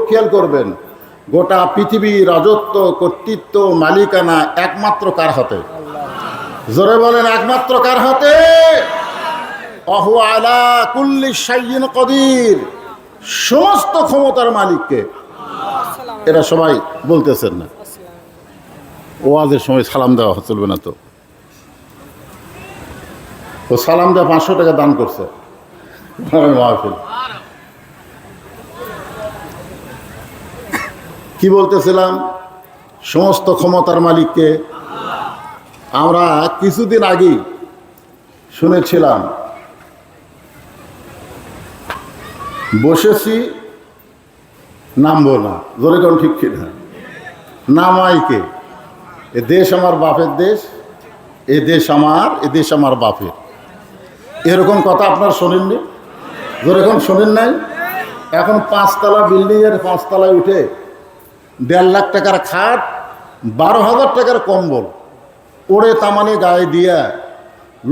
খেয়াল করবেন, গোটা পৃথিবীর রাজত্ব, কর্তৃত্ব, মালিকানা একমাত্র কার হাতে? জোরে বলেন, একমাত্র কার হাতে? ওয়া হুয়া আলা কুল্লি শাইইন কদির। সমস্ত ক্ষমতার মালিককে। এরা সবাই বলতেছেন না। ওয়াজের সময় সালাম দেওয়া চলবে না তো। ও সালাম দেওয়া 500 টাকা দান করছে মাহফিল। কি বলতেছিলাম? সমস্ত ক্ষমতার মালিককে। আমরা কিছুদিন আগেই শুনেছিলাম, বসেছি, নামবো না, জোরে কোন ঠিক কিনা? নামাইকে? এ দেশ আমার বাপের দেশ, এ দেশ আমার, এ দেশ আমার বাপের। এরকম কথা আপনারা শোনেননি? যেরকম শোনেন নাই? এখন 5তলা বিল্ডিংয়ের 5তলায় উঠে 1.5 লাখ টাকার খাট, 12,000 টাকার কম্বল ওড়ে তামানে গায়ে দিয়া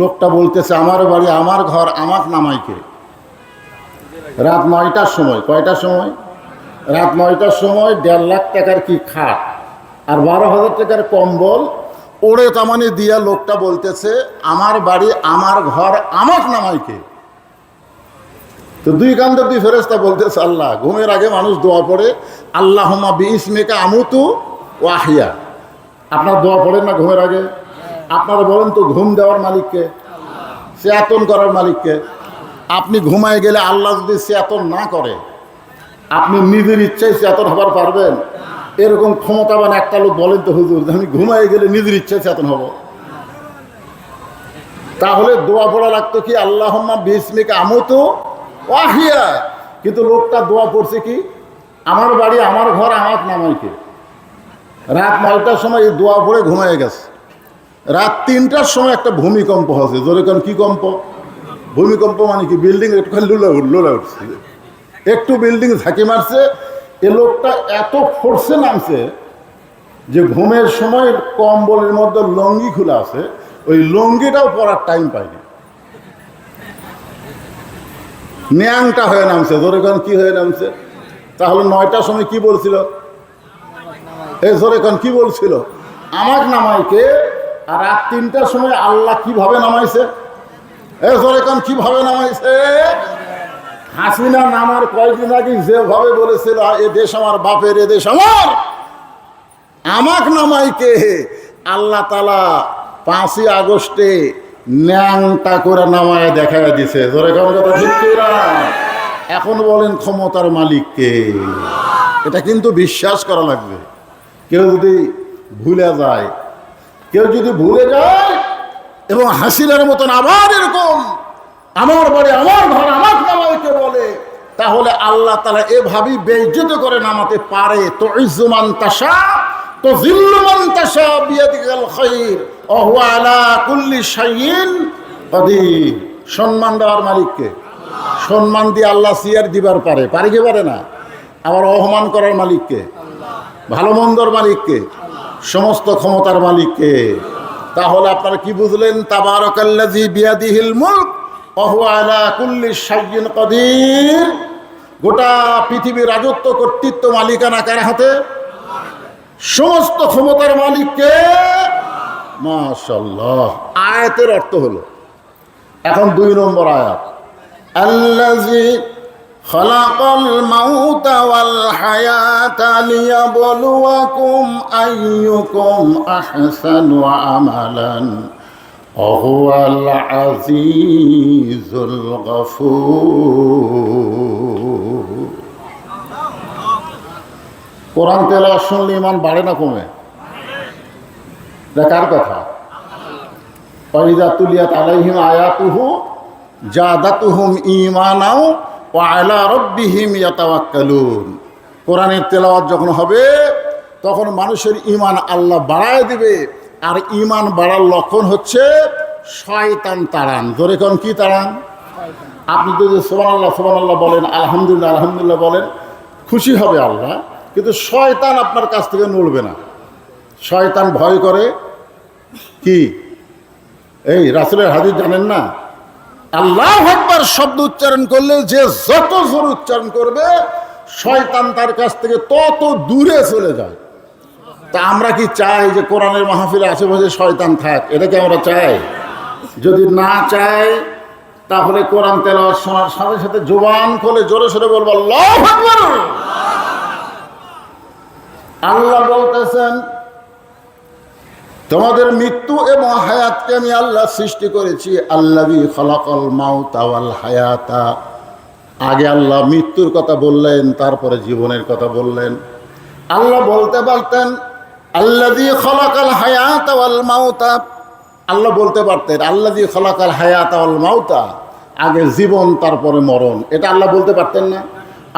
লোকটা বলতেছে আমার বাড়ি, আমার ঘর, আমাকে নামাইকে। রাত 9টার সময়, কয়টার সময়? রাত 9টার সময় 1.5 লাখ টাকার কি খাট আর 12,000 টাকার কম্বল ওড়ে তামানে দিয়া লোকটা বলতেছে আমার বাড়ি, আমার ঘর, আমাকে নামাইকে। তো দুই কান্দে দুই ফেরেশতা বলতেছে আল্লাহ। ঘুমের আগে মানুষ দোয়া পড়ে, আল্লাহুম্মা বিইসমিকা আমুতু ওয়া আহইয়া। আপনার দোয়া পড়েন না ঘুমের আগে? আপনারা বলেন তো, ঘুম দেওয়ার মালিককে, চেতন করার মালিককে। আপনি ঘুমায় গেলে আল্লাহ যদি চেতন না করে, আপনি নিজের ইচ্ছায় চেতন হবার পারবেন? এরকম ক্ষমতাবান একটা লোক বলেন তো হুজুর, আমি ঘুমায় গেলে নিজের ইচ্ছায় চেতন হব? তাহলে দোয়া পড়া লাগতো কি, আল্লাহুম্মা বিইসমিকা আমুতু ওয়া আহইয়া। কিন্তু লোকটা দোয়া পড়ছে কি, আমার বাড়ি, আমার ঘর, আমাকে নামাইকে। রাত 9টার সময় এই দোয়া পড়ে ঘুমায় গেছে। রাত 3টার সময় একটা ভূমিকম্প হচ্ছে। জোরে কোন কি কম্প? ভূমিকম্প মানে কি? বিল্ডিং একটুখানি লোলা উঠছে, একটু বিল্ডিং ঝাঁকি মারছে। এ লোকটা এত ফোর্সে নামছে যে ঘুমের সময় কম্বলের মধ্যে লঙ্গি খোলা আছে, ওই লঙ্গিটাও পরার টাইম পায়নি, ন্যাংটা হয়ে নামছে। জোরে কোন কি হয়ে নামছে? তাহলে 9টার সময় কি বলছিল? এই জোরে কোন কি বলছিল? আমাকে নামাইকে। আর রাত 3টার সময় আল্লাহ কিভাবে নামাইছে? এই জোরে কোন কিভাবে নামাইছে? হাসিনা নামার কয়েকদিন আগে যেভাবে বলেছিল এ দেশ আমার বাপের, এ দেশ আমার, আমাকে নামাইকে, আল্লাহ তাআলা 5ই আগস্টে ন্যাংটা করে নামায় দেখায় দিছে। জোরে কোন কথা ঠিক কিনা? এখন বলেন ক্ষমতার মালিককে। এটা কিন্তু বিশ্বাস করা লাগবে। কেউ যদি ভুলে যায়, কেউ যদি ভুলে যায় এবং হাসিনার মতন আবার এরকম আমার বাড়ি, আমার ঘর, আমার নামাইকে বলে, তাহলে আল্লাহ তাআলা এভাবেই বেইজ্জত করে নামাতে পারে। তো ইজ্জু মান তাশা, তো জিল্লু মান তাশা, বিয়াদিকাল খায়র, ওয়া হুয়া আলা কুল্লি শাইইন কদির। সম্মান দেওয়ার মালিককে। সম্মান দিয়ে আল্লাহ সিয়ার দিবার পারে, পারে কি পারে না? আবার অপমান করার মালিককে, ভালো মন্দর মালিককে, সমস্ত ক্ষমতার মালিককে। তাহলে আপনারা কি বুঝলেন? তাবারাকাল্লাযী বিয়াদিহিল মুলক ওয়া হুয়া আলা কুল্লি শাইইন কদির। গোটা পৃথিবীর রাজত্ব, কর্তৃত্ব, মালিকানা কার হাতে? সমস্ত ক্ষমতার মালিককে। মাশাআল্লাহ। আয়াতের অর্থ হলো, এখন 2 নম্বর আয়াত, আল্লাযী খালাকাল মাউতা ওয়াল হায়াতা লিয়াবলুয়াকুম আইয়ুকুম আহসানু আমালান ওয়া হুয়াল আজিজুল গফুর। কোরআন তেলাওয়াত শুনলে ঈমান বাড়ে না কমে? কার কথা? ওয়াইযা তুলিয়াত আলাইহিম আয়াতুহু জাদাতুহুম ঈমানাও ওয়া আলা রাব্বিহিম ইয়াতাওয়াক্কালুন। কোরআনের তেলাওয়াত যখন হবে তখন মানুষের ঈমান আল্লাহ বাড়ায় দিবে। আর ঈমান বাড়ার লক্ষণ হচ্ছে শয়তান তাড়ান। জোরে কোন কি তাড়ান? আপনি যদি সুবহানাল্লাহ সুবহানাল্লাহ বলেন, আলহামদুলিল্লাহ আলহামদুলিল্লাহ বলেন, খুশি হবে আল্লাহ, কিন্তু শয়তান আপনার কাছ থেকে নড়বে না। শয়তান ভয় করে কি? এই রাসূলের হাদিস জানেন না? আল্লাহু আকবার শব্দ উচ্চারণ করলে যে যত জোর উচ্চারণ করবে, শয়তান তার কাছ থেকে তত দূরে চলে যায়। তা আমরা কি চাই যে কোরআনের মাহফিলে আশেপাশে শয়তান থাক? এটা কি আমরা চাই? যদি না চাই তাহলে কোরআন তেলাওয়াত শোনার সাথে সাথে জবান খুলে জোরে সোরে বলবো আল্লাহু আকবার। আল্লাহ বলতেছেন, তোমাদের মৃত্যু এবং হায়াতকে আমি আল্লাহ সৃষ্টি করেছি। আল্লাযী খালাকাল মাউতা ওয়াল হায়াতা। আগে আল্লাহ মৃত্যুর কথা বললেন, তারপরে জীবনের কথা বললেন। আল্লাহ বলতে পারতেন আল্লাযী খালাকাল হায়াতা ওয়াল মাউতা, আল্লাহ বলতে পারতেন আল্লাযী খালাকাল হায়াতা ওয়াল মাউতা, আগে জীবন তারপরে মরণ। এটা আল্লাহ বলতে পারতেন না?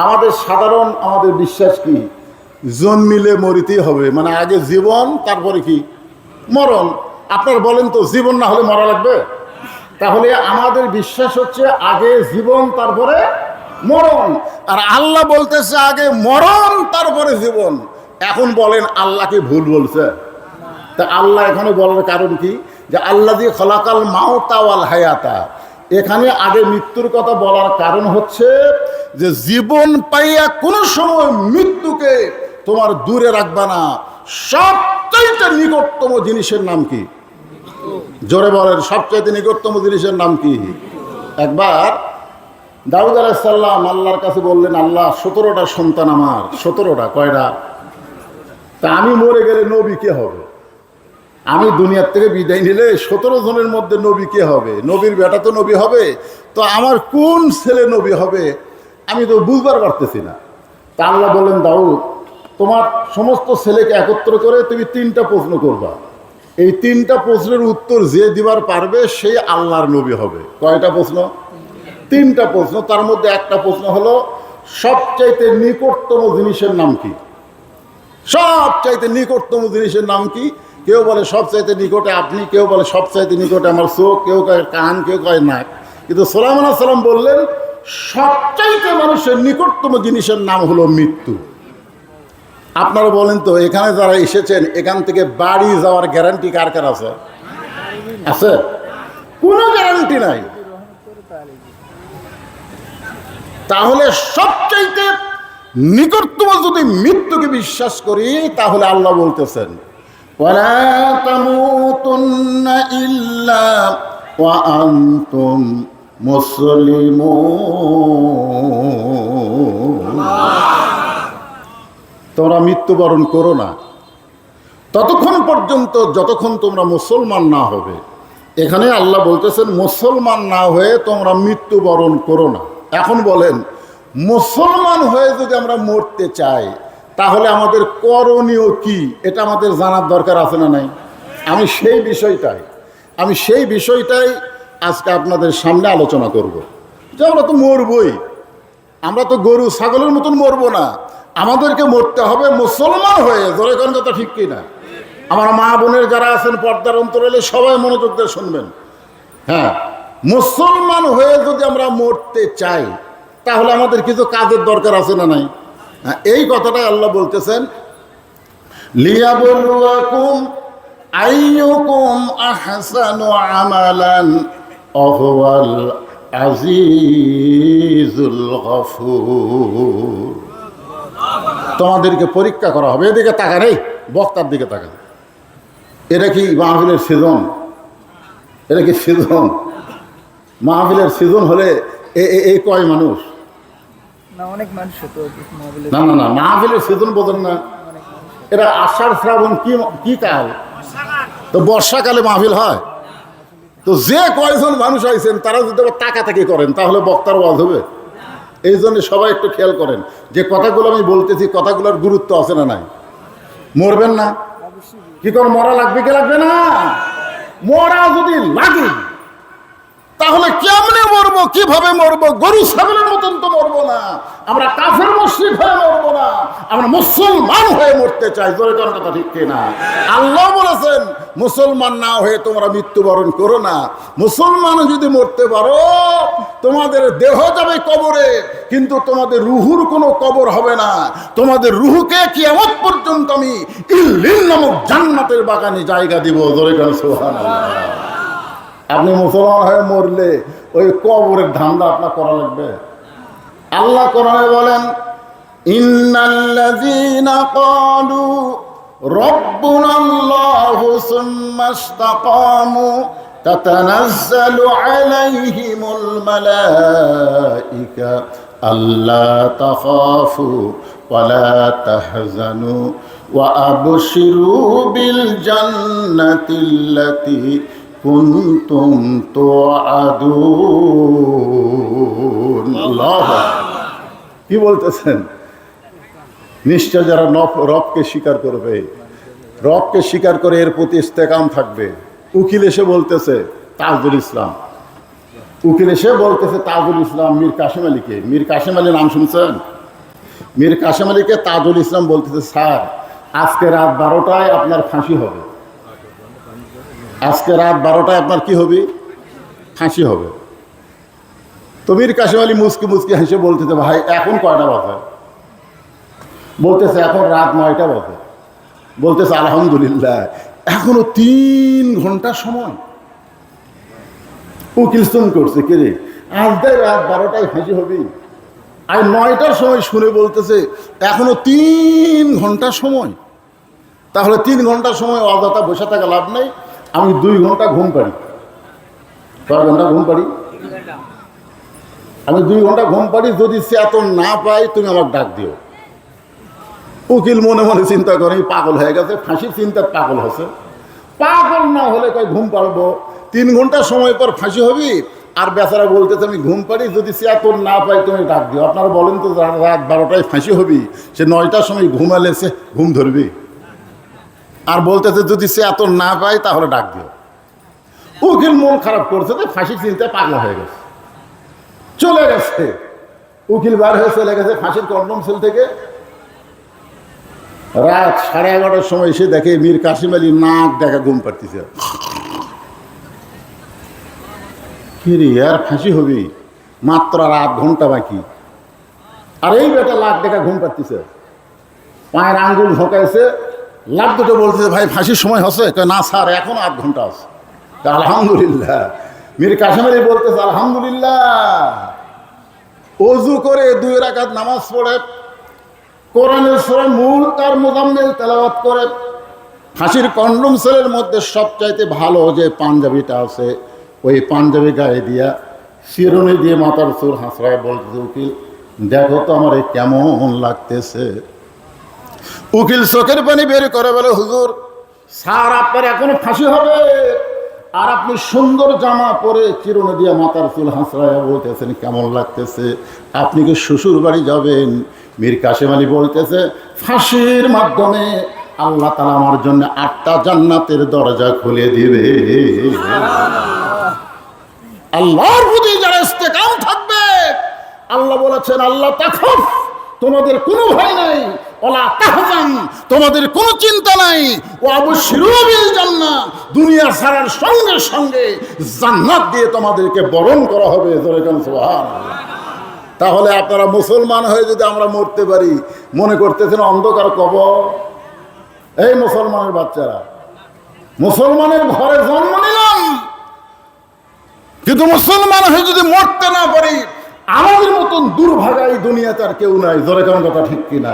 আমাদের সাধারণ আমাদের বিশ্বাস কি, জন্মিলে মরিতেই হবে, মানে আগে জীবন তারপরে কি মরণ। আপনার বলেন তো, জীবন না হলে মরা লাগবে? তাহলে আমাদের বিশ্বাস হচ্ছে আগে জীবন তারপরে মরণ, আর আল্লাহ বলতেছে আগে মরণ তারপরে জীবন। এখন বলেন আল্লাহ কি ভুল বলছে? তা আল্লাহ এখানে বলার কারণ কি, যে আল্লাযী খালাকাল মাউতা ওয়াল হায়াতা, এখানে আগে মৃত্যুর কথা বলার কারণ হচ্ছে যে জীবন পাইয়া কোনো সময় মৃত্যুকে তোমার দূরে রাখবা না। সবচাইতে নিকটতম জিনিসের নাম কি? জোরে বলেন, সবচাইতে নিকটতম জিনিসের নাম কি? একবার দাউদ আলাইহিস সালাম আল্লাহর কাছে বললেন, আল্লাহ 17টা সন্তান আমার। 17টা কয়টা? তা আমি মরে গেলে নবী কে হবে? আমি দুনিয়ার থেকে বিদায় নিলে 17 জনের মধ্যে নবী কে হবে? নবীর বেটা তো নবী হবে, তো আমার কোন ছেলে নবী হবে আমি তো বুঝবার পারতেছি না। তা আল্লাহ বললেন, দাউদ তোমার সমস্ত ছেলেকে একত্র করে তুমি 3টা প্রশ্ন করবা। এই 3টা প্রশ্নের উত্তর যে দিবার পারবে সেই আল্লাহর নবী হবে। কয়টা প্রশ্ন? 3টা প্রশ্ন। তার মধ্যে একটা প্রশ্ন হলো সবচাইতে নিকটতম জিনিসের নাম কি? সবচাইতে নিকটতম জিনিসের নাম কি? কেউ বলে সবচাইতে নিকটে আপনি, কেউ বলে সবচাইতে নিকটে আমার চোখ, কেউ কয় কান, কেউ কয় নাক। কিন্তু সুলাইমান আলাইহিস সালাম বললেন সবচাইতে মানুষের নিকটতম জিনিসের নাম হলো মৃত্যু। আপনারা বলেন তো, এখানে যারা এসেছেন এখান থেকে বাড়ি যাওয়ার গ্যারান্টি কার কার আছে? আছে? কোনো গ্যারান্টি নাই। তাহলে সবচাইতে নিকটতম যদি মৃত্যুকে বিশ্বাস করি, তাহলে আল্লাহ বলতেছেন ওয়ালা তামুতুন্না ইল্লা ওয়া আনতুম মুসলিমুন। তোমরা মৃত্যুবরণ করো না ততক্ষণ পর্যন্ত যতক্ষণ তোমরা মুসলমান না হবে। এখানে আল্লাহ বলতেছেন মুসলমান না হয়ে তোমরা মৃত্যুবরণ করো না। এখন বলেন, মুসলমান হয়ে যদি আমরা মরতে চাই তাহলে আমাদের করণীয় কি, এটা আমাদের জানার দরকার আছে না নাই? আমি সেই বিষয়টাই আজকে আপনাদের সামনে আলোচনা করব। যে আমরা তো মরবই, আমরা তো গরু ছাগলের মতন মরবো না, আমাদেরকে মরতে হবে মুসলমান হয়ে। ধরে কোন কথা ঠিক কিনা? আমার মা বোনের যারা আছেন পর্দার অন্তরালে সবাই মনোযোগ দিয়ে শুনবেন। হ্যাঁ, মুসলমান হয়ে যদি আমরা মরতে চাই তাহলে আমাদের কিছু কাজের দরকার আছে না নাই? হ্যাঁ, এই কথাটাই আল্লাহ বলতেছেন লিয়াবলুয়াকুম আইয়ুকুম আহসানু আমালান ওয়াহুয়াল আজিজুল গফুর। তোমাদেরকে পরীক্ষা করা হবে। এদিকে তাকান, এই বক্তার দিকে তাকান। এটা কি মাহফিলের সিজন? এটা কি সিজন? মাহফিলের সিজন হলে এই কয় মানুষ? না না না, মাহফিলের সিজন বোঝেন না? এটা আষাঢ় শ্রাবণ কি কাল? তো বর্ষাকালে মাহফিল হয়। তো যে কয়জন মানুষ আইছেন তারা যদি আবার তাকাতাকি করেন তাহলে বক্তার ওয়াজ হবে? এই জন্য সবাই একটু খেয়াল করেন যে কথাগুলো আমি বলতেছি, কথাগুলোর গুরুত্ব আছে না নাই? মরবেন না কি করে? মরা লাগবে কি লাগবে না? মরা যদি লাগে তাহলে কেমনে মরবো, কিভাবে মরবো? গরু ছাগলের মতন তো মরবো না, আমরা কাফের মুশরিক হয়ে মরবো না, আমরা মুসলমান হয়ে মরতে চাই। জোরে কোন কথা ঠিক কিনা? আল্লাহ বলেছেন মুসলমান না হয়ে তোমরা মৃত্যুবরণ করো না। মুসলমান যদি মরতে পারো তোমাদের দেহ যাবে কবরে, কিন্তু তোমাদের রুহুর কোনো কবর হবে না। তোমাদের রুহুকে কিয়ামত পর্যন্ত আমি ইল্লিন নামক জান্নাতের বাগানে জায়গা দিব। জোরে কোন সুবহানাল্লাহ। আপনি মুসলমান হয়ে মরলে ওই কবরের ধান্দা আপনার করা লাগবে? আল্লাহ কোরআনে বলেন ইন্নাল্লাযীনা ক্বালু রাব্বুনাল্লাহু সুম্মা ইসতাকামু তাতানাজ্জালু আলাইহিমুল মালাঈকা আল্লা তাখাফু ওয়া লা তাহজানু ওয়া আবশিরু বিল জান্নাতিল্লাতী কুনতুম তুআদুন। আল্লাহ কি বলতেছেন? নিশ্চয় যারা রবকে স্বীকার করবে, রবকে স্বীকার করে এর প্রতি ইস্তেকাম থাকবে। উকিল এসে বলতেছে তাজুল ইসলাম, উকিল এসে বলতেছে তাজুল ইসলাম মীর কাসেম আলীকে। মীর কাসেম আলী নাম শুনছেন? মীর কাসেম আলীকে তাজুল ইসলাম বলতেছে, স্যার আজকে রাত 12টায় আপনার ফাঁসি হবে। আজকে রাত 12টায় আপনার কি হবে? ফাঁসি হবে। তো মীর কাসেম আলী মুসকি মুসকি হেসে বলতেছে, ভাই এখন কয়টা বাজে? বলতেছে এখন রাত 9টা বাজে। বলতেছে আলহামদুলিল্লাহ, এখনো 3 ঘন্টা সময়। উকিল ফোন করছে, কে রে আজ রাত 12টায় ফাঁসি হবি? আর 9টার সময় শুনে বলতেছে এখনো 3 ঘন্টা সময়। তাহলে 3 ঘন্টার সময় অযথা বসে থাকা লাভ নেই, আমি 2 ঘন্টা ঘুম পারি। কয় ঘন্টা ঘুম পারি? আমি 2 ঘন্টা ঘুম পারি। যদি সে এত না পাই তুমি আমাকে ডাক দিও। উকিল মনে মনে চিন্তা করে পাগল হয়ে গেছে, ফাঁসির চিন্তার পাগল হচ্ছে। পাগল না হলে কয় ঘুম পারবো, 3 ঘন্টা সময় পর ফাঁসি হবি। আর বেচারা বলতেছে আমি ঘুম পারি, যদি সে এত না পাই তুমি ডাক দিও। আপনারা বলেন তো রাত 12টায় ফাঁসি হবি, সে 9টার সময় ঘুমালে সে ঘুম ধরবি? আর বলতেছে যদি সে এত না পায় তাহলে ডাক দিও। উকিল মন খারাপ করছে, তো ফাঁসির চিন্তায় পাগলা হয়ে গেছে, চলে গেছে। উকিল বার হয়ে চলে গেছে ফাঁসির কন্ডম সেল থেকে। রাত 11:30টার সময় এসে দেখে মীর কাসেম আলী নাক দেখা ঘুম পাড়তেছে। কি রে আর ফাঁসি হবি, মাত্র আর 8 ঘন্টা বাকি। আর এই বেটা লাখ দেখা ঘুম পাড়তেছে, পায়ের আঙ্গুল ঢোকাইছে, লাভ দুটো বলতেছে ভাই ফাঁসির সময় হচ্ছে? না স্যার এখন 8 ঘন্টা আছে। আলহামদুলিল্লাহ। মীর কাসেম আলী বলতেছে আলহামদুলিল্লাহ। ওযু করে 2 রাকাত নামাজ পড়ে কোরআনের সূরা মুলক আর মুজাম্মিল তেলাওয়াত করে ফাঁসির কন্ডম সেলের মধ্যে সবচাইতে ভালো যে পাঞ্জাবিটা আছে, ওই পাঞ্জাবি গায়ে দিয়া শিরোনি দিয়ে মাথার চুল হাসড়ায় বলতেছে উকিল দেখো তো আমার কেমন লাগতেছে। উকিল চোখের পানি বের করে বলে হুজুর স্যার আপনার এখনো ফাঁসি হবে, আর আপনি সুন্দর জামা পরে চিরুনি দিয়ে মাথার চুল হাসড়ায় বলতেছেন কেমন লাগতেছে, আপনি কি শ্বশুর বাড়ি যাবেন? মীর কাসেম আলী বলতেছে ফাঁসির মাধ্যমে আল্লাহ তাআলা আমার জন্য 8টা জান্নাতের দরজা খুলে দিবে। আল্লাহর প্রতি যারা ইস্তেকাম থাকবে, আল্লাহ বলেছেন আল্লাহ তাখাফ, তোমাদের কোনো ভয় নাই, ওয়ালা তাহজান, তোমাদের কোনো চিন্তা নাই, ওয়া আবশিরু বিল জান্নাহ, দুনিয়া ছাড়ার সঙ্গে সঙ্গে জান্নাত দিয়ে তোমাদেরকে বরণ করা হবে। জোরে বলেন সুবহানাল্লাহ। তাহলে আপনারা মুসলমান হয়ে যদি আমরা মরতে পারি, মনে করতেছেন অন্ধকার কবর? এই মুসলমানের বাচ্চারা, মুসলমানের ঘরে জন্ম নিলাম, কিন্তু মুসলমান হয়ে যদি মরতে না পারি, আমাদের মতন দুর্ভাগা এই দুনিয়াতে আর কেউ নাই। জোরে কোন কথা ঠিক কিনা?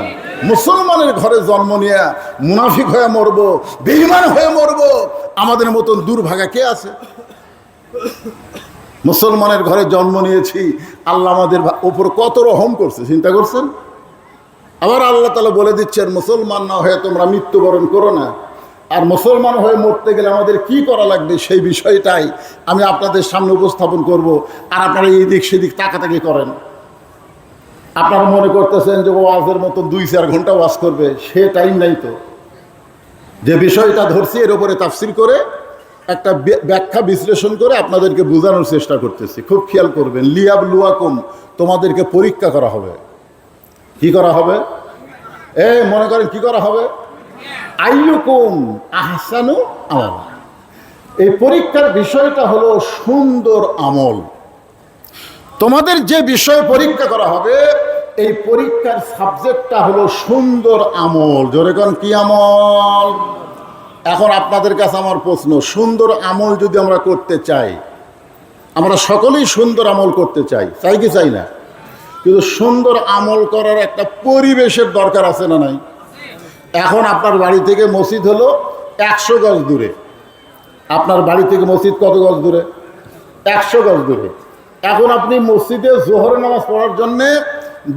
মুসলমানের ঘরে জন্ম নিয়ে মুনাফিক হয়ে মরবো, বেঈমান হয়ে মরবো, আমাদের মতন দুর্ভাগা কে আছে? মুসলমানের ঘরে জন্ম নিয়েছি, আল্লাহ আমাদের ওপর কত রহম করছে, চিন্তা করছেন? আবার আল্লাহ তাআলা বলে দিচ্ছেন মুসলমান না হয়ে তোমরা মৃত্যুবরণ করো না। আর মুসলমান হয়ে মরতে গেলে আমাদের কি করা লাগবে সেই বিষয়টাই আমি আপনাদের সামনে উপস্থাপন করব। আর আপনারা এই দিক সেদিক তাকাতাকি করেন। আপনারা মনে করতেছেন যে ওয়াজের মতো 2-4 ঘন্টা ওয়াজ করবে, সে টাইম নাই তো। যে বিষয়টা ধরছি এর উপরে তাফসীর করে একটা ব্যাখ্যা বিশ্লেষণ করে আপনাদেরকে বোঝানোর চেষ্টা করতেছি। খুব খেয়াল করবেন। লিয়াবলুয়াকুম, তোমাদেরকে পরীক্ষা করা হবে। কি করা হবে? মনে করেন কি করা হবে? আইয়ুকুম আহসানু আমালা। এই পরীক্ষার বিষয়টা হলো সুন্দর আমল। তোমাদের যে বিষয় পরীক্ষা করা হবে, এই পরীক্ষার সাবজেক্টটা হলো সুন্দর আমল। জোরে কোন কি আমল? এখন আপনাদের কাছে আমার প্রশ্ন, সুন্দর আমল যদি আমরা করতে চাই, আমরা সকলেই সুন্দর আমল করতে চাই, চাই কি চাই না? কিন্তু সুন্দর আমল করার একটা পরিবেশের দরকার আছে না নাই? এখন আপনার বাড়ি থেকে মসজিদ হলো 100 গজ দূরে। আপনার বাড়ি থেকে মসজিদ কত গজ দূরে? 100 গজ দূরে। এখন আপনি মসজিদে জোহর নামাজ পড়ার জন্যে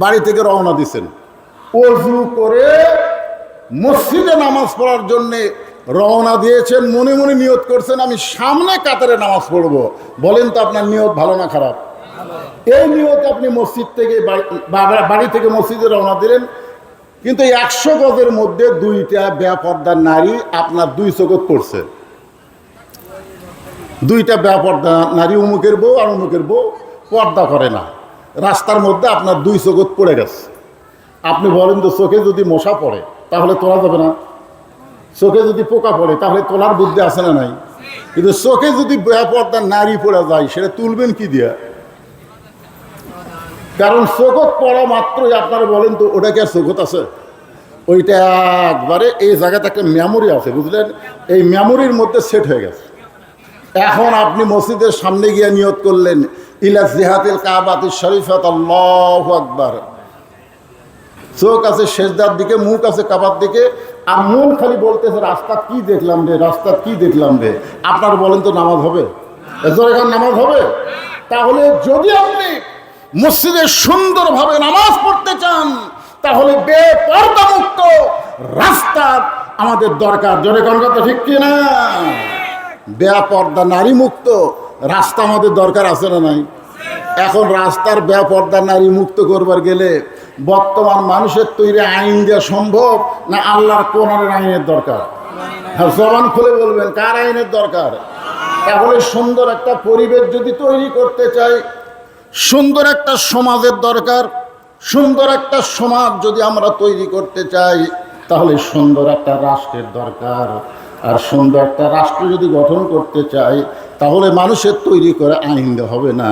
বাড়ি থেকে রওনা দিচ্ছেন, ওযু করে মসজিদে নামাজ পড়ার জন্যে রওনা দিয়েছেন, মনে মনে নিয়ত করছেন আমি সামনে কাতারে নামাজ পড়বো। বলেন তো আপনার নিয়ত ভালো না খারাপ? এই নিয়ত আপনি মসজিদ থেকে বাড়ি থেকে মসজিদে রওনা দিলেন, কিন্তু 100 গজের মধ্যে 2টা বেপর্দার নারী আপনার 2 চোখত পড়ছে। 2টা বেপর্দা নারী, অমুকের বউ আর অমুকের বউ পর্দা করে না, রাস্তার মধ্যে আপনার 2 চোখত পড়ে গেছে। আপনি বলেন তো চোখে যদি মশা পড়ে তাহলে তোলা যাবে না? চোখে যদি পোকা পড়ে তাহলে তোলার বুদ্ধি আছে না নাই? কিন্তু চোখে যদি বেপর্দার নারী পড়ে যায় সেটা তুলবেন কি দিয়া? কারণ চোখত পড়া মাত্রই আপনারা বলেন তো ওটা কি আর চোখত আছে? ওইটা একবারে এই জায়গাতে একটা মেমোরি আছে, বুঝলেন? এই মেমোরির মধ্যে সেট হয়ে গেছে। এখন আপনি মসজিদের সামনে গিয়ে নিয়ত করলেন ইলা জিহাতিল কাবাতিশ শরীফাত আল্লাহু আকবার, চোখ আছে সেজদার দিকে, মুখ আছে কাবার দিকে, আর মন খালি বলতেছে রাস্তা কি দেখলাম রে, রাস্তা কি দেখলাম রে। আপনার বলেন তো নামাজ হবে? এখন নামাজ হবে? তাহলে যদি আপনি মসজিদে সুন্দরভাবে নামাজ পড়তে চান তাহলে বেপর্দা মুক্ত রাস্তা আমাদের দরকার। জোরে কোন কথা ঠিক কিনা? বেপর্দা নারী মুক্ত রাস্তা আমাদের দরকার আছে না নাই? এখন রাস্তার বেপর্দা নারী মুক্ত করবার গেলে বর্তমান মানুষের তৈরি আইন দেওয়া সম্ভব না আল্লাহর কোরআনের আইনের দরকার? হ্যাঁ, জবান খুলে বলবেন কার আইনের দরকার? তাহলে সুন্দর একটা পরিবেশ যদি তৈরি করতে চাই, সুন্দর একটা সমাজের দরকার। সুন্দর একটা সমাজ যদি আমরা তৈরি করতে চাই তাহলে সুন্দর একটা রাষ্ট্রের দরকার। আর সুন্দর একটা রাষ্ট্র যদি গঠন করতে চাই তাহলে মানুষের তৈরি করে আইন হবে না,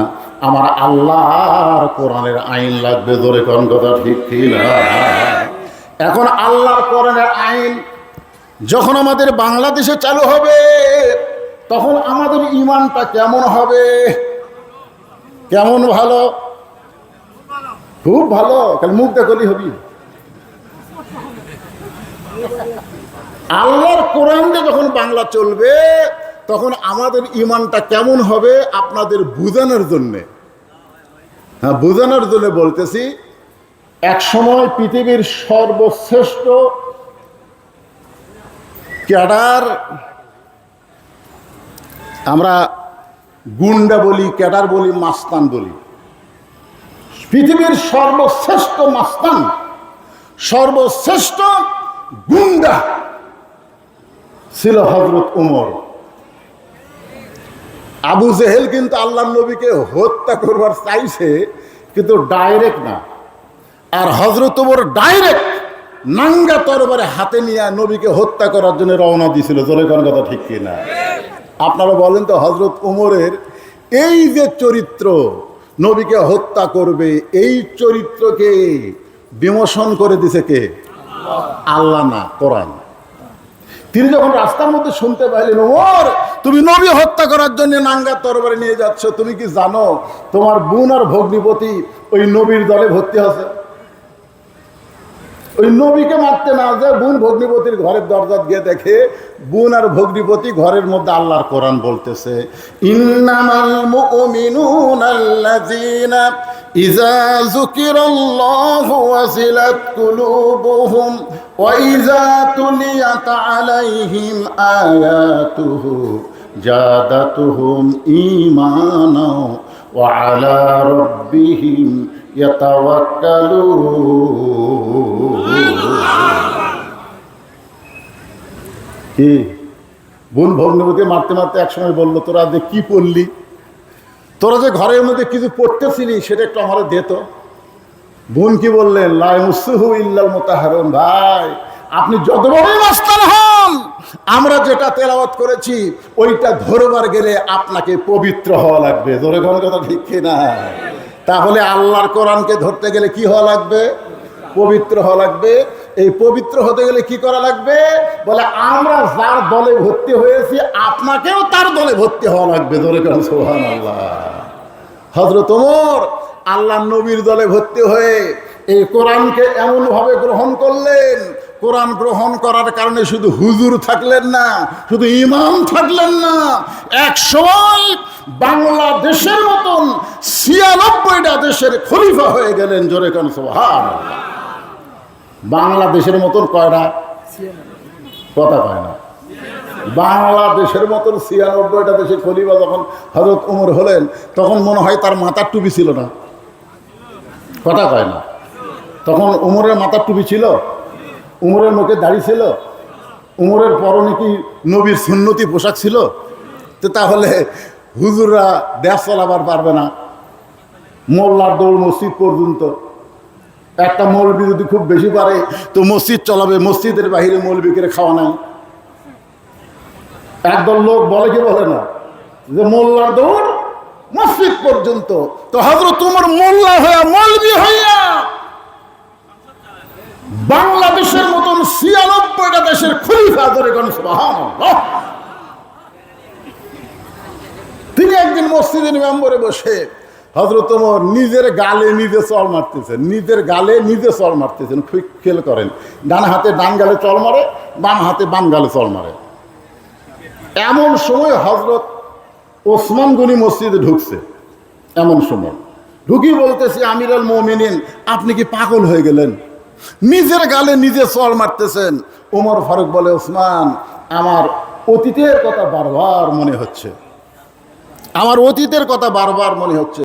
আমার আল্লাহর কোরআনের আইন লাগবে। ধরে কোন কথা ঠিক কিনা? এখন আল্লাহর কোরআনের আইন যখন আমাদের বাংলাদেশে চালু হবে তখন আমাদের ঈমানটা কেমন হবে? কেমন? ভালো, খুব ভালো। কারণ মুখ দেখলি হবি। আল্লাহর কোরআন দিয়ে যখন বাংলা চলবে তখন আমাদের ঈমানটা কেমন হবে আপনাদের বোঝানোর জন্যে। হ্যাঁ, বোঝানোর জন্য বলতেছি। এক সময় পৃথিবীর সর্বশ্রেষ্ঠ ক্যাডার, আমরা গুন্ডা বলি, ক্যাডার বলি, মাস্তান বলি, পৃথিবীর সর্বশ্রেষ্ঠ মাস্তান, সর্বশ্রেষ্ঠ গুন্ডা ছিল হযরত ওমর। আবু জেহেল কিন্তু আল্লাহর নবীকে হত্যা করবার চাইছে, কিন্তু ডাইরেক্ট না। আর হযরত ওমর ডাইরেক্ট নাঙ্গা তরবারে হাতে নিয়ে নবীকে হত্যা করার জন্য রওনা দিয়েছিল। জোরে কোন কথা ঠিক কিনা? আপনারা বলেন তো হযরত ওমরের এই যে চরিত্র, নবীকে হত্যা করবে, এই চরিত্রকে বিমোচন করে দিছে কে? আল্লাহ না, কোরআন। তিনি যখন রাস্তার মধ্যে শুনতে পাইলেন ওমর তুমি নবী হত্যা করার জন্য নাঙ্গা তরবারি নিয়ে যাচ্ছ, তুমি কি জানো তোমার বোন আর ভগ্নিপতি ওই নবীর দলে ভর্তি আছে? ওই নবীকে মারতে না যায় বোন ভগ্নিপতির ঘরের দরজা গিয়ে দেখে বোন আর ভগ্নিপতি ঘরের মধ্যে আল্লাহর কোরআন বলতেছে, ইন্নামাল মুমিনুনা আল্লাযীনা ইযা যুকিরাল্লাহু ওয়াজিলাত কুলুবুহুম ওয়া ইযা তুলিয়াত আলাইহিম আয়াতুহু জাদাতুহুম ঈমানা ওয়া আলা রাব্বিহিম কি বোন ভগ্নিপতি মারতে মারতে একসময় বললো তোরা যে কি পড়লি, তোরা যে ঘরের মধ্যে কিছু পড়তেছিলি সেটা একটু আমার দে তো। বোন কি বললেন? লা ইয়ামসুহু ইল্লাল মুতাহহারুন। ভাই আপনি যত বড়ই মাস্তান হন, আমরা যেটা তেলাওয়াত করেছি ওইটা ধরবার গেলে আপনাকে পবিত্র হওয়া লাগবে। ধরে কোন কথা ঠিক কিনা? তাহলে আল্লাহর কোরআনকে ধরতে গেলে কি হওয়া লাগবে? পবিত্র হওয়া লাগবে। এই পবিত্র হতে গেলে কি করা লাগবে? বলে আমরা যার দলে ভর্তি হয়েছি আপনাকেও তার দলে ভর্তি হওয়া লাগবে। ধরে কোন সুবহানাল্লাহ। হযরত ওমর আল্লাহ নবীর দলে ভর্তি হয়ে এই কোরআনকে এমনভাবে গ্রহণ করলেন, কোরআন গ্রহণ করার কারণে শুধু হুজুর থাকলেন না, শুধু ইমাম থাকলেন না, এক সময় বাংলাদেশের মতন ৯৬টা দেশের খলিফা হয়ে গেলেন। জোরে কোন সুবহানাল্লাহ। বাংলাদেশের মতন কয়টা কথা কয় না, বাংলাদেশের মতন ৯৬টা দেশের খলিফা যখন হযরত ওমর হলেন, তখন মনে হয় তার মাথার টুপি ছিল না, কথা কয় না। তখন ওমরের মাথার টুপি ছিল, উমরের মুখে দাড়ি ছিল, উমরের পরনে কি নবীর সুন্নতি পোশাক ছিল? তো তাহলে হুজুররা দেশ চালাবার পারবে না। মোল্লার দৌড় মসজিদ পর্যন্ত। একটা মৌলবি যদি খুব বেশি পারে তো মসজিদ চলাবে, মসজিদের বাহিরে মৌলবিকে খাওয়া নাই। একদল লোক বলে কি বলে না যে মোল্লার দৌড় মসজিদ পর্যন্ত। তো হযরত ওমর মোল্লা হইয়া মৌলবি হইয়া বাংলাদেশের মতন ৯৬টা দেশের খলিফা, ধরে কোন সুবহানাল্লাহ। তিনি একদিন মসজিদের মেম্বরে বসে হযরত ওমর নিজের গালে নিজে চল মারতেছেন, নিজের গালে নিজে চল মারতেছেন। খুব খেয়াল করেন, ডান হাতে ডান গালে চল মারে, বাম হাতে বাম গালে চল মারে। এমন সময় হযরত ওসমান গনি মসজিদে ঢুকছে। এমন সময় ঢুকি বলতেছে, আমিরুল মুমিনিন আপনি কি পাগল হয়ে গেলেন? নিজের গালে নিজে চল মারতেছেন। ওমর ফারুক বলে, ওসমান আমার অতীতের কথা বারবার মনে হচ্ছে, আমার অতীতের কথা বারবার মনে হচ্ছে।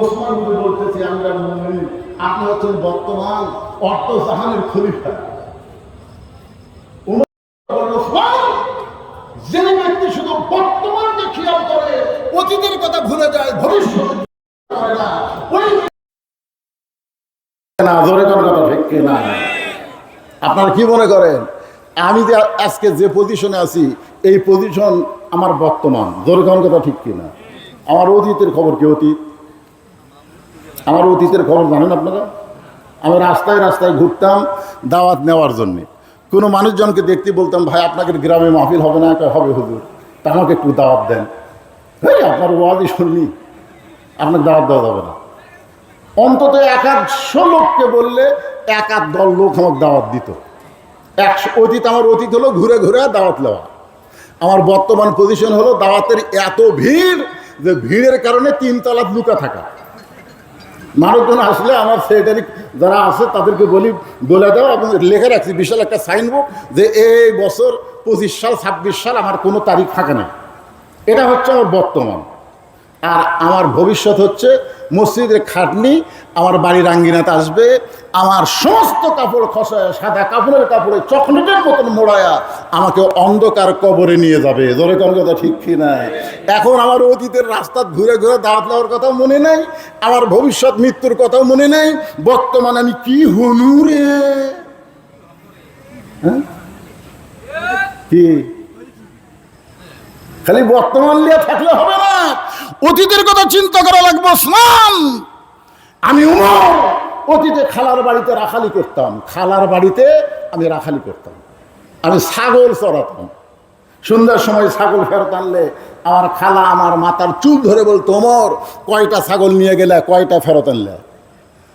ওসমান বলতেছে, আমিরুল মুমিনিন আপনি হচ্ছেন বর্তমান অর্ধজাহানের খলিফা। ওমর বলে, ওসমান যে ব্যক্তি শুধু বর্তমানকে খেয়াল করে, অতীতের কথা ভুলে যায়, ভবিষ্যৎ করে না, ওই আপনারা কি মনে করেন আমি যে আজকে যে পজিশনে আছি, এই পজিশন আমার বর্তমান? জোরকান কথা ঠিক কিনা? আমার অতীতের খবর কি? অতীত, আমার অতীতের খবর জানেন আপনারা? আমি রাস্তায় রাস্তায় ঘুরতাম দাওয়াত নেওয়ার জন্যে। কোনো মানুষজনকে দেখতে বলতাম, ভাই আপনাকে গ্রামে মাহফিল হবে না? হবে হুজুর, তা আমাকে একটু দাওয়াত দেন। ভাই আপনার ওয়াজই শুনলি, আপনাকে দাওয়াত দেওয়া যাবে না। অন্তত ১০০ লোককে বললে ১-১ লোক আমাকে দাওয়াত দিত। অতীত, আমার অতীত হলো ঘুরে ঘুরে দাওয়াত নেওয়া। আমার বর্তমান পজিশন হলো দাওয়াতের এত ভিড় যে ভিড়ের কারণে ৩ তলায় লুকা থাকা। মানুষজন আসলে আমার সেক্রেটারি যারা আছে তাদেরকে বলে দাও, এবং লেখা রাখছি বিশাল একটা সাইনবোর্ড যে এই বছর ২৫ সাল ২৬ সাল আমার কোনো তারিখ থাকে না। এটা হচ্ছে আমার বর্তমান। আর আমার ভবিষ্যৎ হচ্ছে মসজিদের খাটনি, আমার বাড়ির আঙ্গিনাতে আসবে, আমার সমস্ত কাপড় খসায় সাদা কাপড়ের কাপড়ে চকলেটের মতন মোড়ায়া আমাকে অন্ধকার কবরে নিয়ে যাবে। জোরে কোন কথা ঠিক কি নাই? এখন আমার অতীতের রাস্তা ঘুরে ঘুরে দাওয়াত দেওয়ার কথা মনে নাই, আমার ভবিষ্যৎ মৃত্যুর কথাও মনে নাই। বর্তমানে আমি কি হনু রে? হ্যাঁ কি খালি বর্তমান নিয়ে থাকলে হবে না, অতীতের কথা চিন্তা করা লাগবে। ওসমান, আমি ওমর অতীতে খালার বাড়িতে রাখালি করতাম, খালার বাড়িতে আমি রাখালি করতাম, আমি ছাগল চড়াতাম। সন্ধ্যার সময় ছাগল ফেরত আনলে আমার খালা আমার মাথার চুল ধরে বলতো, ওমর কয়টা ছাগল নিয়ে গেলে, কয়টা ফেরত আনলে?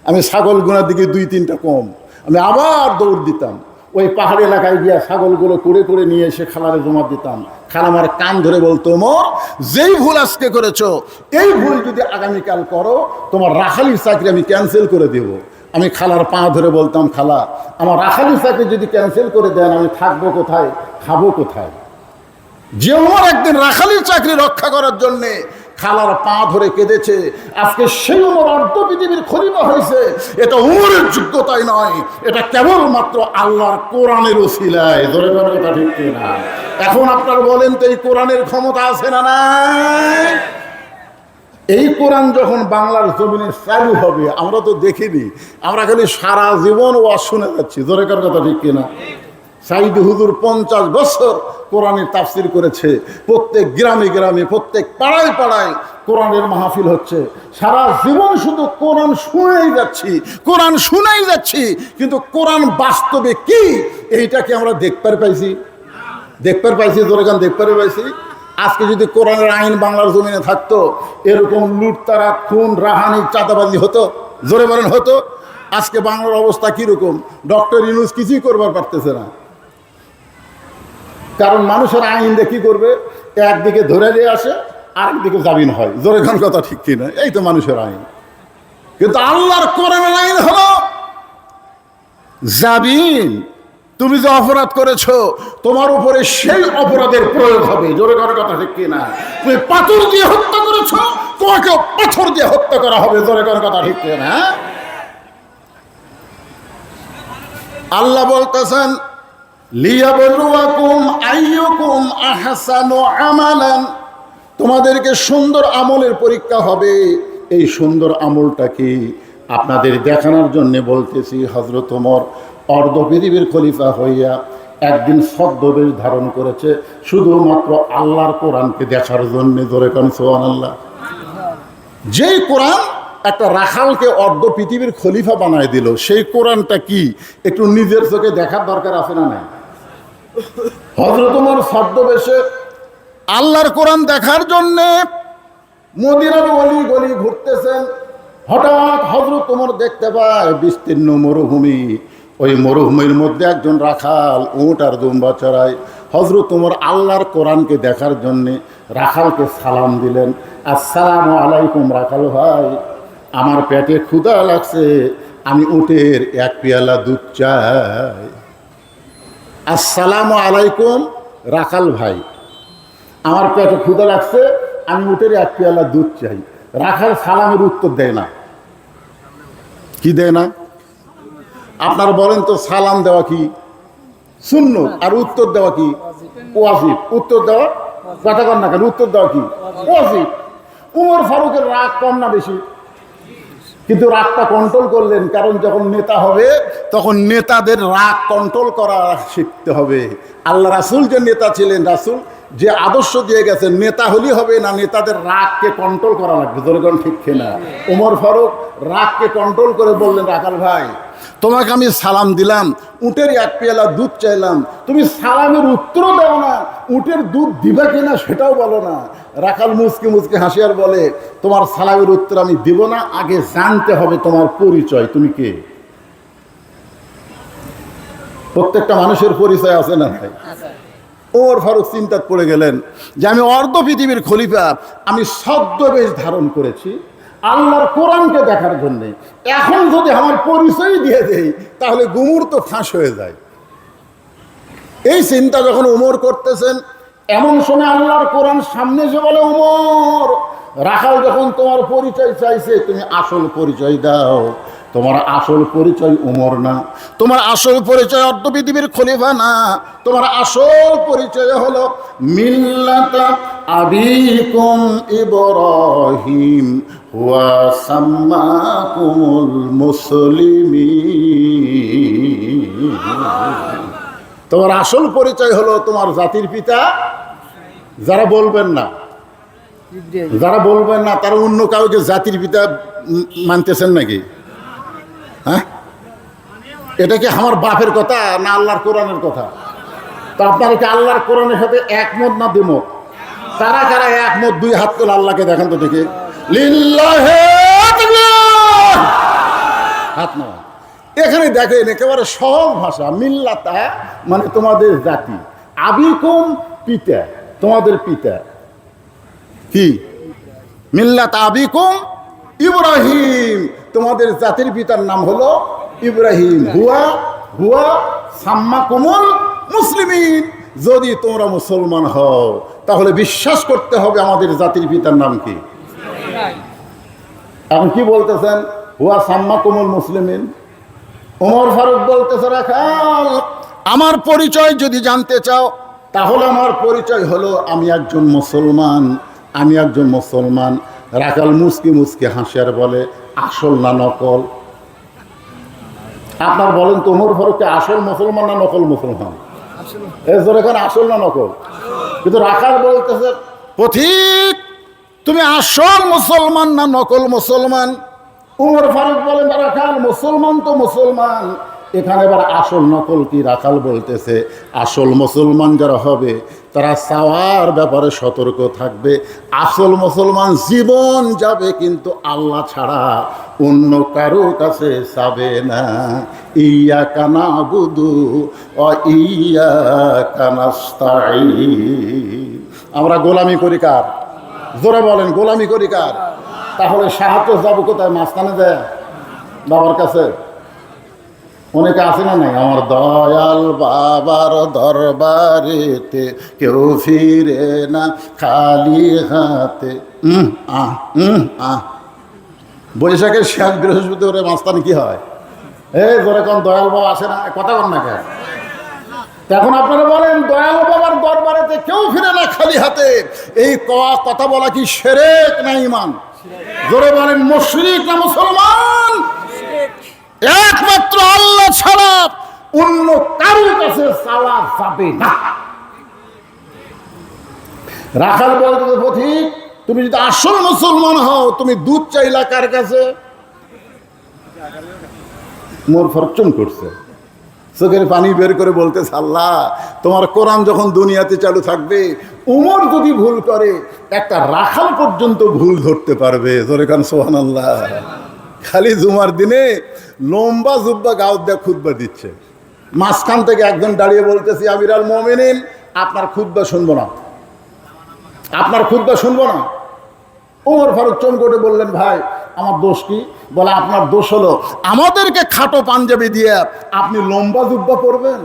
আমি ছাগল গুনার দিকে ২-৩টা কম, আমি আবার দৌড় দিতাম। ওই পাহাড়ি এলাকায় গিয়া ছাগলগুলো করে করে নিয়ে এসে খালারে জমা দিতাম। খালা আমার কান ধরে বলতো, ওমর যেই ভুল আজকে করেছো, এই ভুল যদি আগামীকাল করো তোমার রাখালির চাকরি আমি ক্যান্সেল করে দেব। আমি খালার পা ধরে বলতাম, খালা আমার রাখালির চাকরি যদি ক্যান্সেল করে দেন আমি থাকবো কোথায়, খাবো কোথায়? যে ওমর একদিন রাখালির চাকরি রক্ষা করার জন্যে খালার পা ধরে কেঁদেছে, আজকে সেই ওমর অর্ধ পৃথিবীর খলিফা হয়েছে। এটা ওমরের যোগ্যতাই নয়, এটা কেবলমাত্র আল্লাহর কোরআনের ওসিলায়। ধরে ধরে কথা ঠিক কিনা? এখন আপনারা বলেন তো, এই কোরআনের ক্ষমতা আছে না নাই? এই কোরআন যখন বাংলার জমিনে চালু হবে, আমরা তো দেখিনি, আমরা খালি সারা জীবন ওয়াজ শুনে যাচ্ছি। ধরে কথা ঠিক কিনা? সাইদি হুজুর ৫০ বছর কোরআনের তাফসির করেছে। প্রত্যেক গ্রামে গ্রামে, প্রত্যেক পাড়ায় পাড়ায় কোরআনের মাহফিল হচ্ছে। সারা জীবন শুধু কোরআন শুনেই যাচ্ছি, কোরআন শুনেই যাচ্ছি, কিন্তু কোরআন বাস্তবে কি এইটাকে আমরা দেখতে পাইছি? দেখতে পাইছি, জোরেগান দেখতে পাইছি। আজকে যদি কোরআনের আইন বাংলার জমিনে থাকতো, এরকম লুটতারা, খুন, রাহানি, চাঁদাবাজি হতো? জোরে বলেন হতো? আজকে বাংলার অবস্থা কিরকম? ডক্টর ইউনূস কিছুই করবার পারতেছে না। কারণ মানুষের আইন দিয়ে কি করবে? একদিকে ধরে নিয়ে আসে, আরেকদিকে জামিন হয়। জোরে খান কথা ঠিক কিনা? এই তো মানুষের আইন। কিন্তু আল্লাহর কোরআনের আইন হলো জামিন। তুমি যে অপরাধ করেছো, তোমার উপরে সেই অপরাধের প্রয়োগ হবে। জোরে খান কথা ঠিক কিনা? তুমি পাথর দিয়ে হত্যা করেছো, তোমাকে পাথর দিয়ে হত্যা করা হবে। জোরে খান কথা ঠিক কিনা? আল্লাহ বলতেছেন লিয়াবলুয়াকুম আইয়ুকুম আহসানু আমালান, তোমাদেরকে সুন্দর আমলের পরীক্ষা হবে। এই সুন্দর আমলটা কি আপনাদের দেখানোর জন্য বলতেছি। হযরত ওমর অর্ধ পৃথিবীর খলিফা হইয়া একদিন ছদ্মবেশ ধারণ করেছে শুধুমাত্র আল্লাহর কোরআনকে দেখার জন্য। জোরে কোন সুবহানাল্লাহ। যেই কোরআন একটা রাখালকে অর্ধ পৃথিবীর খলিফা বানায় দিল, সেই কোরআনটা কি একটু নিজের চোখে দেখার দরকার আছে না নাই? হযরত ওমর ছদ্মবেশে আল্লাহর কোরআন দেখার জন্যে মদিনার গলি গলি ঘুরতেছেন। হঠাৎ হযরত ওমর দেখতে পায় বিস্তীর্ণ মরুভূমি। ওই মরুভূমির মধ্যে একজন রাখাল উট আর দুম্বা চড়ায়। হযরত ওমর আল্লাহর কোরআনকে দেখার জন্যে রাখালকে সালাম দিলেন। আসসালামু আলাইকুম রাখাল ভাই, আমার পেটে ক্ষুধা লাগছে, আমি উটের এক পেয়ালা দুধ চাই। আসসালামু আলাইকুম রাখাল ভাই, আমার পেটে ক্ষুধা লাগছে, আমি উটের এক পেয়ালা দুধ চাই। রাখাল সালামের উত্তর দেয় না। কি দেয় না? আপনারা বলেন তো, সালাম দেওয়া কি সুন্নত আর উত্তর দেওয়া কি ওয়াজিব? উত্তর দেওয়া কথা কন না কেন? উত্তর দেওয়া কি ওয়াজিব। উমর ফারুকের রাগ কম না বেশি? কিন্তু রাগটা কন্ট্রোল করলেন, কারণ যখন নেতা হবে তখন নেতাদের রাগ কন্ট্রোল করা শিখতে হবে। আল্লাহ রাসূল যে নেতা ছিলেন, রাসূল যে আদর্শ দিয়ে গেছেন, নেতা হলেই হবে না, নেতাদের রাগকে কন্ট্রোল করা লাগবে। জনগণ ঠিক কিনা? ওমর ফারুক রাগকে কন্ট্রোল করে বললেন, রাখাল ভাই, তোমাকে আমি সালাম দিলাম, উটের এক পেয়ালা দুধ চাইলাম, তুমি সালামের উত্তরও দাও না, উটের দুধ দিবা কিনা সেটাও বলো না। রাখাল মুচকি মুচকি হাসিয়ার বলে, তোমার সালামের উত্তর আমি দিব না, আগে জানতে হবে তোমার পরিচয়, তুমি কে। প্রত্যেকটা মানুষের পরিচয় আছে না ভাই? ওমর ফারুক চিন্তায় পড়ে গেলেন যে আমি অর্ধ পৃথিবীর খলিফা, আমি ছদ্মবেশ ধারণ করেছি আল্লাহর কোরআনকে দেখার জন্য। এখন যদি আমার পরিচয় দিয়ে দেই তাহলে গুমুর তো ফাঁস হয়ে যায়। এই চিন্তা যখন ওমর করতেছেন, এমন সময় আল্লাহর কোরআন সামনে এসে বলে, ওমর, রাখাল যখন তোমার পরিচয় চাইছে, তুমি আসল পরিচয় দাও। তোমার আসল পরিচয় ওমর না, তোমার আসল পরিচয় অর্ধ পৃথিবীর খলিফা না, তোমার আসল পরিচয় হলো মিল্লাতা আবিকুম ইব্রাহিম ওয়া সাম্মাকুমুল মুসলিমিন। তোমার আসল পরিচয় হলো তোমার জাতির পিতা। যারা বলবেন না তারা অন্য কাউকে জাতির পিতা মানতেছেন নাকি? হ্যাঁ, এটা কি আমার বাপের কথা না আল্লাহর কোরআনের কথা? তো আপনারা কি আল্লাহর কোরআনের সাথে একমত না দ্বিমত? কারা কারা একমত? দুই হাত করে আল্লাহকে দেখান তো দেখে। লিল্লাহি হাত না। এখানে দেখেন একেবারে সহজ ভাষা। মিল্লাতা মানে তোমাদের জাতি, আবিকুম পিতা, তোমাদের পিতা। কি মিল্লাত আবিকুম ইব্রাহিম, তোমাদের জাতির পিতার নাম হলো ইব্রাহিম। হুয়া সাম্মাকুমুল মুসলিমিন, যদি তোমরা মুসলমান হও তাহলে বিশ্বাস করতে হবে আমাদের জাতির পিতার নাম কি। এখন কি বলতেছেন? হুয়া সাম্মাকুমুল মুসলিমিন। ওমর ফারুক বলতেছে, রাখাল, আমার পরিচয় যদি জানতে চাও তাহলে আমার পরিচয় হলো আমি একজন মুসলমান, আমি একজন মুসলমান। রাখাল মুচকি মুচকি হাসিয়ার বলে, আসল না নকল? আপনার বলেন তো, ওমর ফারুককে আসল মুসলমান না নকল মুসলমান? এখন আসল না নকল? কিন্তু রাখাল বলতেছে, পথিক, তুমি আসল মুসলমান না নকল মুসলমান? ওমর ফারুক বলেন, রাখাল, মুসলমান তো মুসলমান, এখানে এবার আসল নকল কি রাখাল বলতেছে, আসল মুসলমান যারা হবে তারা চাওয়ার ব্যাপারে সতর্ক থাকবে। আসল মুসলমান জীবন যাবে কিন্তু আল্লাহ ছাড়া অন্য কারো কাছে যাবে না। ইয়াকা নাবুদু ওয়া ইয়াকা নাস্তাঈন। আমরা গোলামি করি কার? জোরে বলেন, গোলামি করি কার? তাহলে সাহায্য যাবো কোথায়? মাঝখানে যায় বাবার কাছে? অনেকে আছে না নাই, আমার দয়াল বাবার দরবারেতে কেউ ফিরে না খালি হাতে। বৈশাখের শেষ বৃহস্পতিবারে মাঝখানে কি হয়? জোরে কোন দয়াল বাবা আসে না, কথা কন না কেন? এখন আপনারা বলেন দয়াল বাবার দরবারেতে কেউ ফিরে না খালি হাতে, এই কথা বলা কি শিরক না ঈমান? জোরে বলেন, মুশরিক না মুসলমান? একমাত্র আল্লাহ ছাড়া অন্য কারোর কাছে চাওয়া যাবে না। রাখাল বলতে পথিক, তুমি যদি আসল মুসলমান হও তুমি দুধ চাইলা কার কাছে? মোর ফরচুন করছে, চোখের পানি বের করে বলতেছে, আল্লাহ তোমার কোরআন যখন দুনিয়াতে চালু থাকবে, উমর যদি ভুল করে একটা রাখাল পর্যন্ত ভুল ধরতে পারবে। জোরে কান সুবহানাল্লাহ। খালি জুমার দিনে লম্বা জুব্বা গাউদ দিয়ে খুতবা দিচ্ছে, মাঝখান থেকে একজন দাঁড়িয়ে বলতেছি, আমিরুল মুমিনিন আপনার খুতবা শুনবো না, আপনার খুতবা শুনবো না। ওমর ফারুক চমকে বললেন, ভাই আমার দোষ কি? বলে আপনার দোষ হলো আমাদেরকে খাটো পাঞ্জাবি দিয়ে আপনি লম্বা জুব্বা পরবেন।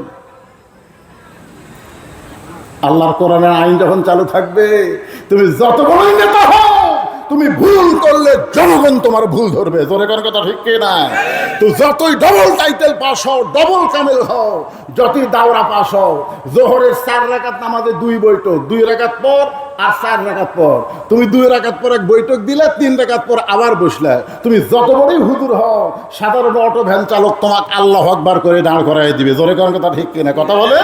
আল্লাহর কোরআনের আইন যখন চালু থাকবে, তুমি যত বড় নেতা হও, তুমি ভুল করলে জনগণ তোমার ভুল ধরবে। জোরে কার কথা ঠিক কি না? তো যতই ডবল টাইটেল পাস হও, ডবল কামেল হও, যতই দাওরা পাস হও, জোহরের 4 রাকাত নামাজে 2 বৈঠক, 2 রাকাত পর আর 4 রাকাত পর, তুমি 2 রাকাত পর এক বৈঠক দিলে, 3 রাকাত পর আবার বসলে, তুমি যত বড়ই হুজুর হও, সাধারণ অটো ভ্যান চালক তোমাকে আল্লাহু আকবার করে দাঁড় করাই দিবে। জোরে কার কথা ঠিক কি না? কথা বলে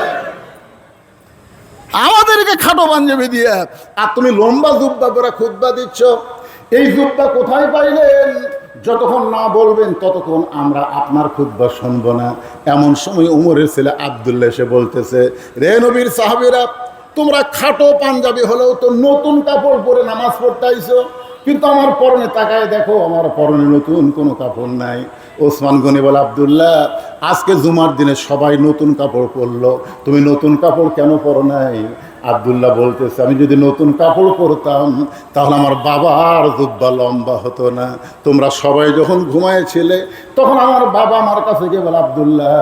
আমাদেরকে খাটো পাঞ্জাবি দিয়ে আর তুমি লম্বা জুব্বা পরে খুতবা দিচ্ছ। এই জুব্বা কোথায় পাইলেন? যতক্ষণ না বলবেন ততক্ষণ আমরা আপনার খুতবা শুনব না। এমন সময় উমরের ছেলে আব্দুল্লাহ এসে বলতেছে, রে নবীর সাহাবীরা, তোমরা খাটো পাঞ্জাবি হলেও তো নতুন কাপড় পরে নামাজ পড়তে আইছো, কিন্তু আমার পরনে তাকায় দেখো, আমার পরনে নতুন কোনো কাপড় নাই। ওসমান গনি বলে, আব্দুল্লাহ আজকে জুমার দিনে সবাই নতুন কাপড় পরলো, তুমি নতুন কাপড় কেন পরো নাই? আব্দুল্লাহ বলতেছে, আমি যদি নতুন কাপড় পরতাম তাহলে আমার বাবার জুব্বা লম্বা হতো না। তোমরা সবাই যখন ঘুমাইছিলে তখন আমার বাবা আমার কাছে গিয়ে বলে, আব্দুল্লাহ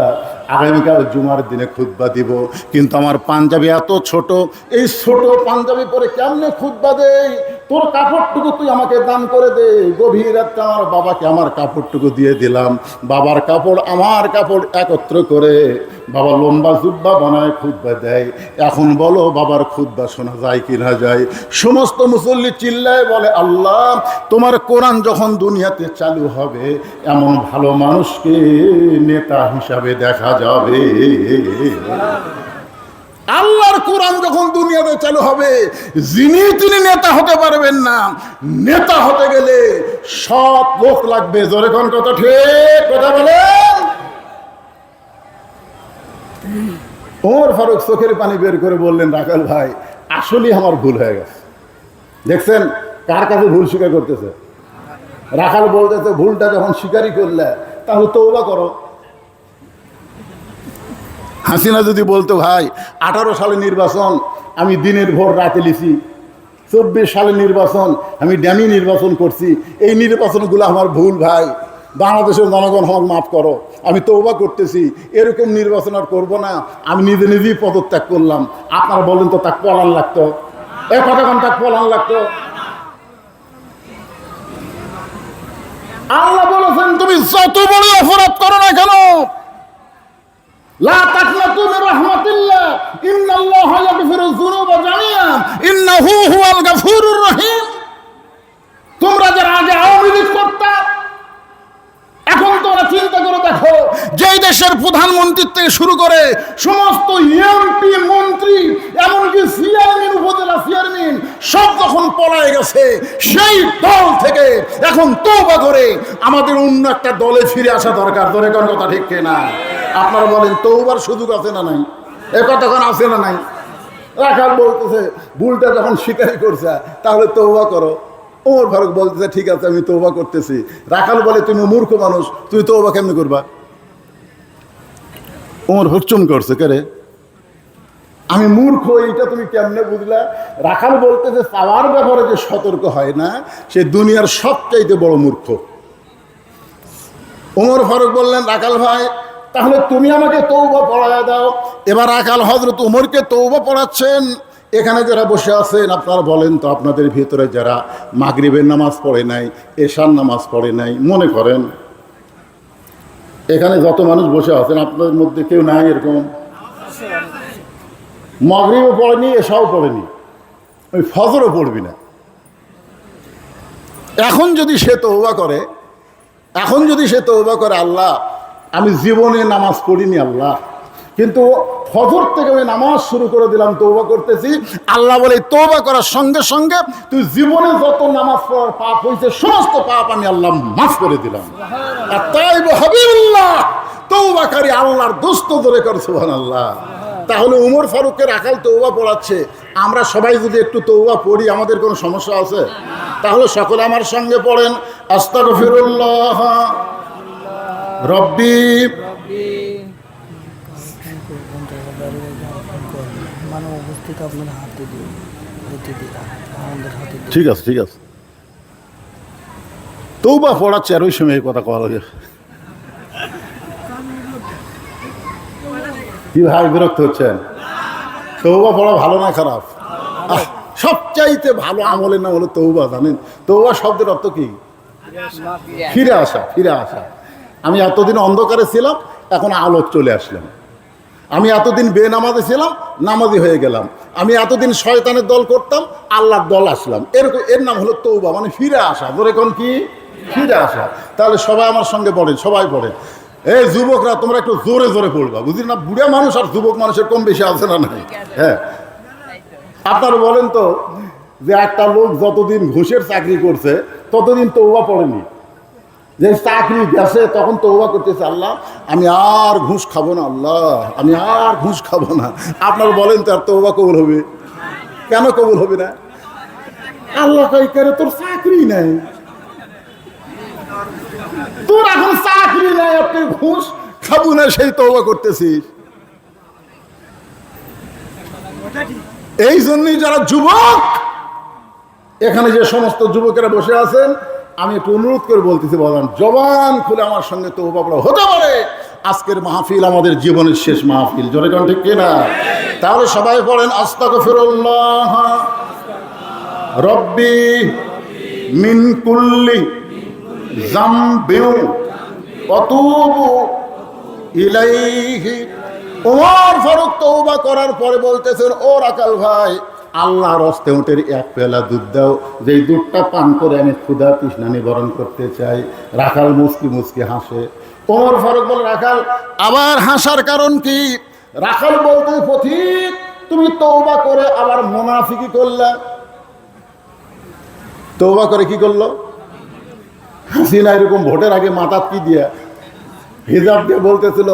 আগামীকাল জুমার দিনে খুতবা দিব, কিন্তু আমার পাঞ্জাবি এত ছোট, এই ছোট পাঞ্জাবি পরে কেমনে খুতবা দেই? তোর কাপড়টুকু তুই আমাকে দান করে দে। গভীর রাতে আমার বাবাকে আমার কাপড়টুকু দিয়ে দিলাম। বাবার কাপড় আমার কাপড় একত্র করে বাবা লম্বা জুব্বা বানায় খুতবা দেয়। এখন বলো বাবার খুতবা শোনা যায় কি না যায়? সমস্ত মুসল্লি চিল্লায় বলে, আল্লাহ তোমার কোরআন যখন দুনিয়াতে চালু হবে, এমন ভালো মানুষকে নেতা হিসাবে দেখা যাবে। আল্লাহর কোরআন যখন দুনিয়াতে চালু হবে, যিনি তিনি নেতা হতে পারবেন না। নেতা হতে গেলে সৎ লোক লাগবে। জোরে কোন কথা ঠিক? কথা বলেন। ওমর ফারুক চোখের পানি বের করে বললেন, রাখাল ভাই আসলেই আমার ভুল হয়ে গেছে। দেখছেন কার কাছে ভুল স্বীকার করতেছে? রাখাল বলতেছে, ভুলটা যখন স্বীকারই করলে তাহলে তওবা করো। হাসিনা যদি বলতো, ভাই 18 সালে নির্বাচন আমি দিনের ভোর রাতে লিছি, 24 সালে নির্বাচন আমি ড্যামি নির্বাচন করছি, এই নির্বাচনগুলো আমার ভুল, ভাই বাংলাদেশের জনগণ আমাকে মাফ করো, আমি তওবা করতেছি, এরকম নির্বাচন আর করবো না, আমি নিজে নিজেই পদত্যাগ করলাম। আপনারা বলেন তো তাকে পলান লাগতো? এ কতক্ষণ তাকে পলান লাগতো? আল্লাহ বলেছেন, তুমি যত বড় অপরাধ করো না কেন, লা তাকনাতু মির রাহমাতিল্লাহ, ইন্নাল্লাহা ইয়াগফিরুয যুনুবা জামিআ, ইন্নাহু হুয়াল গাফুরুর রহিম। তোমরা যারা আগে আওয়ামী লীগ করতা, এখন তোমরা চিন্তা করে দেখো, যেই দেশের প্রধানমন্ত্রী থেকে শুরু করে সমস্ত এমপি মন্ত্রী এমনকি চেয়ারম্যান, উপজেলা চেয়ারম্যান সব যখন পলায় গেছে, সেই দল থেকে এখন তওবা করে আমাদের অন্য একটা দলে ফিরে আসা দরকার। ধরে কোন কথা ঠিক কিনা? আপনারা বলেন তওবার সুযোগ আছে না নাই? এ কথা কোন আছে না নাই? রাখাল বলতেছে ভুলটা যখন স্বীকার করছে তাহলে তওবা করো। ওমর ফারুক বলতেছে ঠিক আছে আমি তওবা করতেছি। রাখাল বলে তুমি মূর্খ মানুষ, তুমি তওবা কেমনে করবা? ওমর হুকচুম করছে, কে রে আমি মূর্খ এইটা তুমি কেমনে বুঝলা? রাখাল বলতেছে চাওয়ার ব্যাপারে যে সতর্ক হয় না সে দুনিয়ার সবচাইতে বড় মূর্খ। ওমর ফারুক বললেন রাখাল ভাই তাহলে তুমি আমাকে তওবা পড়ায় দাও। এবার রাখাল হযরত ওমরকে তওবা পড়াচ্ছেন। এখানে যারা বসে আছেন আপনারা বলেন তো, আপনাদের ভিতরে যারা মাগরিবের নামাজ পড়ে নাই, এশার নামাজ পড়ে নাই, মনে করেন এখানে যত মানুষ বসে আছেন আপনাদের মধ্যে কেউ নাই এরকম? মাগরিবও পড়েনি, এশাও পড়েনি, ওই ফজরও পড়বি না। এখন যদি সে তওবা করে, আল্লাহ আমি জীবনে নামাজ পড়িনি আল্লাহ, কিন্তু ফজর থেকে আমি নামাজ শুরু করে দিলাম, তওবা করতেছি। আল্লাহ বলে তওবা করার সঙ্গে সঙ্গে তুই জীবনে যত নামাজ পড়ার পাপ হয়েছে সমস্ত পাপ আমি আল্লাহ মাফ করে দিলাম। আর তাই হাবিবুল্লাহ তওবাকারী আল্লাহর দোস্ত ধরে কর সুবহানাল্লাহ। তাহলে ওমর ফারুককে রাখাল তওবা পড়াচ্ছে, আমরা সবাই যদি একটু তওবা পড়ি আমাদের কোনো সমস্যা আছে? তাহলে সকলে আমার সঙ্গে পড়েন আস্তাগফিরুল্লাহ রব্বি। ঠিক আছে ঠিক আছে, তওবা পড়াচ্ছে আর ওই সময় এই কথা কওয়া লাগে। কি ভাই বিরক্ত হচ্ছেন? তওবা পড়া ভালো না খারাপ? সবচাইতে ভালো আমলের নাম হলো তওবা। জানেন তওবা শব্দের অর্থ কি? ফিরে আসা, ফিরে আসা। আমি এতদিন অন্ধকারে ছিলাম, এখন আলোক চলে আসলাম। আমি এতদিন বেনামাজি ছিলাম, নামাজি হয়ে গেলাম। আমি এতদিন শয়তানের দল করতাম, আল্লাহর দল আসলাম। এরকম এর নাম হলো তওবা, মানে ফিরে আসা। ধরে কোন কি? ফিরে আসা। তাহলে সবাই আমার সঙ্গে পড়েন, সবাই পড়েন। এই যুবকরা তোমরা একটু জোরে জোরে পড়বা, বুঝলি না? বুড়া মানুষ আর যুবক মানুষের কম বেশি আছে না নাই? হ্যাঁ, আপনারা বলেন তো যে একটা লোক যতদিন ঘুষের চাকরি করছে ততদিন তওবা পড়েনি, যে চাকরি গেছে তখন তওবা করতেছে আল্লাহ আমি আর ঘুষ খাবো না, আল্লাহ আমি আর ঘুষ খাবো না। আপনারা বলেন তো আর তওবা কবুল হবে? কেন কবুল হবে না? আল্লাহ কই করে তোর চাকরি নাই, তোর এখন চাকরি নাই, আপনি ঘুষ খাবো না সেই তওবা করতেছিস। এই জন্যই যারা যুবক, এখানে যে সমস্ত যুবকেরা বসে আছেন, আমি একটু অনুরোধ করে বলতেছি, বলেন জবান খুলে আমার সঙ্গে তওবা পড়া। হতে পারে আজকের মাহফিল আমাদের জীবনের শেষ মাহফিল, জোরে কোন ঠিক কিনা? তাহলে সবাই পড়েন আস্তাগফিরুল্লাহ রব্বি মিন কুল্লি যামবিন ওয়া তুবু ইলাইহি। ওমর ফারুক তওবা করার পরে বলতেছেন, ও রাখাল ভাই আল্লাহর হস্তে উটের এক পেলা দুধ দাও, যেই দুধটা পান করে আমি ক্ষুধা তৃষ্ণা নিবারণ করতে চাই। রাখাল মুচকি মুচকি হাসে। ওমর ফারুক বলে রাখাল আবার হাসার কারণ কি? রাখাল বলতে পথিক তুমি তওবা করে আবার মুনাফিকি করলা। তওবা করে কি করলো? হাসিনা এরকম ভোটের আগে মাথাত কি দিয়া হিজাব দিয়ে বলতেছিল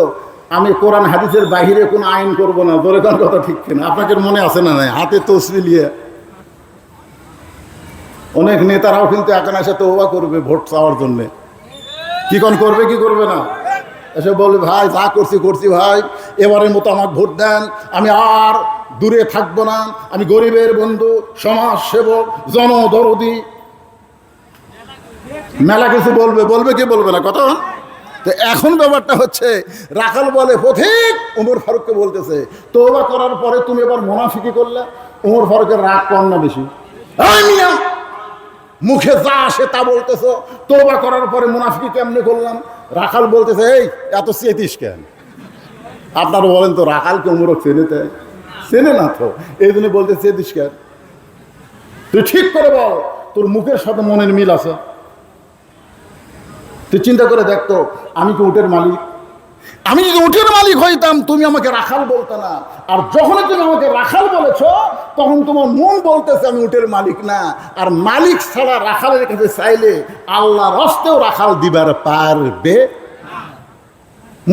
আমি কোরআন হাদিসের বাহিরে কোনো আইন করব না। ধরে কোন কথা ঠিক কিনা? আপনাদের মনে আছে না নাই? হাতে তসবি নিয়ে অনেক নেতারাও কিন্তু এখন এসে তওবা করবে ভোট চাওয়ার জন্য। কি কোন করবে কি করবে না? এসে বলবে ভাই যা করছি করছি ভাই, এবারের মতো আমাকে ভোট দেন, আমি আর দূরে থাকবো না, আমি গরিবের বন্ধু, সমাজ সেবক, জনদরদি, মেলা কিছু বলবে। বলবে কি বলবে না কথা? তো এখন ব্যাপারটা হচ্ছে রাখাল বলে পথিক ওমর ফারুককে বলতেছে তওবা করার পরে তুমি এবার মুনাফিকি করলে। ওমর ফারুকের রাগ কম না বেশি? মুখে যা আসে তা বলতেছো, তওবা করার পরে মুনাফিকি কেমনে করলাম? রাখাল বলতেছে এই এত চেতিস কেন? আপনারা বলেন তো রাখালকে ওমর চেনেতে? চেনে না তো, এই জন্য বলতে চেতিস কেন? তুই ঠিক করে বল তোর মুখের সাথে মনের মিল আছে? তুই চিন্তা করে দেখতো আমি কি উটের মালিক? আমি যদি উটের মালিক হইতাম তুমি আমাকে রাখাল বলতে না, আর যখন তুমি আমাকে রাখাল বলেছো তখন তোমার মন বলতেছে আমি উটের মালিক না। আর মালিক ছাড়া রাখালের কাছে চাইলে আল্লাহ রাস্তেও রাখাল দিবার পারবে।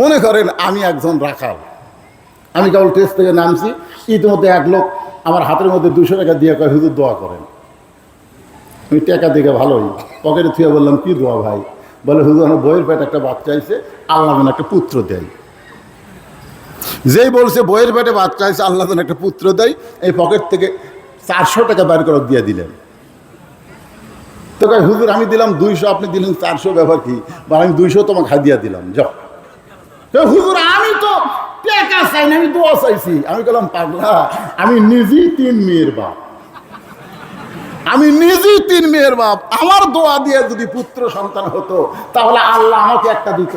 মনে করেন আমি একজন রাখাল, আমি কেবল টেস্ট থেকে নামছি, ইতিমধ্যে এক লোক আমার হাতের মধ্যে 200 টাকা দিয়ে কয় হুজুর দোয়া করেন। আমি টাকা দেখে ভালোই পকেটে থুয়ে বললাম কি দোয়া ভাই? বলে হুজুর আমার বইয়ের পেটে একটা বাচ্চা আইছে, আল্লাহ যেন একটা পুত্র দেয়। যেই বলছে বইয়ের পেটে বাচ্চা আইছে আল্লাহ যেন একটা পুত্র দেয়, এই পকেট থেকে 400 টাকা বের করে দিয়ে দিলেন। তো কয় হুজুর আমি দিলাম 200, আপনি দিলেন 400, ব্যাপার কি? বা আমি 200 তোমাকে হাদিয়া দিলাম, যাও। হুজুর আমি তো টাকা চাই না, আমি দোয়া চাইছি। আমি বললাম পাগলা, আমি নিজেই 3 মেয়ের বাপ, আমি নিজেই 3 মেয়ের বাপ। আমার দোয়া দিয়ে যদি পুত্র সন্তান হতো তাহলে আল্লাহ আমাকে একটা দিত।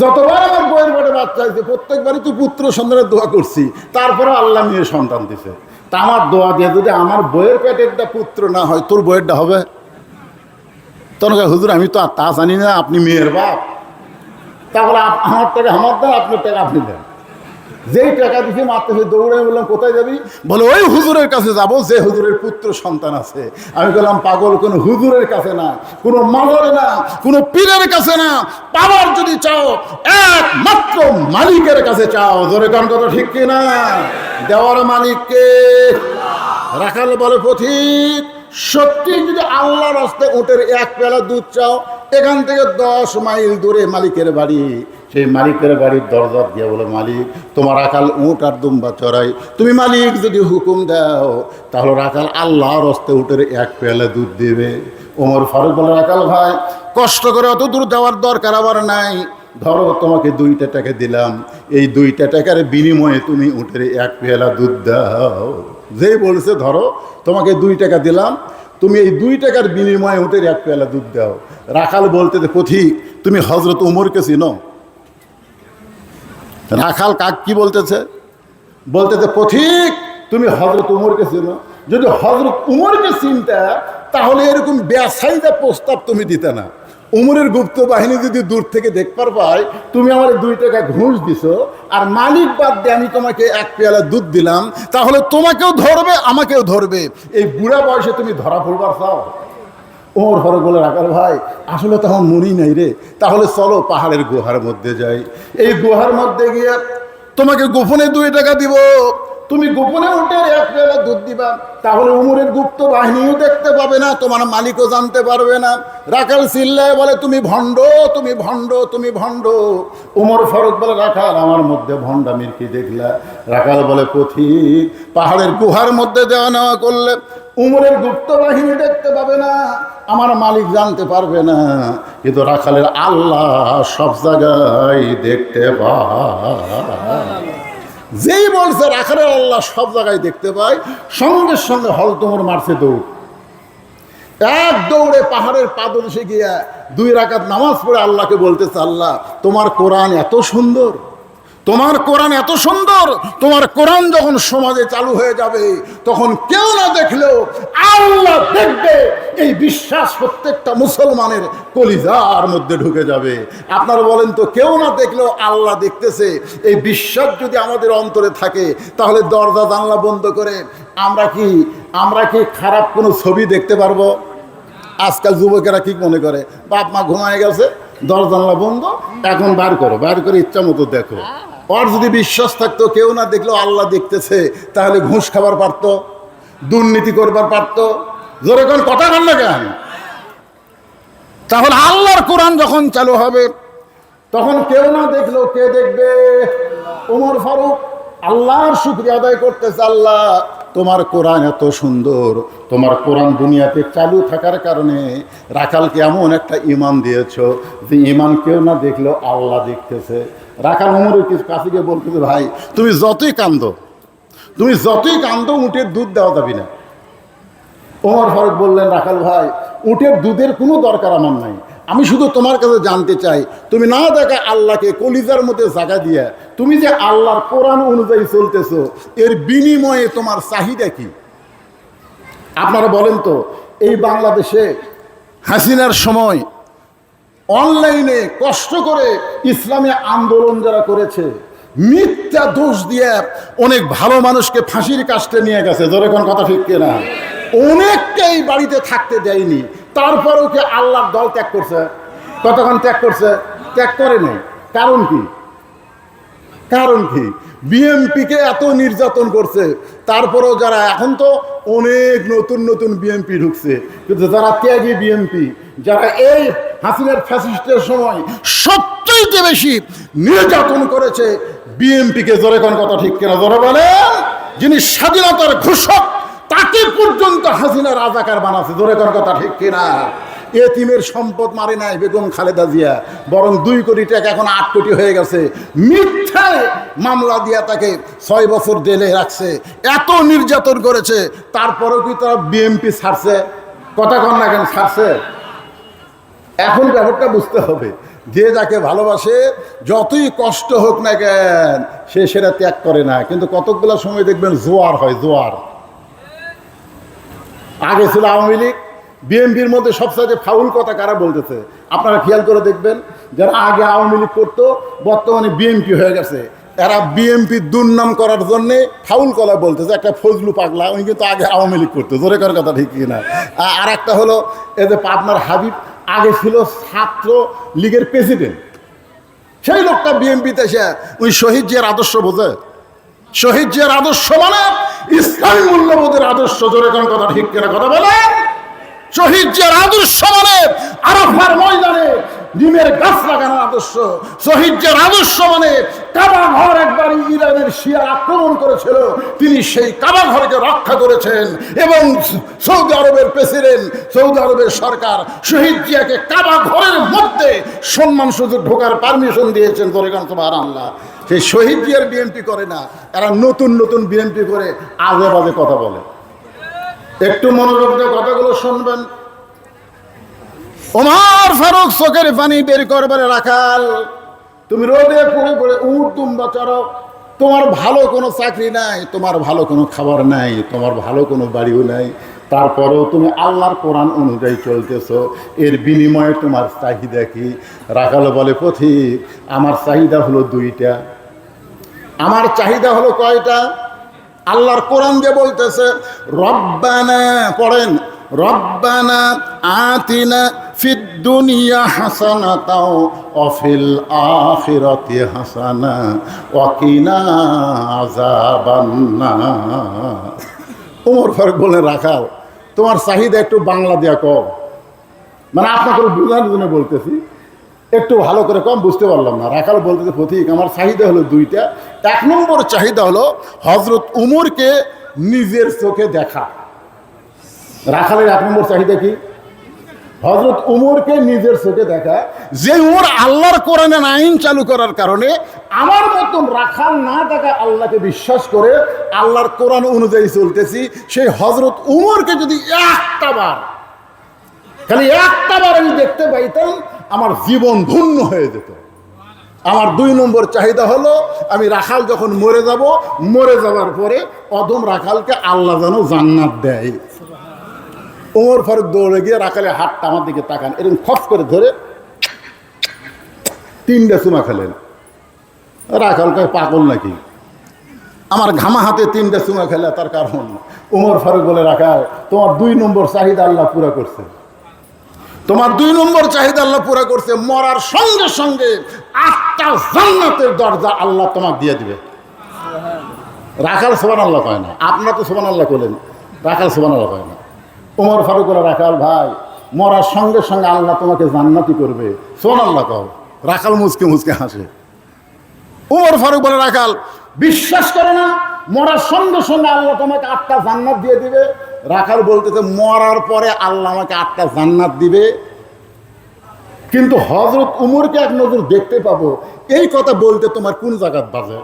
যতবার আমার বইয়ের পেটে বাচ্চা হয়েছে প্রত্যেকবারই তো পুত্র সন্তানের দোয়া করছি, তারপরে আল্লাহ মেয়ে সন্তান দিছে। তা আমার দোয়া দিয়ে যদি আমার বইয়ের পেটেরটা পুত্র না হয়, তোর বইয়েরটা হবে? তখন হুজুর আমি তো আর তা জানি না, আপনি মেয়ের বাপ, তাহলে আমার টাকা আমার দেন, আপনার টাকা আপনি দেন। যেই টাকা দিকে মারতে হয়ে দৌড়ে বললাম কোথায় যাবি? বলে ওই হুজুরের কাছে যাব যে হুজুরের পুত্র সন্তান আছে। আমি বললাম পাগল, কোনো হুজুরের কাছে না, কোনো মাজারে না, কোনো পীরের কাছে না, পাওয়ার যদি চাও একমাত্র মালিকের কাছে চাও। জোরে কান কথা ঠিক কিনা? দেওয়ার মালিককে। রাখাল বলে পথিক, সত্যি যদি আল্লাহর রাস্তায় উটের 1 পেয়ালা দুধ চাও, এখান থেকে 10 মাইল দূরে মালিকের বাড়ি। সেই মালিকের বাড়ির দরজা দিয়ে বলে মালিক তোমার রাখাল উট আর দুম্বা চড়াই, তুমি মালিক যদি হুকুম দাও তাহলে রাখাল আল্লাহর রাস্তায় উটের 1 পেয়ালা দুধ দেবে। ওমর ফারুক বলে রাখাল ভাই কষ্ট করে অত দূর যাওয়ার দরকার আমার নাই, ধরো তোমাকে 2টা টাকা দিলাম, এই 2টা টাকার বিনিময়ে তুমি উটের 1 পেয়ালা দুধ দাও। যেই বলছে ধরো তোমাকে 2 টাকা দিলাম, তুমি এই 2 টাকার বিনিময়ে উটের 1 পেয়ালা দুধ দাও। রাখাল বলতে পথিক তুমি হজরত উমরকে চিনো? রাখাল কাক কি বলতেছে? বলতেছে পথিক তুমি হজরত উমরকে চিনো? যদি হজরত উমরকে চিনতা তাহলে এরকম বেসাইদা প্রস্তাব তুমি দিতে না। উমরের গুপ্ত বাহিনী যদি দূর থেকে দেখবার পায় তুমি আমার 2 টাকা ঘুষ দিছো আর মালিক বাদ দিয়ে আমি তোমাকে 1 পেয়ালা দুধ দিলাম, তাহলে তোমাকেও ধরবে আমাকেও ধরবে। এই বুড়া বয়সে তুমি ধরা পড়বার চাও? ওমর ফারুক বলে রাখাল ভাই আসলে তখন মরি নাই রে, তাহলে চলো পাহাড়ের গুহার মধ্যে যাই। এই গুহার মধ্যে গিয়ে তোমাকে গোপনে 2 টাকা দিব, তুমি গোপনে উঠে 1 পেয়ালা দুধ দিবা, তাহলে উমরের গুপ্ত বাহিনীও দেখতে পাবে না, তোমার মালিকও জানতে পারবে না। রাখাল চিল্লায় বলে তুমি ভণ্ড, তুমি ভণ্ড, তুমি ভণ্ড। উমর ফারুক বলে রাখাল আমার মধ্যে ভণ্ডামির কি দেখলা? রাখাল বলে পথিক পাহাড়ের গুহার মধ্যে দেওয়া নেওয়া করলে উমরের গুপ্ত বাহিনী দেখতে পাবে না, আমার মালিক জানতে পারবে না, কিন্তু রাখালের আল্লাহ সব জায়গায় দেখতে পায়। যেই বলছে রাখালের আল্লাহ সব জায়গায় দেখতে পায়, সঙ্গে সঙ্গে হলতমর মারছে দৌড়। এক দৌড়ে পাহাড়ের পাদদেশে গিয়া 2 রাকাত নামাজ পড়ে আল্লাহকে বলতেছে আল্লাহ তোমার কোরআন এত সুন্দর, তোমার কোরআন এত সুন্দর, তোমার কোরআন যখন সমাজে চালু হয়ে যাবে তখন কেউ না দেখলেও আল্লাহ দেখবে। এই বিশ্বাস প্রত্যেকটা মুসলমানের কলিজার মধ্যে ঢুকে যাবে। আপনারা বলেন তো কেউ না দেখলেও আল্লাহ দেখতেছে, এই বিশ্বাস যদি আমাদের অন্তরে থাকে তাহলে দরজা জানলা বন্ধ করে আমরা কি খারাপ কোনো ছবি দেখতে পারবো? আজকাল যুবকেরা কি মনে করে বাপ মা ঘুমায় গেছে, দরজা জানলা বন্ধ, এখন বার করে ইচ্ছা মতো দেখো। ওর যদি বিশ্বাস থাকতো কেউ না দেখলেও আল্লাহ দেখতেছে তাহলে ঘুষ খাবার পারতো, দুর্নীতি করবার পারতো। জোরে কোন কথা বল না কেন? তাহলে আল্লাহর কোরআন যখন চালু হবে তখন কেউ না দেখলেও কে দেখবে? ওমর ফারুক আল্লাহর শুকরিয়া আদায় করতেছে, আল্লাহ তোমার কোরআন এত সুন্দর, তোমার কোরআন দুনিয়াতে চালু থাকার কারণে রাখালকে এমন একটা ঈমান দিয়েছো যে ঈমান কেউ না দেখলেও আল্লাহ দেখতেছে। রাখাল ওমরের কাছে গিয়ে বলতেছে ভাই তুমি যতই কান্দো উটের দুধ দেওয়া যাবে না। ওমর ফারুক বললেন রাখাল ভাই উটের দুধের কোনো দরকার আমার নাই, আমি শুধু তোমার কাছে জানতে চাই তুমি না দেখা আল্লাহকে কলিজার মধ্যে জায়গা দিয়া তুমি যে আল্লাহর কোরআন অনুযায়ী চলতেছো এর বিনিময়ে তোমার চাহিদা কি? আপনারা বলেন তো এই বাংলাদেশে হাসিনার সময় অনলাইনে কষ্ট করে ইসলামী আন্দোলন যারা করেছে, মিথ্যা দোষ দিয়ে অনেক ভালো মানুষকে ফাঁসির কাস্টে নিয়ে গেছে, যেরকম কথা ঠিক কিনা? অনেককেই বাড়িতে থাকতে দেয়নি, তারপরেও কি আল্লাহর দল ত্যাগ করছে? কতক্ষণ ত্যাগ করছে? ত্যাগ করে নেই। কারণ কি? কারণ কি? বিএমপিকে এত নির্যাতন করছে, তারপরেও যারা, এখন তো অনেক নতুন নতুন বিএমপি ঢুকছে, কিন্তু যারা ত্যাগী বিএমপি, যারা এই হাসিনার ফ্যাসিস্টের সময় সবচেয়ে বেশি নির্যাতন করেছে বিএমপিকে, জোরে কোন কথা ঠিক কিনা? জোরে বলেন। যিনি স্বাধীনতার ঘোষক, তাকে পর্যন্ত হাসিনা রাজাকার বানাচ্ছে, জোরে কোন কথা ঠিক কিনা? এতিমের সম্পদ মারে নাই বেগম খালেদা জিয়া, বরং 2 কোটি টাকা এখন 8 কোটি হয়ে গেছে। মিথ্যায় মামলা দিয়া তাকে 6 বছর জেলে রাখছে, এত নির্যাতন করেছে, তারপরেও কি তারা বিএমপি ছাড়ছে? কথা কন না কেন ছাড়ছে? এখন ব্যাপারটা বুঝতে হবে, যে যাকে ভালোবাসে যতই কষ্ট হোক না কেন সে সেটা ত্যাগ করে না। কিন্তু কতগুলো সময় দেখবেন জোয়ার হয়, জোয়ার। আগে ছিল আওয়ামী লীগ, বিএনপির মধ্যে সবচেয়ে ফাউল কথা কারা বলতেছে আপনারা খেয়াল করে দেখবেন, যারা আগে আওয়ামী লীগ করতো বর্তমানে বিএনপি হয়ে গেছে, এরা বিএনপির দুর্নাম করার জন্যে ফাউল কলা বলতেছে। একটা ফজলু পাগলা, উনি কিন্তু আগে আওয়ামী লীগ করতো, জোরে করার কথা ঠিক কিনা? আর একটা হলো এই যে পাবনার হাবিব, আগে ছিল ছাত্র লীগের প্রেসিডেন্ট, সেই লোকটা বিএনপিতে এসে ওই শহীদ জিয়ার আদর্শ বোঝে। শহীদ জিয়ার আদর্শ মানে ইসলামী মূল্যবোধের আদর্শ, জোরে কোন কথা ঠিক কিনা? কথা বলেন। শহীদ জিয়ার আদর্শ মানে আরাফার ময়দানে ডিমের গাছ লাগানোর আদর্শ। শহীদ জিয়ার আদর্শ মানে কাবা ঘর একবার ইরানের শিয়া আক্রমণ করেছিল, তিনি সেই কাবা ঘরকে রক্ষা করেছেন, এবং সৌদি আরবের প্রেসিডেন্ট, সৌদি আরবের সরকার শহীদ জিয়াকে কাবা ঘরের মধ্যে সম্মান সুযোগ ঢোকার পারমিশন দিয়েছেন, জোরেগান সুবহানাল্লাহ। সেই শহীদ জিয়ার বিএনপি করে না, এরা নতুন নতুন বিএনপি করে আজে বাজে কথা বলে। একটু মনোযোগ দিয়ে কথাগুলো শুনবেন। ওমর ফারুক চোখের পানি বের করবার, রাখাল তুমি রোদে পড়ে পড়ে উট দুম্বা চড়ো, তোমার ভালো কোনো চাকরি নাই, তোমার ভালো কোনো খাবার নাই, তোমার ভালো কোনো বাড়িও নাই, তারপরেও তুমি আল্লাহর কোরআন অনুযায়ী চলতেছো, এর বিনিময়ে তোমার চাহিদা কি? রাখাল বলে, পথিক আমার চাহিদা হলো 2টা। আমার চাহিদা হলো কয়টা? আল্লাহর কোরআন যে বলতেছে, রব্বানা, পড়েন, রব্বানা আতিনা ফিদ দুনিয়া হাসানাতাও ওয়া ফিল আখিরাতি হাসানা ওয়া কিনা আযাবান্নার। ওমর ফারুক বলে, রাখাল তোমার চাহিদা একটু বাংলা দিয়া কও, মানে আপনাকে বোঝানোর জন্য বলতেছি, একটু ভালো করে কম, বুঝতে পারলাম না। রাখাল বলতেছে, পথিক আমার চাহিদা হলো 2টা। 1 নম্বর চাহিদা হলো হযরত উমরকে নিজের চোখে দেখা। রাখালের 1 নম্বর চাহিদা কি? হযরত উমরকে নিজের চোখে দেখা। যে উমর আল্লাহর কোরআনের আইন চালু করার কারণে আমার মতন রাখাল না থাকা আল্লাহকে বিশ্বাস করে আল্লাহর কোরআন অনুযায়ী চলতেছি, সেই হযরত উমরকে যদি একটা বার, খালি একটা বার আমি দেখতে পাইতাম, আমার জীবন ধন্য হয়ে যেত। আমার 2 নম্বর চাহিদা হলো, আমি রাখাল যখন মরে যাব, মরে যাওয়ার পরে অদম রাখালকে আল্লাহ যেন জান্নাত দেয়। ওমর ফারুক দৌড়ে গিয়ে রাখালের হাতটা আমার দিকে তাকান, এরকম খপ করে ধরে 3টা চুমা খেলেন। রাখাল কয়, পাগল নাকি? আমার ঘামা হাতে 3টা চুমা খেলে, তার কারণ ওমর ফারুক বলে, রাখাল তোমার 2 নম্বর চাহিদা আল্লাহ পুরা করছে, তোমার 2 নম্বর চাহিদা আল্লাহ পুরা করছে। মরার সঙ্গে সঙ্গে 8টা জান্নাতের দরজা আল্লাহ তোমাকে দিয়ে দিবে। রাখাল সুবহানাল্লাহ কয় না, আপনারা তো সুবহানাল্লাহ করলেন, রাখাল সুবহানাল্লাহ কয় না। ওমর ফারুক বলে, রাখাল ভাই মরার সঙ্গে সঙ্গে আল্লাহ তোমাকে জান্নাতি করবে, সুবহানাল্লাহ কও। রাখাল মুচকে মুচকে হাসে। ওমর ফারুক বলে, রাখাল বিশ্বাস করে না মরার সঙ্গে সঙ্গে আল্লাহ তোমাকে 8টা জান্নাত দিয়ে দিবে? রাখাল বলতেছে, মরার পরে আল্লাহ আমাকে 8টা জান্নাত দিবে, কিন্তু হযরত উমরকে 1 নজর দেখতে পাবো, এই কথা বলতে তোমার কোন জায়গাত বাজে?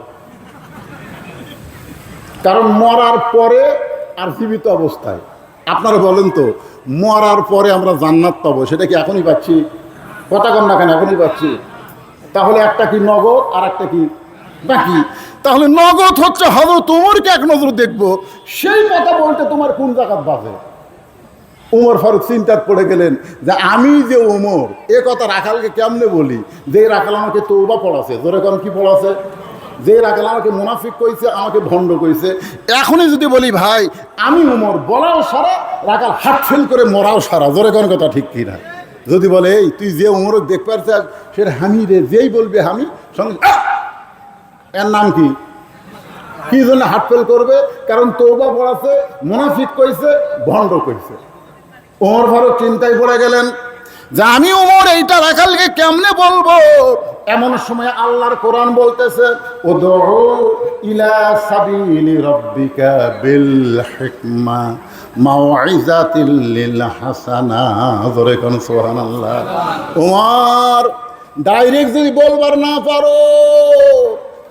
কারণ মরার পরে আর জীবিত অবস্থায়, আপনারা বলেন তো, মরার পরে আমরা জান্নাত পাবো, সেটা কি এখনই পাচ্ছি? কথা কন না কেন, এখনই পাচ্ছি? তাহলে একটা কি নগদ আর একটা কি বাকি? তাহলে নগদ হচ্ছে হযরত উমরকে 1 নজর দেখবো, সেই কথা বলতে তোমার কোন জায়গাত বাজে? উমর ফারুক চিন্তাত পড়ে গেলেন যে আমি যে উমর এ কথা রাখালকে কেমনে বলি, যে রাখাল আমাকে তওবা পড়াছে, জোরে কোন কি পড়াছে, যে রাখাল আমাকে মুনাফিক কইছে, আমাকে ভণ্ড কইছে, এখনই যদি বলি ভাই আমি উমর, বলাও সারা, রাখাল হাত ফেল করে মরাও সারা, জোরে কোন কথা ঠিক কিনা? যদি বলে এই তুই যে উমরক দেখ পারছিস সে হামি রে, যেই বলবে হামি সঙ্গে এর নাম কি, কি জন্য হাত ফেল করবে? কারণ তওবা পড়াছে, মুনাফিক কইছে, ভণ্ড কইছে। ওমর ফারুক চিন্তায় পড়ে গেলেন যে আমি ওমর এইটা রাখালকে কেমনে বলবো। এমন সময় আল্লাহর কোরআন বলতেছে উদউ ইলা সাবিলি রাব্বিকা বিল হিকমা মাউইজাতিল লিল হাসানা, জোরে কোন সুবহানাল্লাহ। ওমর ডাইরেক্ট যদি বলবার না পারো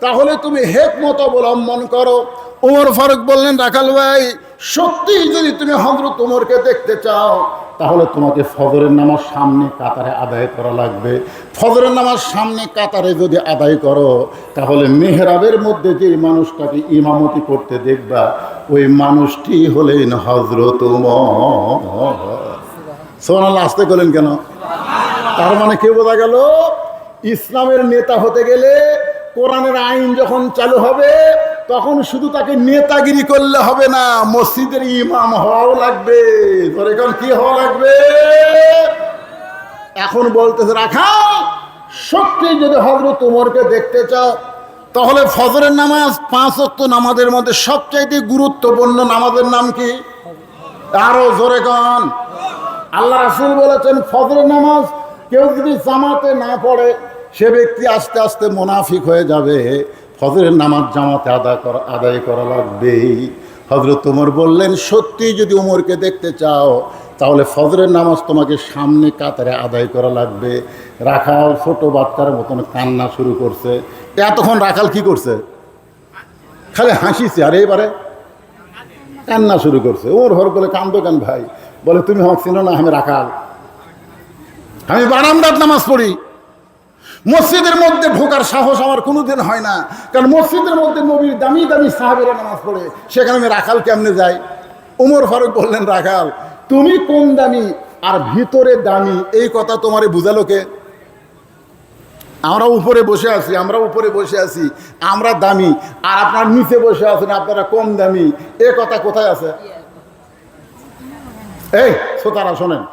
তাহলে তুমি হিকমত অবলম্বন করো। ওমর ফারুক বললেন রাখাল ভাই সত্যি যদি তুমি হযরত ওমরকে দেখতে চাও তাহলে তোমাকে ফজরের নামাজ সামনে কাতারে আদায় করা লাগবে। ফজরের নামাজ সামনে কাতারে যদি আদায় করো তাহলে মেহরাবের মধ্যে যে মানুষটাকে ইমামতি করতে দেখবা ওই মানুষটি হলেন হযরত ওমর। সুবহানাল্লাহ, আসতে বলেন কেন? তার মানে কি বোঝা গেল? ইসলামের নেতা হতে গেলে কোরআনের আইন যখন চালু হবে তখন শুধু তাকে নেতাগিরি করলে হবে না, মসজিদের ইমাম হওয়াও লাগবে। এখন কি হওয়া লাগবে? এখন বলতেছে রাখা সত্যি যদি হযরত ওমরকে দেখতে চাও তাহলে ফজরের নামাজ 5 ওয়াক্ত নামাজের মধ্যে সবচাইতে গুরুত্বপূর্ণ নামাজের নাম কি? আরো জোরে গান। আল্লাহ রাসূল বলেছেন ফজরের নামাজ কেউ যদি জামাতে না পড়ে সে ব্যক্তি আস্তে আস্তে মুনাফিক হয়ে যাবে। ফজরের নামাজ জামাতে আদায় করা লাগবে। হযরত ওমর বললেন সত্যি যদি ওমরকে দেখতে চাও তাহলে ফজরের নামাজ তোমাকে সামনে কাতারে আদায় করা লাগবে। রাখাল ছোট বাচ্চার মতন কান্না শুরু করছে। এতক্ষণ রাখাল কি করছে? খালি হাসিছে, আর এবারে কান্না শুরু করছে। ওমর ফারুক বলে কান্দো কেন ভাই? বলে তুমি আমাকে চিনো না, আমি রাখাল, আমি বারান্দার নামাজ পড়ি, মসজিদের মধ্যে ঢোকার সাহস আমার কোনোদিন হয় না, কারণ মসজিদের মধ্যে নবীর দামি দামি সাহাবেরা নামাজ পড়ে, সেখানে আমি রাখাল কেমনে যাই? ওমর ফারুক বললেন রাখাল তুমি কম দামি আর ভিতরে দামি, এই কথা তোমারে বুঝালো কে? আমরা উপরে বসে আছি, আমরা দামি, আর আপনার নিচে বসে আছেন আপনারা কম দামি, এ কথা কোথায় আছে? এই শ্রোতারা শোনেন,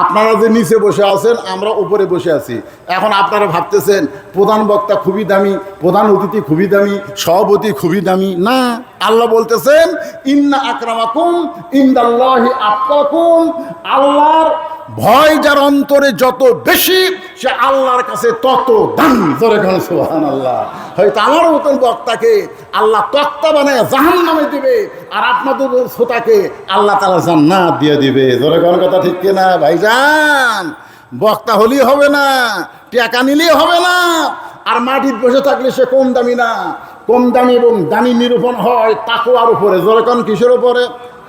আপনারা যে নিচে বসে আছেন আমরা উপরে বসে আছি। এখন আপনারা ভাবতেছেন প্রধান বক্তা খুবই দামি, প্রধান অতিথি খুবই দামি, সভাপতি খুবই দামি। না, আল্লাহ বলতেছেন ইন্না আকরামাকুম ইনদাল্লাহি আতকাকুম, আল্লাহর ভয় যার অন্তরে যত বেশি সে আল্লাহর কাছে তত দামি। জোরে বলেন সুবহানাল্লাহ। হয়তো আমার মতন বক্তাকে আল্লাহ তক্তা বানায় জাহান্নামে দিবে, আর আপনাদের শ্রোতাকে আল্লাহ তাআলা জান্নাত দিয়ে দিবে। জোরে বলেন কথা ঠিক কিনা ভাইজান? বক্তা হলেই হবে না, টাকা নিলেই হবে না, আর মাটির বসে থাকলে সে কম দামি না। কম দামি এবং দামি নিরূপণ হয় তাকওয়ার উপরে। জোরে কোন কিসের উপরে?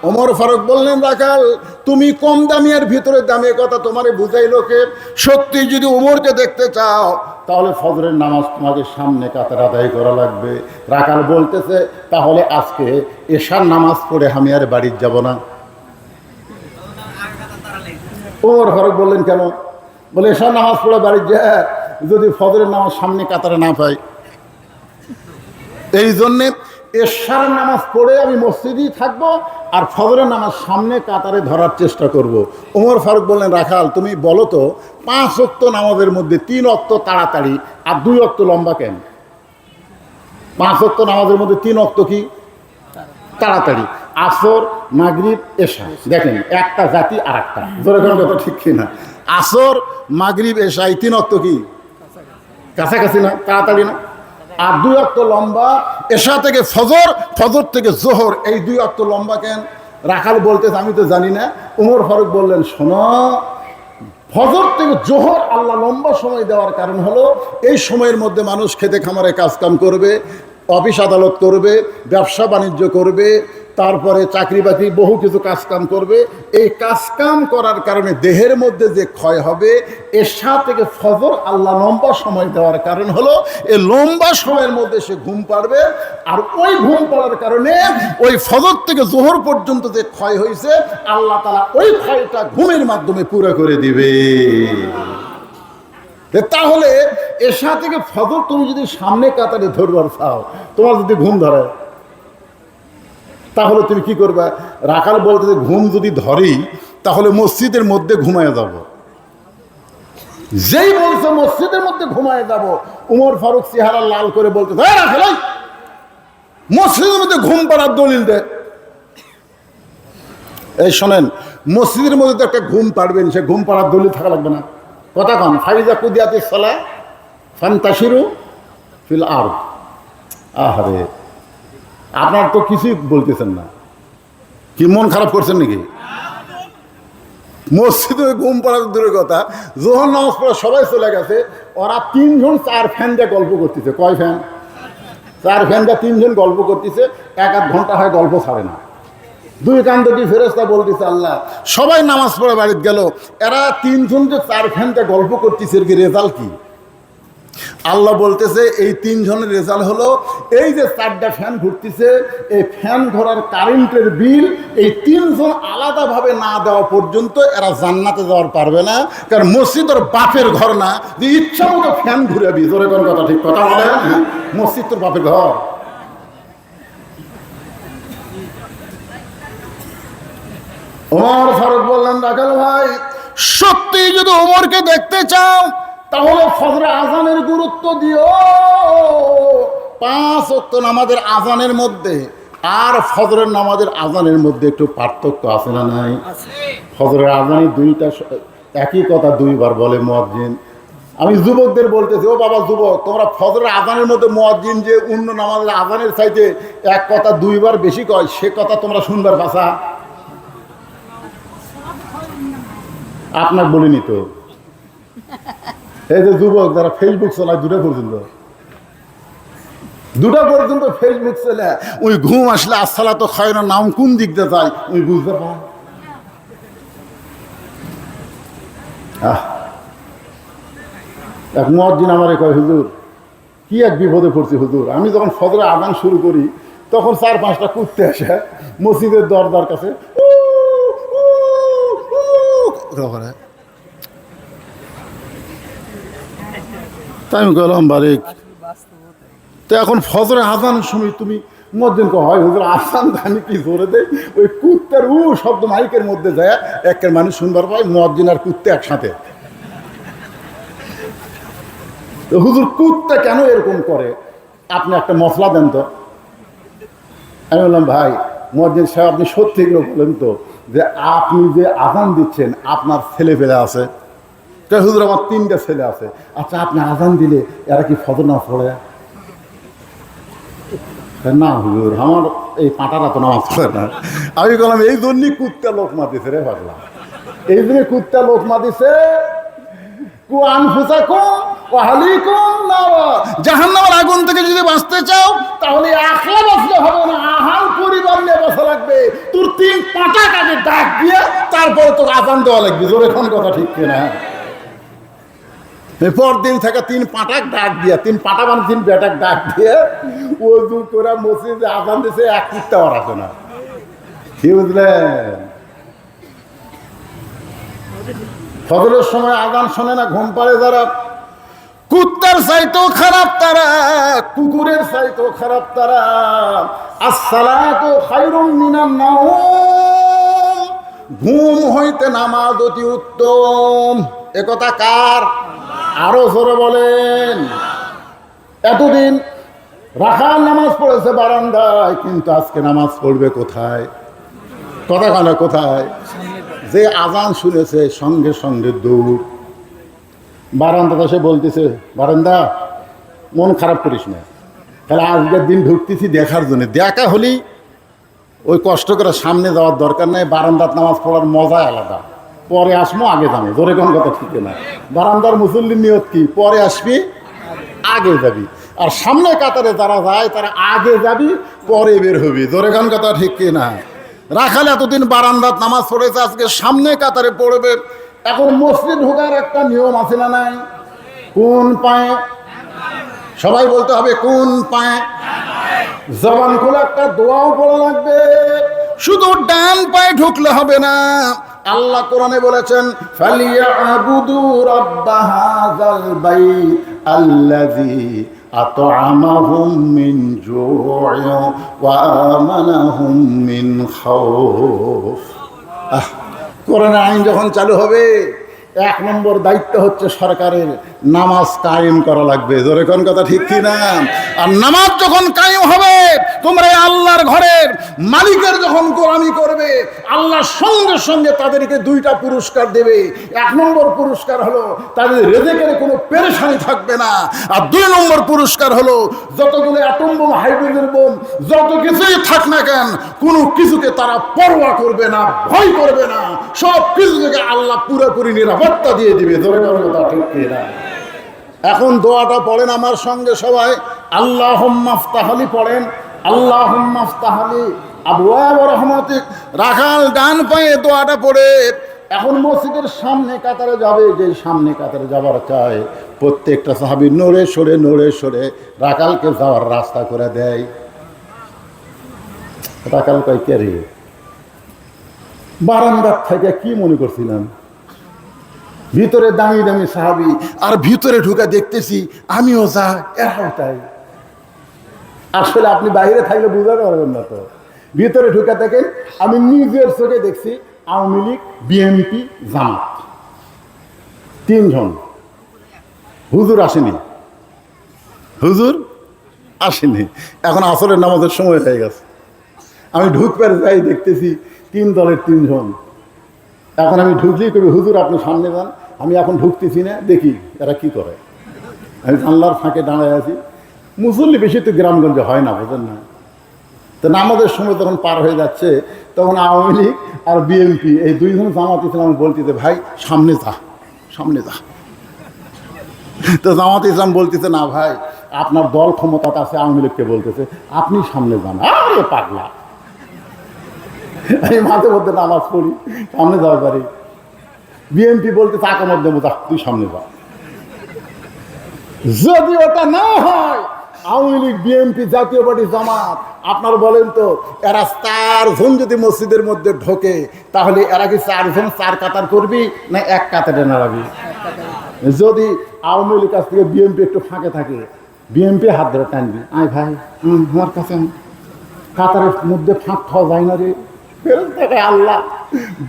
ওমর ফারুক বললেন রাখাল তুমি কম দামি আর ভিতরে দামি, কথা তোমারে বুঝাইলো কে? সত্যি যদি ওমরকে দেখতে চাও তাহলে ফজরের নামাজ তোমাকে সামনে কাতার আদায় করা লাগবে। রাখাল বলতেছে তাহলে আজকে এশার নামাজ পড়ে আমি আর বাড়ি যাব না। ওমর ফারুক বললেন কেন? বলে এশার নামাজ পড়ে বাড়ি যায় যদি ফজরের নামাজ সামনে কাতারে না পাই, এই জন্যে এশার নামাজ পড়ে আমি মসজিদেই থাকবো আর ফজরের নামাজ সামনে কাতারে ধরার চেষ্টা করব। ওমর ফারুক বললেন রাখাল তুমি বলো তো 5 ওয়াক্ত নামাজের মধ্যে 3 ওয়াক্ত তাড়াতাড়ি আর 2 ওয়াক্ত লম্বা কেন? 5 ওয়াক্ত নামাজের মধ্যে 3 ওয়াক্ত কি তাড়াতাড়ি? আসর, মাগরিব, এশা। দেখেন একটা জাতি আর একটা, জোরে কথা ঠিক কিনা? আসর, মাগরিব, এশা এই 3 ওয়াক্ত কি কাছাকাছি না? তাড়াতাড়ি না? আর 2 ওয়াক্ত লম্বা। এশা থেকে ফজর, ফজর থেকে জোহর, এই 2 ওয়াক্ত লম্বা কেন? রাখাল বলতেছে আমি তো জানি না। ওমর ফারুক বললেন শোনো, ফজর থেকে জোহর আল্লাহ লম্বা সময় দেওয়ার কারণ হলো এই সময়ের মধ্যে মানুষ খেতে খামারে কাজকাম করবে, অফিস আদালত করবে, ব্যবসা বাণিজ্য করবে, তারপরে চাকরি বাকরি বহু কিছু কাজকাম করবে। এই কাজকাম করার কারণে দেহের মধ্যে যে ক্ষয় হবে, এশা থেকে ফজর আল্লাহ লম্বা সময় দেওয়ার কারণ হলো এই লম্বা সময়ের মধ্যে সে ঘুম পাড়বে। আর ওই ঘুম পড়ার কারণে ওই ফজর থেকে জোহর পর্যন্ত যে ক্ষয় হয়েছে, আল্লাহ তাআলা ওই ক্ষয়টা ঘুমের মাধ্যমে পুরো করে দিবে। তাহলে এশা থেকে ফজর তুমি যদি সামনে কাতারে ধরবার চাও, তোমার যদি ঘুম ধরে, তাহলে তুমি কি করবে? রাখাল বলতে ঘুম যদি ধরি তাহলে মসজিদের মধ্যে ঘুমায় যাব। যেই বলছে মসজিদের মধ্যে ঘুমায় যাব, উমর ফারুক চেহারা লাল করে বলতে, রাখাল মসজিদের মধ্যে ঘুম পাড়ার দলিল দে। এই শোনেন, মসজিদের মধ্যে তো একটা ঘুম পাড়বেন, সে ঘুম পাড়ার দলিল থাকা লাগবে না? কথা কন, ফাইজা কুদিয়াতিস সালাহ ফান্তাশিরু ফিল আরদ। আহারে, আপনার তো কিছুই বলতেছেন না, কি মন খারাপ করছেন নাকি? মসজিদে ঘুম পড়ার দূরের কথা, যখন নামাজ পড়া সবাই চলে গেছে, ওরা তিনজন 4 ফ্যান দিয়ে গল্প করতেছে। কয় ফ্যান? 4 ফ্যান দিয়ে তিনজন গল্প করতেছে, 1-1 ঘন্টা হয় গল্প ছাড়ে না। 2 কান থেকে ফেরেশতা বলতেছে, আল্লাহ সবাই নামাজ পড়ে বাড়িতে গেল, এরা তিনজন যে 4 ফ্যান দিয়ে গল্প করতেছে, এর কি রেজাল্ট কি? আল্লাহ বলতেছে এই 3 জনের রেজাল্ট হলো এই যে 4টা ফ্যান ঘুরতেছে, এই ফ্যান ঘোরার কারেন্টের বিল এই 3 জন আলাদাভাবে না দেওয়া পর্যন্ত এরা জান্নাতে যাওয়ার পারবে না। কারণ মসজিদ তোর বাপের ঘর না যে ইচ্ছা মতো ফ্যান ঘুরাবি। জোরে কোন কথা, ঠিক কথা বলেন? মসজিদ তোর বাপের ঘর। ওমর ফারুক বললেন, রাখাল ভাই সত্যি যদি ওমরকে দেখতে চাও তাহলে ফজর আজানের গুরুত্ব দিও। 5 ওয়াক্ত নামাজের আজানের মধ্যে আর ফজরের নামাজের আজানের মধ্যে একটু পার্থক্য আছে না নাই? ফজরের আজানই 2টা, একই কথা 2 বার বলে মুয়াজ্জিন। আমি যুবকদের বলতেছি, ও বাবা যুবক, তোমরা ফজরের আজানের মধ্যে মুয়াজ্জিন যে অন্য নামাজের আজানের চাইতে এক কথা 2 বার বেশি কয়, সে কথা তোমরা শুনবার ভাষা আপনার বলিনি তো। এই যে যুবক যারা ফেসবুক চালায় 2টা পর্যন্ত ফেসবুক চলে, ওই ঘুম আসলে আসসালাতু খায়রুন নাম কোন দিক দিয়ে যায় ওই বুঝতে পার। এক মুয়াজ্জিন আমারে কয়, হুজুর কি এক বিপদে পড়ছি হুজুর। আমি যখন ফজরে আজান শুরু করি তখন 4-5টা কুত্তে আসে মসজিদের দরজার কাছে, তাই আমি গেলাম বারেক। তো এখন ফজরে আজানের সময় তুমি মুয়াজ্জিন কো, হয় হুজুর আজান ধানি কি জোরে দেয়, ওই কুত্তার শব্দ মাইকের মধ্যে যায়, একের মানুষ শুনবার পায়, মুয়াজ্জিন আর কুত্তে একসাথে। তো হুজুর কুত্তা কেন এরকম করে, আপনি একটা মশলা দেন তো। আমি বললাম, ভাই মুয়াজ্জিন সাহেব আপনি সত্যি এগুলো বলেন তো, যে আপনি যে আজান দিচ্ছেন আপনার ছেলে পেলে আছে? হুজুর আমার 3টা ছেলে আছে। আচ্ছা আপনি আজান দিলে এরা কি ফজর নামাজ পড়ে? না হুজুর আমার এই পাঁটারা তো নামাজ পড়ে না। আমি বললাম এই জন্যই কুত্তা লোকমা দিছে রে পাগলা, এই জন্য কুত্তা লোকমা দিছে। জাহান্নামের আগুন থেকে যদি বাঁচতে চাও তাহলে একলা বাঁচলে হবে না, আহাল পরিবার নিয়ে বাঁচা লাগবে। তোর 3 পাটা কাজে ডাক দিয়ে তারপরে তোর আজান দেওয়া লাগবে। জোরে কোন কথা, ঠিক কিনা? পরদিন থেকে 3 পাটাক ডাক দিয়া, 3 পাটা মানে 3 বেটাক ডাক দিয়ে ওযু করে মসজিদে আজান দিছে, এক কুত্তা আর আসে না। কি বুঝলেন? ফজরের সময় আজান শোনে না, ঘুম পাড়ে যারা, কুত্তার চাইতেও খারাপ তারা, কুকুরের চাইতেও খারাপ তারা। আসসালাতু খায়রুম মিনান নাওম, ঘুম হইতে নামাজ অতি উত্তম। একথা কার? আরো জোরে বলেন। এতদিন রাখাল নামাজ পড়েছে বারান্দায়, কিন্তু আজকে নামাজ পড়বে কোথায়? কথা কানা কোথায়? যে আজান শুনেছে সঙ্গে সঙ্গে দৌড়। বারান্দাতে সে বলতেছে, বারান্দা মন খারাপ করিস না, তাহলে আজকের দিন ঢুকতেছি দেখার জন্য, দেখা হলেই ওই কষ্ট করে সামনে যাওয়ার দরকার নেই। বারান্দাত নামাজ পড়ার মজাই আলাদা। পরে আসবো আগে যাবো, জোরে কোন কথা, ঠিক না? বারান্দার মুসল্লির নিয়ত কি? পরে আসবি আগে যাবি। আর সামনে কাতারে যারা যায় তারা আগে যাবি পরে বের হবি। জোরে গান কথা ঠিক কিনা? রাখাল এতদিন বারান্দাত নামাজ পড়েছে, আজকে সামনে কাতারে পড়বে। এখন মসজিদ ঢোকার একটা নিয়ম আছে না নাই? কোন পায়ে? সবাই বলতে হবে কোন পায়ে। জবান খোলা একটা দোয়াও পড়া লাগবে। শুধু ডান পায়ে ঢুকলে হবে না। আল্লাহ কোরআনে বলেছেন ফালিয়াবুদু রাব্ব হাযাল বাইত আল্লাযী আত'আমাহুম মিন জু'ইন ওয়া আমানাহুম মিন খাউফ। কোরআনের আইন যখন চালু হবে, 1 নম্বর দায়িত্ব হচ্ছে সরকারের নামাজ কায়েম করা লাগবে। জোরে কোন কথা ঠিক কি না? আর নামাজ যখন কায়েম হবে, তোমরা আল্লাহর ঘরের মালিকের যখন গোলামি করবে, আল্লাহর সঙ্গে সঙ্গে তাদেরকে 2টা পুরস্কার দেবে। 1 নম্বর পুরস্কার হলো তাদের রিজিকের কোনো পেরেশানি থাকবে না। আর 2 নম্বর পুরস্কার হলো যতগুলো অ্যাটম বোম, হাইড্রোজেন বোম, যত কিছুই থাক না কেন, কোনো কিছুকে তারা পরোয়া করবে না, ভয় করবে না। সব কিছু থেকে আল্লাহ পুরোপুরি নিরাপত্তা দিয়ে দিবে। ধরে কথা ঠিক কিনা? এখন দোয়াটা পড়েন আমার সঙ্গে সবাই। আল্লাহুম্মা ইফতাহলি পড়েন। আল্লাহুম্মা ইফতাহলি আবওয়াব রাহমাতিক। রাখাল ডান পায়ে দোয়াটা পড়ে এখন মসজিদের সামনে কাতারে যাবে। যে সামনে কাতারে যাবার চায়, প্রত্যেকটা সাহাবী নড়ে সরে রাখালকে যাওয়ার রাস্তা করে দেয়। রাখাল কয় কে রে? বারান্দার থেকে কি মনে করছিলাম? ভিতরে দামি দামি সাহাবী, আর ভিতরে ঢুকে দেখতেছি আমিও যা, এরাও তাই। আসলে আপনি বাইরে থাকলে বুঝতে পারবেন না। তো ভিতরে ঢুকে দেখেন, আমি নিজের চোখে দেখছি আওয়ামী লীগ, বিএনপি, জামাত 3 জন। হুজুর আসেনি, হুজুর আসেনি। এখন আসরের নামাজের সময় হয়ে গেছে। আমি ঢুকবার যাই দেখতেছি 3 দলের 3 জন। এখন আমি ঢুকলেই কবি হুজুর আপনি সামনে যান। আমি এখন ঢুকতেছি না, দেখি এরা কি করে। আমি জানলার ফাঁকে দাঁড়ায় আছি। মুসল্লি বেশি তো গ্রামগঞ্জে হয় না, বোঝেন না? তো নামাজের সময় তখন পার হয়ে যাচ্ছে, তখন আওয়ামী লীগ আর বিএনপি এই 2 জন জামাত ইসলাম বলতেছে ভাই সামনে যা, সামনে যা। তো জামাত ইসলাম বলতেছে না ভাই, আপনার দল ক্ষমতাতে আছে, আওয়ামী লীগকে বলতেছে আপনি সামনে যান। আরে পাগলা, আমি মাঝে মধ্যে নামাজ পড়ি, সামনে যাওয়া পারি। বিএনপি বলতে তাকে মধ্যে যা, তুই সামনে যা। যদি ওটা না হয়, আওয়ামী লীগ, বিএনপি, জাতীয় পার্টি, জামাত, আপনার বলেন তো এরা 4 জন যদি মসজিদের মধ্যে ঢোকে, তাহলে এরা কি 4 জন 4 কাতার করবি না 1 কাতারে নাড়াবি? যদি আওয়ামী লীগ কাছ থেকে বিএনপি একটু ফাঁকে থাকে, বিএনপি হাত ধরে টানবি, আয় ভাই আমার কাছে কাতারের মধ্যে ফাঁক খাওয়া যায় না রে। আল্লাহ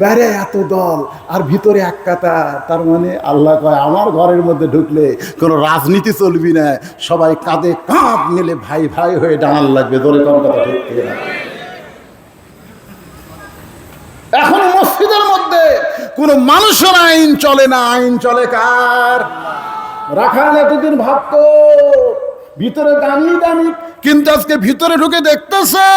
বাইরে এত দল আর ভিতরে 1 কাতার, তার মানে আল্লাহ কয় আমার ঘরের মধ্যে ঢুকলে কোনো রাজনীতি চলবি না, সবাই কাঁধে কাঁধ মিলে ভাই ভাই হয়ে দাঁড়ান লাগবে। ধরে কোন কথা ঢুকতে না। এখন মসজিদের মধ্যে কোন মানুষের আইন চলে না, আইন চলে কার? রাখাল এতদিন ভাবতো ভিতরে দামি দামি, কিন্তু আজকে ভিতরে ঢুকে দেখতেছে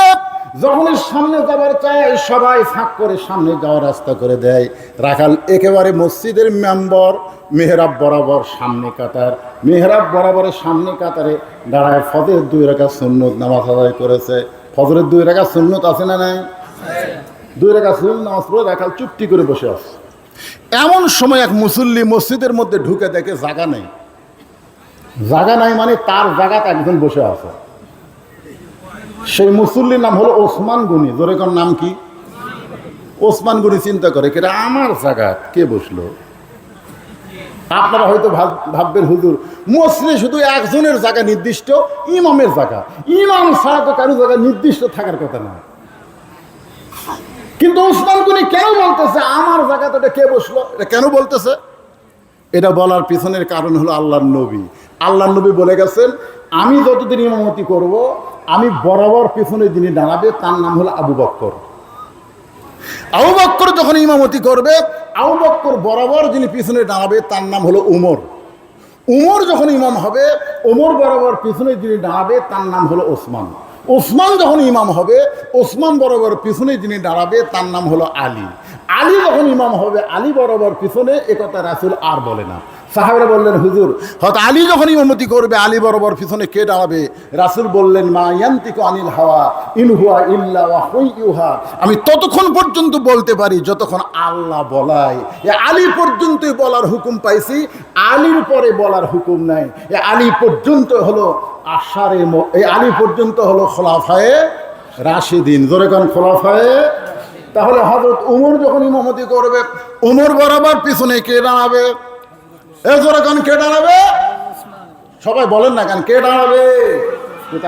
যখন সামনে যাবার চায় সবাই ফাঁক করে সামনে যাওয়ার রাস্তা করে দেয়। রাখাল একেবারে মসজিদের মেম্বর, মেহরাব বরাবর সামনে কাতার, মেহরাব বরাবরের সামনে কাতারে দাঁড়ায় ফজরের 2 রাকাত সুন্নত নামাজ আদায় করেছে। ফজরের 2 রাকাত সুন্নত আছে না নাই? 2 রাকাত সুন্নত নামাজ পড়ে রাখাল চুপটি করে বসে আছে। এমন সময় এক মুসল্লি মসজিদের মধ্যে ঢুকে দেখে জায়গা নেই। জায়গা নাই মানে তার জায়গাতে একজন বসে আছে। সেই মুসল্লির নাম হলো ওসমান গনি। জোরে কোন নাম কি? ওসমান গনি চিন্তা করে কেটা আমার জায়গা কে বসলো। আপনারা হয়তো ভাববেন হুজুর মসজিদে শুধু একজনের জায়গা নির্দিষ্ট, ইমামের জায়গা। ইমাম ছাড়া তো কারো জায়গা নির্দিষ্ট থাকার কথা না। কিন্তু ওসমান গনি কেন বলতেছে আমার জায়গা তো কে বসলো? এটা কেন বলতেছে? এটা বলার পিছনের কারণ হলো আল্লাহর নবী। আল্লাহর নবী বলে গেছেন আমি যতদিন ইমামতি করব, আমি বরাবর পিছনে যিনি দাঁড়াবে তার নাম হলো আবু বকর। আবু বকর যখন ইমামতি করবে, আবু বকর বরাবর যিনি পিছনে দাঁড়াবে তার নাম হলো উমর। উমর যখন ইমাম হবে, উমর বরাবর পিছনে যিনি দাঁড়াবে তার নাম হলো ওসমান। ওসমান যখন ইমাম হবে, ওসমান বরাবর পিছনে যিনি দাঁড়াবে তার নাম হলো আলী। আলী যখন ইমাম হবে, আলী বরাবর পিছনে, একথা রাসূল আর বলে না সাহাবারা বললেন, হুজুর হয়তো আলী যখন ইমামতি করবে আলী বরাবর পিছনে কে দাঁড়াবে? রাসূল বললেন, মা ইয়ান্তিকু আনিল হাওয়া ইন হুয়া ইল্লা ওয়াহয়ুহা, আমি ততক্ষণ পর্যন্ত বলতে পারি যতক্ষণ আল্লাহ বলায়। এ আলী পর্যন্তই বলার হুকুম পাইছি, আলীর পরে বলার হুকুম নাই। এ আলী পর্যন্ত হলো আশারে, এই আলী পর্যন্ত হলো খোলাফায়ে রাশিদিন। জোরে কোন খোলাফায়ে। তাহলে হযরত উমর যখন ইমামতি করবে উমর বরাবর পিছনে কে দাঁড়াবে? জোরে কোন কে দাঁড়াবে? সবাই বলেন না কেন, কে দাঁড়াবে?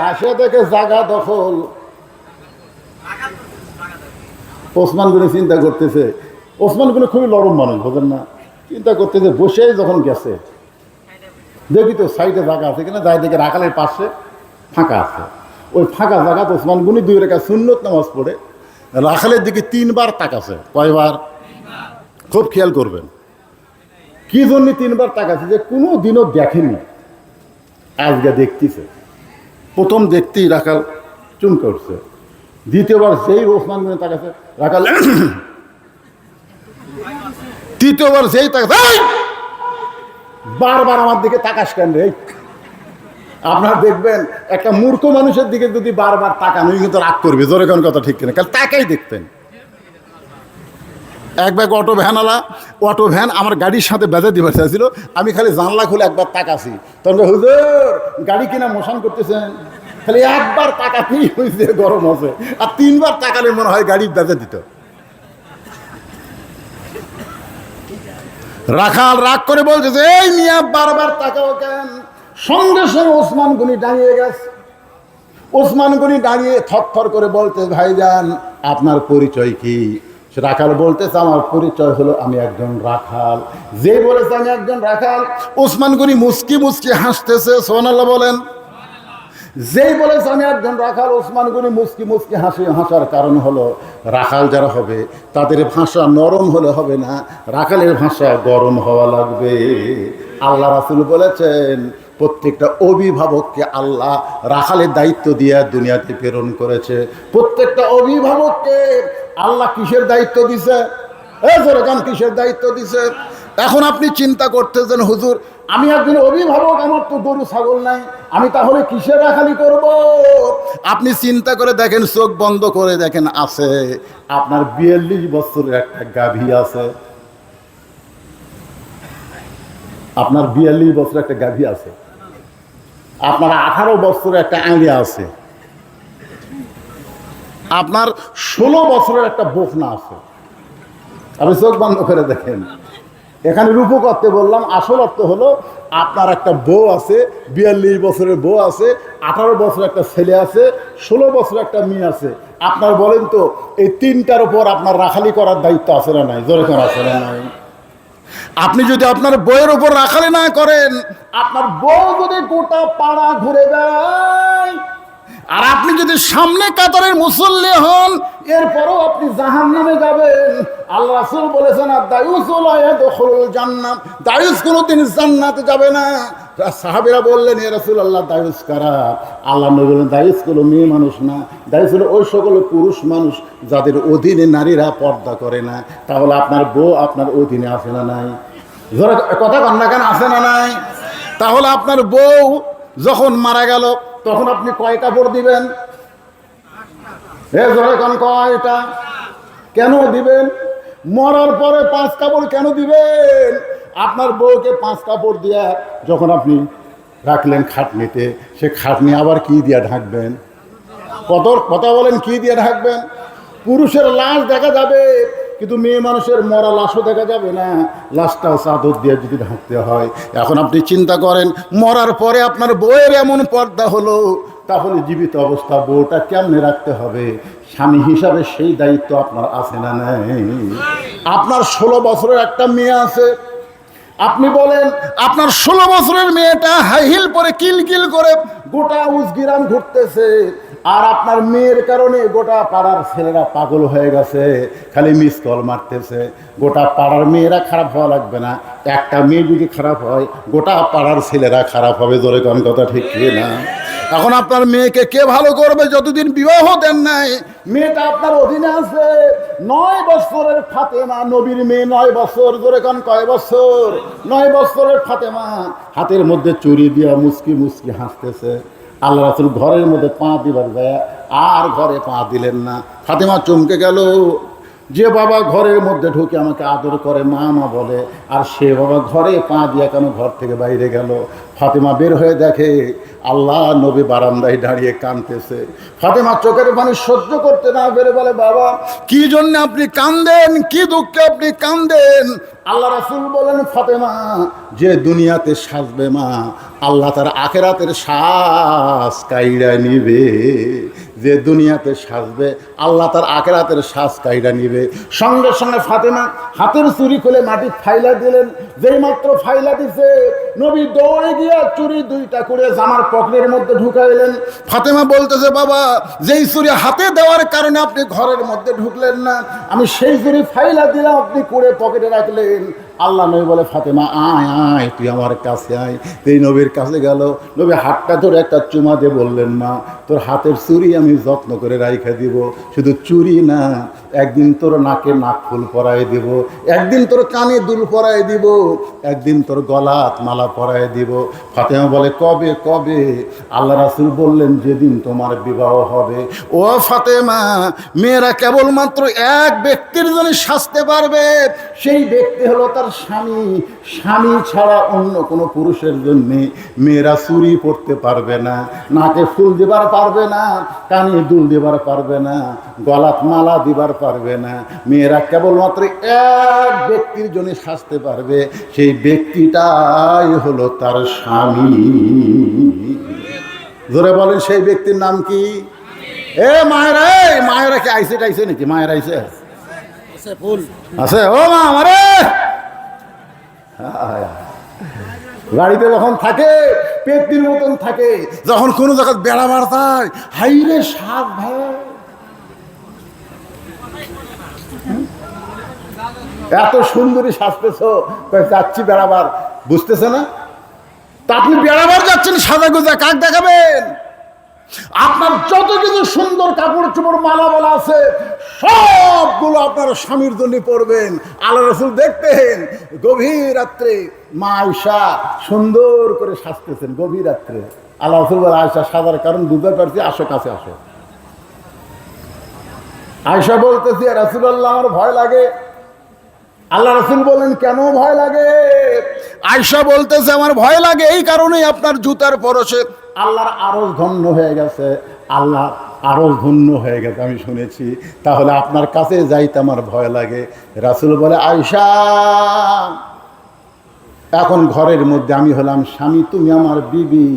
আসিয়া থেকে জায়গা দখল। ওসমান গনি চিন্তা করতেছে, ওসমান গনি খুবই নরম মানুষ, বোঝেন না? চিন্তা করতেছে, বসেই যখন গেছে দেখি তো সাইডে জায়গা আছে কিনা, যাই দেখে রাখালের পাশে ফাঁকা আছে। ওই ফাঁকা জায়গাতে ওসমান গনি 2 রাকাত সুন্নত নামাজ পড়ে রাখালের দিকে 3 বার তাকাছে। কয়বার? খুব খেয়াল করবেন। কি জন্য 3 বার তাকাছে? যে কোনো দিনও দেখেনি, আজকে দেখতেছে। প্রথম দেখতেই রাখাল চুমকে উঠছে, দ্বিতীয়বার যেই ওসমান গনি তাকাছে রাখাল, তৃতীয়বার যেই তাকাছে, বারবার আমার দিকে তাকাস কেন রে? আপনারা দেখবেন একটা মূর্খ মানুষের দিকে যদি বারবার তাকান উনি কিন্তু রাগ করবে। জোরে কোন কথা ঠিক কিনা? কারণ তাকাই দেখতেন। এক ব্যাগ অটো ভ্যানওয়ালা, অটো ভ্যান আমার গাড়ির সাথে বেঁধে দিতে চাইছিল, আমি খালি জানলা খুলে একবার তাকাছি, তখন হুজুর গাড়ি কিনা মোশন করতেছেন, খালি একবার তাকাতেই হয়েছে গরম হচ্ছে, আর 3 বার তাকালে মনে হয় গাড়ি বেঁধে দিত। রাখাল রাগ করে বলছে যে, এই মিয়া বারবার তাকাও কেন? সঙ্গে সঙ্গে ওসমান গনি দাঁড়িয়ে গেছে। ওসমান গনি দাঁড়িয়ে থরথর করে বলতে, ভাইজান আপনার পরিচয় কি? রাখাল বলতেছে, আমার পরিচয় হলো আমি একজন রাখাল। যে বলেছে আমি একজন রাখাল, ওসমান গনি মুস্কি মুস্কি হাসতেছে। সুবহানাল্লাহ বলেন। যেই বলেছে আমি একজন রাখাল, ওসমান গনি মুস্কি মুস্কি হাসার কারণ হলো রাখাল যারা হবে তাদের ভাষা নরম হলে হবে না, রাখালের ভাষা গরম হওয়া লাগবে। আল্লাহ রাসূল বলেছেন, প্রত্যেকটা অভিভাবককে আল্লাহ রাখালের দায়িত্ব দিয়ে দুনিয়াতে প্রেরণ করেছে। প্রত্যেকটা অভিভাবককে আল্লাহ কিসের দায়িত্ব দিছে? কিসের দায়িত্ব দিছে? এখন আপনি চিন্তা করতেছেন, হুজুর আমি একজন অভিভাবক, আমার তো গরু ছাগল নাই, আমি তাহলে কিসের রাখালি করব? আপনি চিন্তা করে দেখেন, চোখ বন্ধ করে দেখেন, আছে আপনার 42 বছরের একটা গাভী আছে, আপনার 42 বছরের একটা গাভী আছে, আপনার 18 বছরের একটা আঙিয়া আছে, আপনার 16 বছরের একটা বকনা আছে। আপনি চোখ বন্ধ করে দেখেন। এখানে রূপক অর্থে বললাম, আসল অর্থ হলো আপনার একটা বউ আছে, 42 বছরের বউ আছে, 18 বছরের একটা ছেলে আছে, 16 বছরের একটা মেয়ে আছে। আপনার বলেন তো এই 3টার উপর আপনার রাখালি করার দায়িত্ব আছে না নাই? জোরে করে আছে না নাই? আপনি যদি আপনার বউয়ের উপর রাখালি না করেন, আপনার বউ যদি গোটা পাড়া ঘুরে বেড়ায়, আর আপনি যদি সামনে কাতারের মুসল্লি হন, এরপরও আপনি জাহান্নামে যাবেন। আল্লাহ রাসূল বলেছেন, দায়ুস লা ইয়াদখুলুল জান্নাহ, দায়ুস কোনোদিন জান্নাতে যাবে না। সাহাবীরা বললেন, ইয়া রাসূলুল্লাহ দায়ুস কারা? আল্লাহ নবী বলেন, দায়ুস হলো মেয়ে মানুষ না, দায়ুস হলো ওই সকল পুরুষ মানুষ যাদের অধীনে নারীরা পর্দা করে না। তাহলে আপনার বউ আপনার অধীনে আছে না নাই? জোরে কথা কন না কেন, আছে না নাই? তাহলে আপনার বউ যখন মারা গেল তখন আপনি কয় কাপড় দিবেন? জোরে কোন কয়টা? কেন দিবেন? মরার পরে 5 কাপড় কেন দিবেন? আপনার বউকে 5 কাপড় দিয়া যখন আপনি রাখলেন খাটনিতে, সে খাটনি আবার কি দিয়া ঢাকবেন? কথা বলেন, কি দিয়ে ঢাকবেন? পুরুষের লাশ দেখা যাবে, কিন্তু মেয়ে মানুষের মরা লাশও দেখা যাবে না, লাশটাও চাদর দিয়ে যদি ঢাকতে হয়। এখন আপনি চিন্তা করেন, মরার পরে আপনার বউয়ের এমন পর্দা হলো, তাহলে জীবিত অবস্থা বউটা কেমনে রাখতে হবে? স্বামী হিসাবে সেই দায়িত্ব আপনার আছে না নাই? আপনার 16 বছরের একটা মেয়ে আছে, আপনি বলেন আপনার 16 বছরের মেয়েটা হাই হিল পরে কিলকিল করে গোটা উজগিরাম ঘুরতেছে, আর আপনার মেয়ের কারণে গোটা পাড়ার ছেলেরা পাগল হয়ে গেছে, খালি মিস কল মারতেছে। গোটা পাড়ার মেয়েরা খারাপ হওয়া লাগবে না, একটা মেয়ে যদি খারাপ হয় গোটা পাড়ার ছেলেরা খারাপ হবে। জোরে কোন কথা ঠিক কি না? এখন আপনার মেয়েকে কে ভালো করবে? যতদিন বিবাহ দেন নাই মেয়েটা আপনার অধীনে আছে, 9 বছরের ফাতেমা, নবীর মেয়ে 9 বছর, জোরে কান কয় বছর? 9 বছরের ফাতেমা হাতের মধ্যে চুরি দিয়া মুস্কি মুস্কি হাসতেছে। আল্লাহ রাসূল ঘরের মধ্যে পা দিবার যায় আর ঘরে পা দিলেন না। ফাতেমা চমকে গেল। যে বাবা ঘরের মধ্যে ঢুকে আমাকে আদর করে, মা মা বলে, আর সে বাবা ঘরে পা দিয়া কেন ঘর থেকে বাইরে গেল? ফাতেমা বের হয়ে দেখে আল্লাহ নবী বারান্দায় দাঁড়িয়ে কাঁদতেছে। ফাতেমা চোখের পানি সহ্য করতে না পেরে বলে, বাবা কি জন্য আপনি কাঁদেন? কি দুঃখে আপনি কাঁদেন? আল্লাহ রাসূল বলেন, ফাতেমা যে দুনিয়াতে সাজবে মা, আল্লাহ তার আখিরাতের শ্বাস কাইরা নিবে। যে দুনিয়াতে সাজবে, আল্লাহ তার আখিরাতের শ্বাস কাইরা নিবে। সঙ্গে সঙ্গে ফাতেমা হাতের চুরি খুলে মাটি ফাইলা দিলেন। যেই মাত্র ফাইলা দিছে, নবী দৌড়ে গিয়ে চুরি 2টা করে জামার পকেটের মধ্যে ঢুকাইলেন। ফাতেমা বলতেছে, বাবা যেই চুরি হাতে দেওয়ার কারণে আপনি ঘরের মধ্যে ঢুকলেন না, আমি সেই চুরি ফাইলা দিলাম, আপনি করে পকেটে রাখলেন। আল্লাহ নবী বলে, ফাতেমা আয় আয়, তুই আমার কাছে আয়। এই নবীর কাছে গেল। নবী হাতটা ধরে একটা চুমা দিয়ে বললেন, মা তোর হাতের চুরি আমি যত্ন করে রাইখা দিব। শুধু চুরি না, একদিন তোর নাকে নাক ফুল পরাই দিব, একদিন তোর কানে দুল পরাই দিব, একদিন তোর গলাত মালা পরাই দিব। ফাতেমা বলে, কবে কবে? আল্লাহ রাসূল বললেন, যেদিন তোমার বিবাহ হবে। ও ফাতেমা, মেয়েরা কেবলমাত্র এক ব্যক্তির জন্য সাজতে পারবে, সেই ব্যক্তি হলো তার স্বামী। স্বামী ছাড়া অন্য কোনো পুরুষের জন্য মেয়েরা চুরি পরতে পারবে না, নাকে ফুল দিবার পারবে না, কানে দুল দিবার পারবে না, গলাত মালা দিবার পারবে না। মেয়েরা কেবলমাত্র এক ব্যক্তির জন্য সাজতে পারবে, সেই ব্যক্তিটাই হলো তার স্বামী। জোরে বলেন, সেই ব্যক্তির নাম কি? এ মায়েরা, মায়েরা কি আইসে টাইসে নাকি? মায়েরা আইসে আছে? ও মা আমারে গাড়িতে যখন থাকে পেটটির মতন থাকে, যখন কোনো জায়গায় বেড়া মারতায়, হাইরে সাপ ভাই, এত সুন্দরী সাজতেছ, যাচ্ছি বেড়াবার, বুঝতেছে না? তা আপনি বেড়াবার যাচ্ছেন সাদা গোজা, কাক দেখাবেন? আপনার যত কিছু সুন্দর কাপড় চোপড় মালা বলা আছে, সবগুলো আপনার স্বামীর জন্য পরবেন। আল্লাহ রাসূল দেখতেন গভীর রাত্রে মা আয়েশা সুন্দর করে সাজতেছেন। গভীর রাত্রে আল্লাহ রাসূল বলে, আয়েশা সাজার কারণ বুঝতে পারছি, আসো কাছে আসো। আয়েশা বলতেছি, রাসূলুল্লাহ আমার ভয় লাগে। আল্লাহ রাসূল বলেন, কেন ভয় লাগে? আয়েশা বলতেছে, আমার ভয় লাগে এই কারণেই আপনার জুতার পরশে আল্লাহর আরশ ধন্য হয়ে গেছে, আল্লাহ আরশ ধন্য হয়ে গেছে আমি শুনেছি, তাহলে আপনার কাছে যাইতে আমার ভয় লাগে। রাসূল বলে, আয়েশা এখন ঘরের মধ্যে আমি হলাম স্বামী, তুমি আমার বিবি,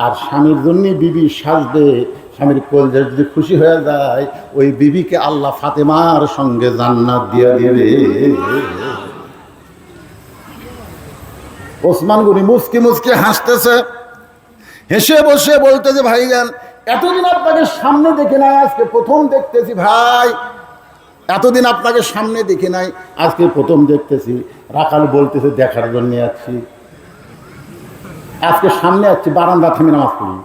আর স্বামীর জন্য বিবি সাজবে। স্বামীর কলজা যদি খুশি হয়ে যায়, ওই বিবিকে আল্লাহ ফাতেমার সঙ্গে জান্নাত দিয়ে দিবে। ওসমান গনি মুস্কি মুস্কি হাসতেছে, হেসে বসে বলতেছে, ভাইজান এতদিন আপনাকে সামনে দেখে নাই, আজকে প্রথম দেখতেছি। ভাই এতদিন আপনাকে সামনে দেখে নাই, আজকে প্রথম দেখতেছি। রাখাল বলতেছে, দেখার জন্য আসছি, আজকে সামনে আসছি, বারান্দা থেমে নামাজ পড়ি,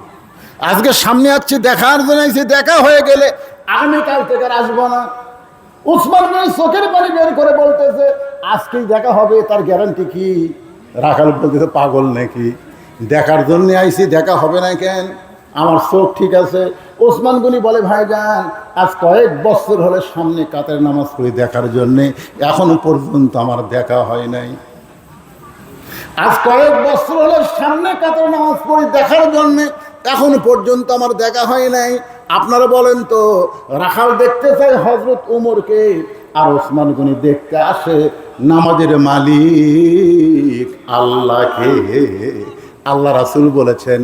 আজকে সামনে আসছি দেখার জন্য। দেখা হয়ে গেলে আগামীকাল থেকে আর আসবো না। ওসমান গনি চোখের পানি বের করে বলতেছে, আজকেই দেখা হবে, তার গ্যারান্টি কি? রাখাল বলতেছে, পাগল নাকি? দেখার জন্য আইসি, দেখা হবে না কেন? আমার চোখ ঠিক আছে। ওসমান গনি বলে, ভাইজান আজ কয়েক বছর হলে সামনে কাতের নামাজ পড়ি দেখার জন্যে, এখনো পর্যন্ত আমার দেখা হয় নাই। আজ কয়েক বছর হলে সামনে কাতের নামাজ পড়ি দেখার জন্যে, এখনো পর্যন্ত আমার দেখা হয় নাই। আপনারা বলেন তো, রাখাল দেখতে চাই হযরত ওমরকে, আর ওসমান গনি দেখতে আসে নামাজের মালিক আল্লাহকে। আল্লাহ রাসূল বলেছেন,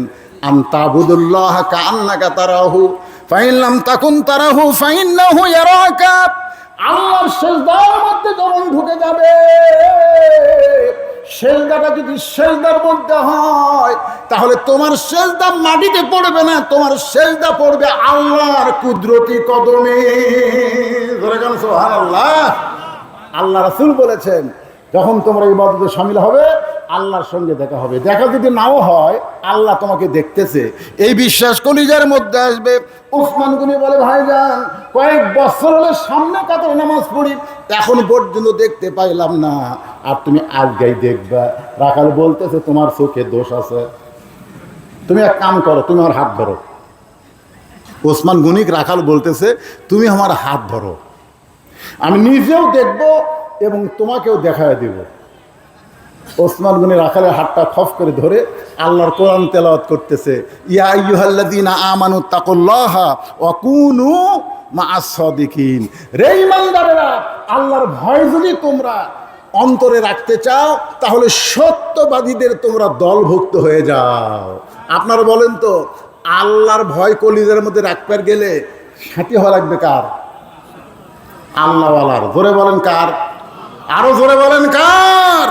আনতাবুদুল্লাহ কাআন্নাকা তারাহু ফাইন লাম তাকুন তারাহু ফাইন্নাহু ইয়ারাকা। আল্লাহর সিজদার মধ্যে যখন ঢুকে যাবে, সিজদাটা যদি সিজদার মধ্যে হয়, তাহলে তোমার সিজদা মাটিতে পড়বে না, তোমার সিজদা পড়বে আল্লাহর কুদরতি কদমে। সুবহানাল্লাহ। আল্লাহ রাসূল বলেছেন, যখন তোমরা ইবাদতে শামিল হবে, আল্লাহর সঙ্গে দেখা হবে। দেখা যদি নাও হয়, আল্লাহ তোমাকে দেখতেছে, এই বিশ্বাস কলিজার মধ্যে আসবে। ওসমান গনি বলে, ভাইজান কয়েক বছর হলে সামনে কাতারে নামাজ পড়ি, এখন পর্যন্ত দেখতে পাইলাম না, আর তুমি আজকেই দেখবা। রাখাল বলতেছে, তোমার চোখে দোষ আছে, তুমি এক কাম করো, তুমি আমার হাত ধরো। ওসমান গনিক রাখাল বলতেছে, তুমি আমার হাত ধরো, আমি নিজেও দেখব এবং তোমাকেও দেখায় দিব। ওসমান গনি রাখালের হাতটা খফ করে ধরে আল্লাহর কোরআন তেলাওয়াত করতেছে, ইয়া আইয়ুহাল্লাযীনা আমানু তাকুল্লাহা ওয়া কুনু মা'আস সাদিকিন। রে ঈমানদারেরা, আল্লাহর ভয় যদি তোমরা অন্তরে রাখতে চাও, তাহলে সত্যবাদীদের তোমরা দলভুক্ত হয়ে যাও। আপনারা বলেন তো, আল্লাহর ভয় কলিজার মধ্যে রাখতে গেলে সাথী হওয়া লাগবে কার? আল্লাহওয়ালার। জোরে বলেন কার? আরো জোরে বলেন কার?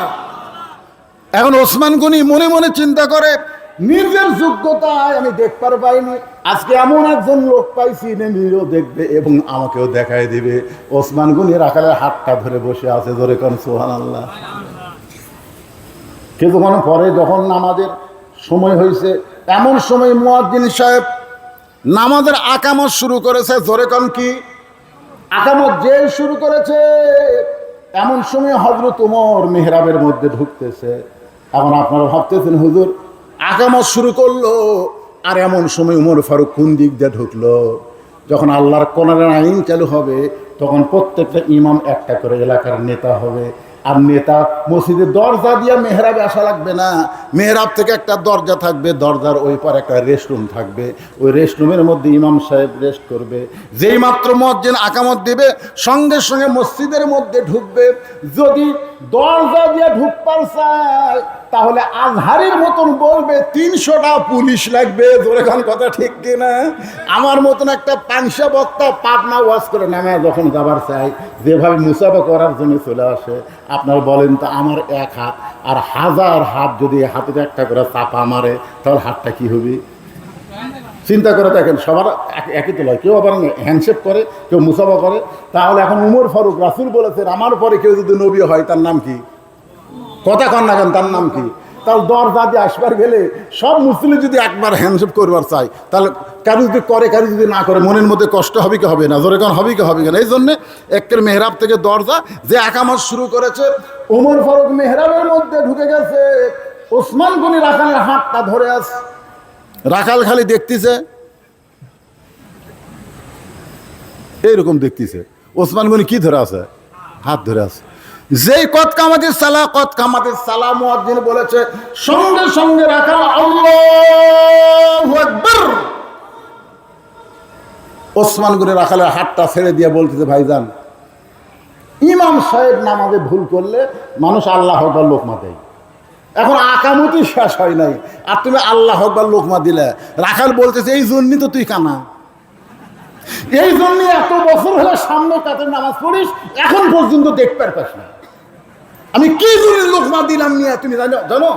এখন ওসমান গনি মনে মনে চিন্তা করে, নিজের যোগ্যতায় আমি দেখতে পাইনি, আজকে এমন একজন লোক পাইছি, নিজেও দেখবে এবং আমাকেও দেখায় দিবে। ওসমান গনি রাখালের হাতটা ধরে বসে আছে। জোরে কোন সুবহানাল্লাহ। কিছুক্ষণ পরে যখন নামাজের সময় হয়েছে, এমন সময় মুয়াজ্জিন সাহেব নামাজের আকামত শুরু করেছে। জোরে কোন কি? আকামত যে শুরু করেছে, এমন সময় হযরত ওমর মেহরাবের মধ্যে ঢুকতেছে। এখন আপনারা ভাবতেছেন, হুজুর আকামত শুরু করলো, আর এমন সময় ওমর ফারুক কোন দিক দিয়ে ঢুকলো? যখন আল্লাহর কোরআনের আইন চালু হবে, তখন প্রত্যেকটা ইমাম একটা করে এলাকার নেতা হবে। আর নেতা মসজিদের দরজা দিয়ে মেহরাবে আসা লাগবে না, মেহরাব থেকে একটা দরজা থাকবে, দরজার ওই পার একটা রেস্টরুম থাকবে, ওই রেস্টরুমের মধ্যে ইমাম সাহেব রেস্ট করবে। যেই মাত্র মুয়াজ্জিন আকামত দিবে, সঙ্গে সঙ্গে মসজিদের মধ্যে ঢুকবে। যদি দরজা দিয়ে ঢুকবার চায়, তাহলে আজহারের মতন বলবে 300টা পুলিশ লাগবে। জোরে কোন কথা ঠিক কিনা? আমার মতন একটা পাংশা বক্তা পাবনা ওয়াজ করে নামে যখন যাবার চাই, যেভাবে মুসাফা করার জন্য চলে আসে, আপনারা বলেন তো, আমার এক হাত আর 1000 হাত যদি হাতে একটা করে চাপা মারে, তাহলে হাতটা কি হবে? চিন্তা করে দেখেন, সবার একই তো লয়। কেউ আবার হ্যান্ডশেক করে, কেউ মুসাফা করে। তাহলে এখন উমর ফারুক, রাসূল বলেছেন, আমার পরে কেউ যদি নবী হয়, তার নাম কি? কথা কন না কেন, তার নাম কি? তাহলে দরজা দিয়ে আসবার গেলে সব মুসলিম যদি একবার হ্যান্ডশেক করবার চাই, তাহলে কারো যদি করে, কারো যদি না করে, মনের মধ্যে কষ্ট হবে কি হবে না? জোরে কোন হবে কি হবে না? এই জন্যে একের মেহরাব থেকে দরজা যে আকামত শুরু করেছে, ওমর ফারুক মেহরাবের মধ্যে ঢুকে গেছে। ওসমান গনি রাখালের হাতটা ধরে আছে। রাখাল খালি দেখতেছে, এইরকম দেখতেছে। ওসমান গনি কি ধরে আছে? হাত ধরে আছে। যেই কত কামাতের সালা, কত কামাতের সালা মুয়াজ্জিন বলেছে, সঙ্গে সঙ্গে রাখাল আল্লাহু আকবার। ওসমান গনি রাখালের হাতটা ছেড়ে দিয়ে বলতেছে, ভাইজান, ইমাম সাহেব নামাজে ভুল করলে মানুষ আল্লাহ আকবার লোকমা দেয়। এখন আকামতি শেষ হয় নাই, আর তুমি আল্লাহ আকবার লোকমা দিলে। রাখাল বলতেছে, এই জন্যই তো তুই কানা, এই জন্যই এত বছর হলে সামনে কাতের নামাজ পড়িস, এখন পর্যন্ত দেখতে পাস না। আমি কি জন্য লোকমা দিলাম নিয়ে, তুমি জানো?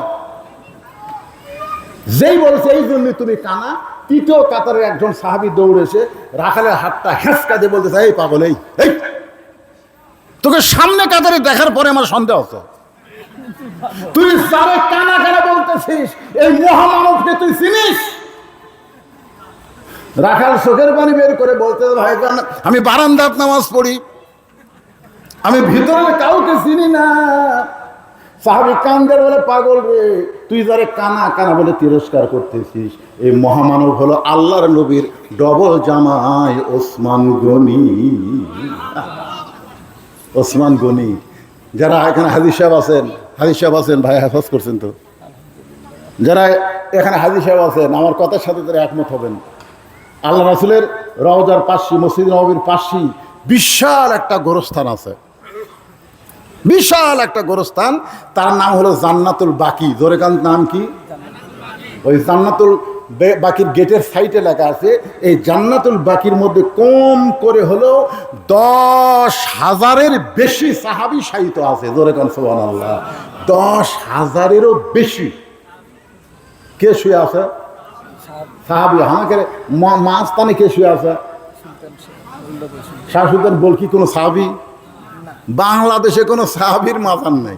যেই বলছে এই জন্য তুমি কানা, তৃতীয় কাতারের একজন সাহাবী দৌড়েছে, রাখালের হাতটা হেঁচকা দিয়ে বলতেছে, এই পাগল, এই তোকে সামনে কাতারে দেখার পরে আমার সন্দেহ হচ্ছে, তুই সারে কানা কানা বলতেছিস, এই মহামানবকে তুই চিনিস? রাখাল চোখের পানি বের করে বলতে, ভাই আমি বারান্দাত নামাজ পড়ি, আমি ভিতরে কাউকে চিনি না। সাহাবী কান্দের বলে, পাগল রে, তুই যারে কানা কানা বলে তিরস্কার করতেছিস, এই মহামানব হলো আল্লাহর নবীর ডবল জামাই ওসমান গনি। ওসমান গনি, যারা এখানে হাজী সাহেব আছেন, ভাই হেফাজ করছেন তো, যারা এখানে হাজী সাহেব আছেন, আমার কথার সাথে তারা একমত হবেন। আল্লাহ রাসূলের রওজার পাশে, মসজিদ নববীর পাশে বিশাল একটা গোরস্থান আছে, বিশাল একটা গোরস্থান। তার নাম হলো জান্নাতুল বাকি। জোরে কান, নাম কি? ওই জান্নাতুল বাকির গেটের সাইডে লেখা আছে, এই জান্নাতুল বাকির মধ্যে কম করে হলো 10,000-এর বেশি সাহাবী শায়িত আছে। জোরে কান সুবহানাল্লাহ। 10,000-এরও বেশি কে শুয়ে আছে? সাহাবী। আমাকে মাঝখানে কে শুয়ে আছে? শাহ সুলতান বলকি কোনো সাহাবী? বাংলাদেশে কোনো সাহাবীর মাজার নাই।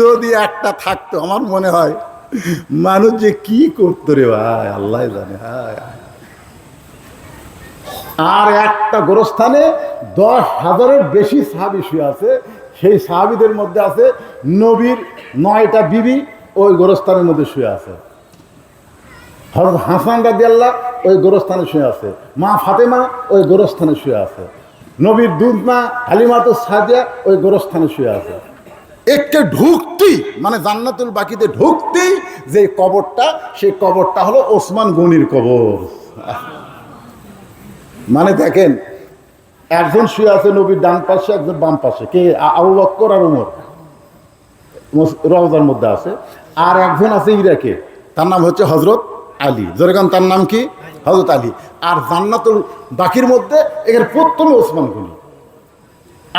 যদি একটা থাকতো আমার মনে হয় মানুষ যে কি করতো রে ভাই, আল্লাহ জানে। হায় আর একটা গোরস্থানে 10,000-এর বেশি সাহাবী শুয়ে আছে। সেই সাহাবীদের মধ্যে আছে নবীর 9টা বিবি ওই গোরস্থানের মধ্যে শুয়ে আছে। হযরত হাসান রাদিয়াল্লাহু ওই গোরস্থানে শুয়ে আছে, মা ফাতেমা ওই গোরস্থানে শুয়ে আছে, নবীর দুধ মা হালিমাতুস সাদিয়া ওই গোরস্থানে শুয়ে আছে। একটু ঢুকতেই মানে জান্নাতুল বাকিতে ঢুকতেই যে কবরটা, সেই কবরটা হলো ওসমান গনির কবর। মানে দেখেন, একজন শুয়ে আছে নবীর ডান পাশে, একজন বাম পাশে, কে? আবু বকর আর ওমর রওজার মধ্যে আছে। আর একজন আছে ইরাকে, তার নাম হচ্ছে হযরত আলী। যেরকম তার নাম কি? হযরত আলী। আর জান্নাতুল বাকির মধ্যে এখানে প্রথমে ওসমান গনি।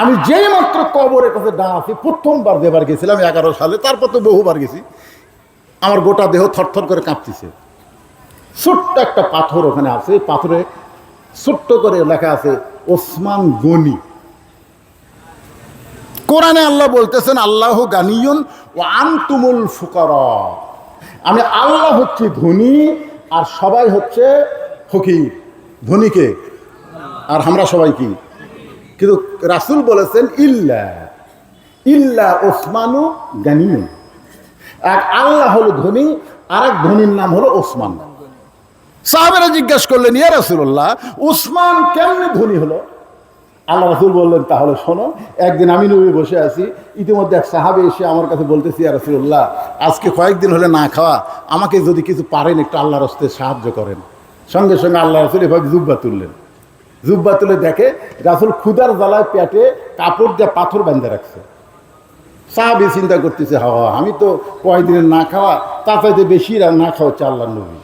আমি যেই মাত্র কবরের কাছে দাঁড়াচ্ছি, প্রথমবার যেবার গেছিলাম 11 সালে, তারপর তো বহুবার গেছি, আমার গোটা দেহ থরথর করে কাঁপতেছে। ছোট্ট একটা পাথর ওখানে আছে, পাথরে ছোট্ট করে লেখা আছে ওসমান গনি। কোরআনে আল্লাহ বলতেছেন আল্লাহু গানিয়ুন ওয়া আনতুমুল ফুকারা। আমি আল্লাহ হচ্ছি ধনী আর সবাই হচ্ছে ফকির। ধনীকে আর আমরা সবাই কি? কিন্তু রাসূল বলেছেন ইল্লা ইল্লা ওসমানু গানিয়ুন। এক আল্লাহ হলো ধনী, আর এক ধনীর নাম হলো ওসমান। সাহাবারা জিজ্ঞাসা করলেন, ইয়া রাসূলুল্লাহ, ওসমান কেমনে ধনী হলো? আল্লাহ রাসূল বললেন, তাহলে শোনো। একদিন আমি নবী বসে আছি, ইতিমধ্যে এক সাহাবী এসে আমার কাছে বলতেছি, ইয়া রাসূলুল্লাহ, আজকে কয়েকদিন হলে না খাওয়া, আমাকে যদি কিছু পারেন একটু আল্লাহর রাস্তায় সাহায্য করেন। সঙ্গে সঙ্গে আল্লাহ রাসূল এভাবে জুব্বা তুললেন। জুব্বা তুলে দেখে রাসূল ক্ষুধার জ্বালায় পেটে কাপড় দিয়ে পাথর বেঁধে রাখছে। সাহাবী চিন্তা করতেছে, হাওয়া আমি তো কয়েকদিনের না খাওয়া, তার চাইতে বেশি না খাওয়া হচ্ছে আল্লাহর নবী।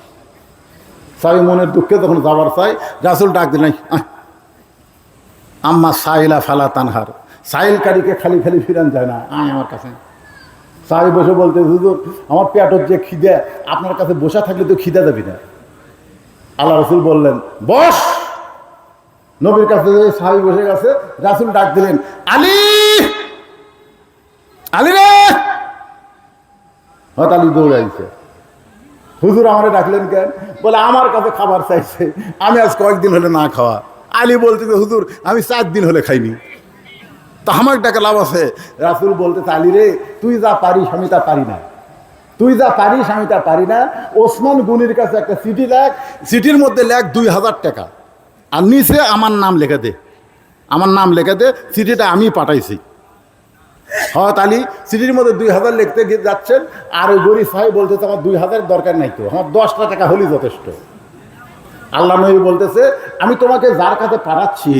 সাহাবী মনের দুঃখে যখন যাবার চাই, রাসূল ডাক দিলেন, আম্মা সাইলা ফালা তানহার, সাইলকারীকে খালি খালি ফিরান যায় না, আয় আমার কাছে। সাহাবী বসে বলতে, হুজুর আমার পেটের যে খিদে, আপনার কাছে বসে থাকলে তো খিদে যাবি না। আল্লাহ রাসূল বললেন, বস। নবীর কাছে সাহাবী বসে গেছে, রাসূল ডাক দিলেন, আলী, আলী রে। হয়তো আলী দৌড়াইছে, হুজুর আমারে ডাকলেন কেন? বলে আমার কাছে খাবার চাইছে, আমি আজ কয়েকদিন হলে না খাওয়া। আলী বলতেছে, হুজুর আমি 4 দিন হলে খাইনি, তা আমার ডাকে লাভ আছে? রাসূল বলতেছে, আলী রে, তুই যা পারিস আমি তা পারি না, তুই যা পারিস আমি তা পারি না। ওসমান গনির কাছে একটা চিঠি লেখ, চিঠির মধ্যে লেখ 2000 টাকা, আর নিচে আমার নাম লেখা দে, আমার নাম লেখা দে, চিঠিটা আমি পাঠাইছি। হযরত আলী চিঠির মধ্যে 2000 লিখতে গিয়ে যাচ্ছেন, আর ওই গরিব সাহেব বলতেছে, আমার 2000 দরকার নাই তো, আমার 10টা টাকা হলেই যথেষ্ট। আল্লাহ নবী বলতেছে, আমি তোমাকে যার কাছে পাঠাচ্ছি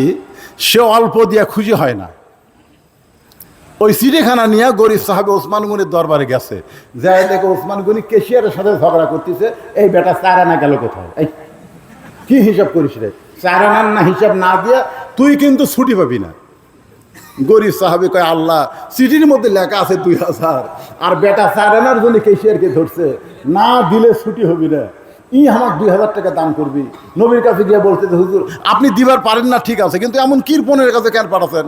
সে অল্প দিয়া খুশি হয় না। ওই চিঠিখানা নিয়ে গরিব সাহাবে ওসমান গনির দরবারে গেছে, যাই দেখে ওসমান গনি কেশিয়ারের সাথে ঝগড়া করতেছে, এই বেটা 4 আনা গেল কোথায়? এই কি হিসাব করিস রে? 4 আনার না হিসাব না দিয়া তুই কিন্তু ছুটি পাবি না। গরিব সাহাবী কয়, আল্লাহ চিঠির মধ্যে লেখা আছে 2000, আর বেটা 4 আনার জন্য কেশিয়ারকে ধরছে, না দিলে ছুটি হবি না, আমার 2000 টাকা দান করবি। নবীর কাছে গিয়ে বলতেছে, হুজুর আপনি দিবার পারেন না ঠিক আছে, কিন্তু এমন কিরপনের কাছে কেন পাঠাচ্ছেন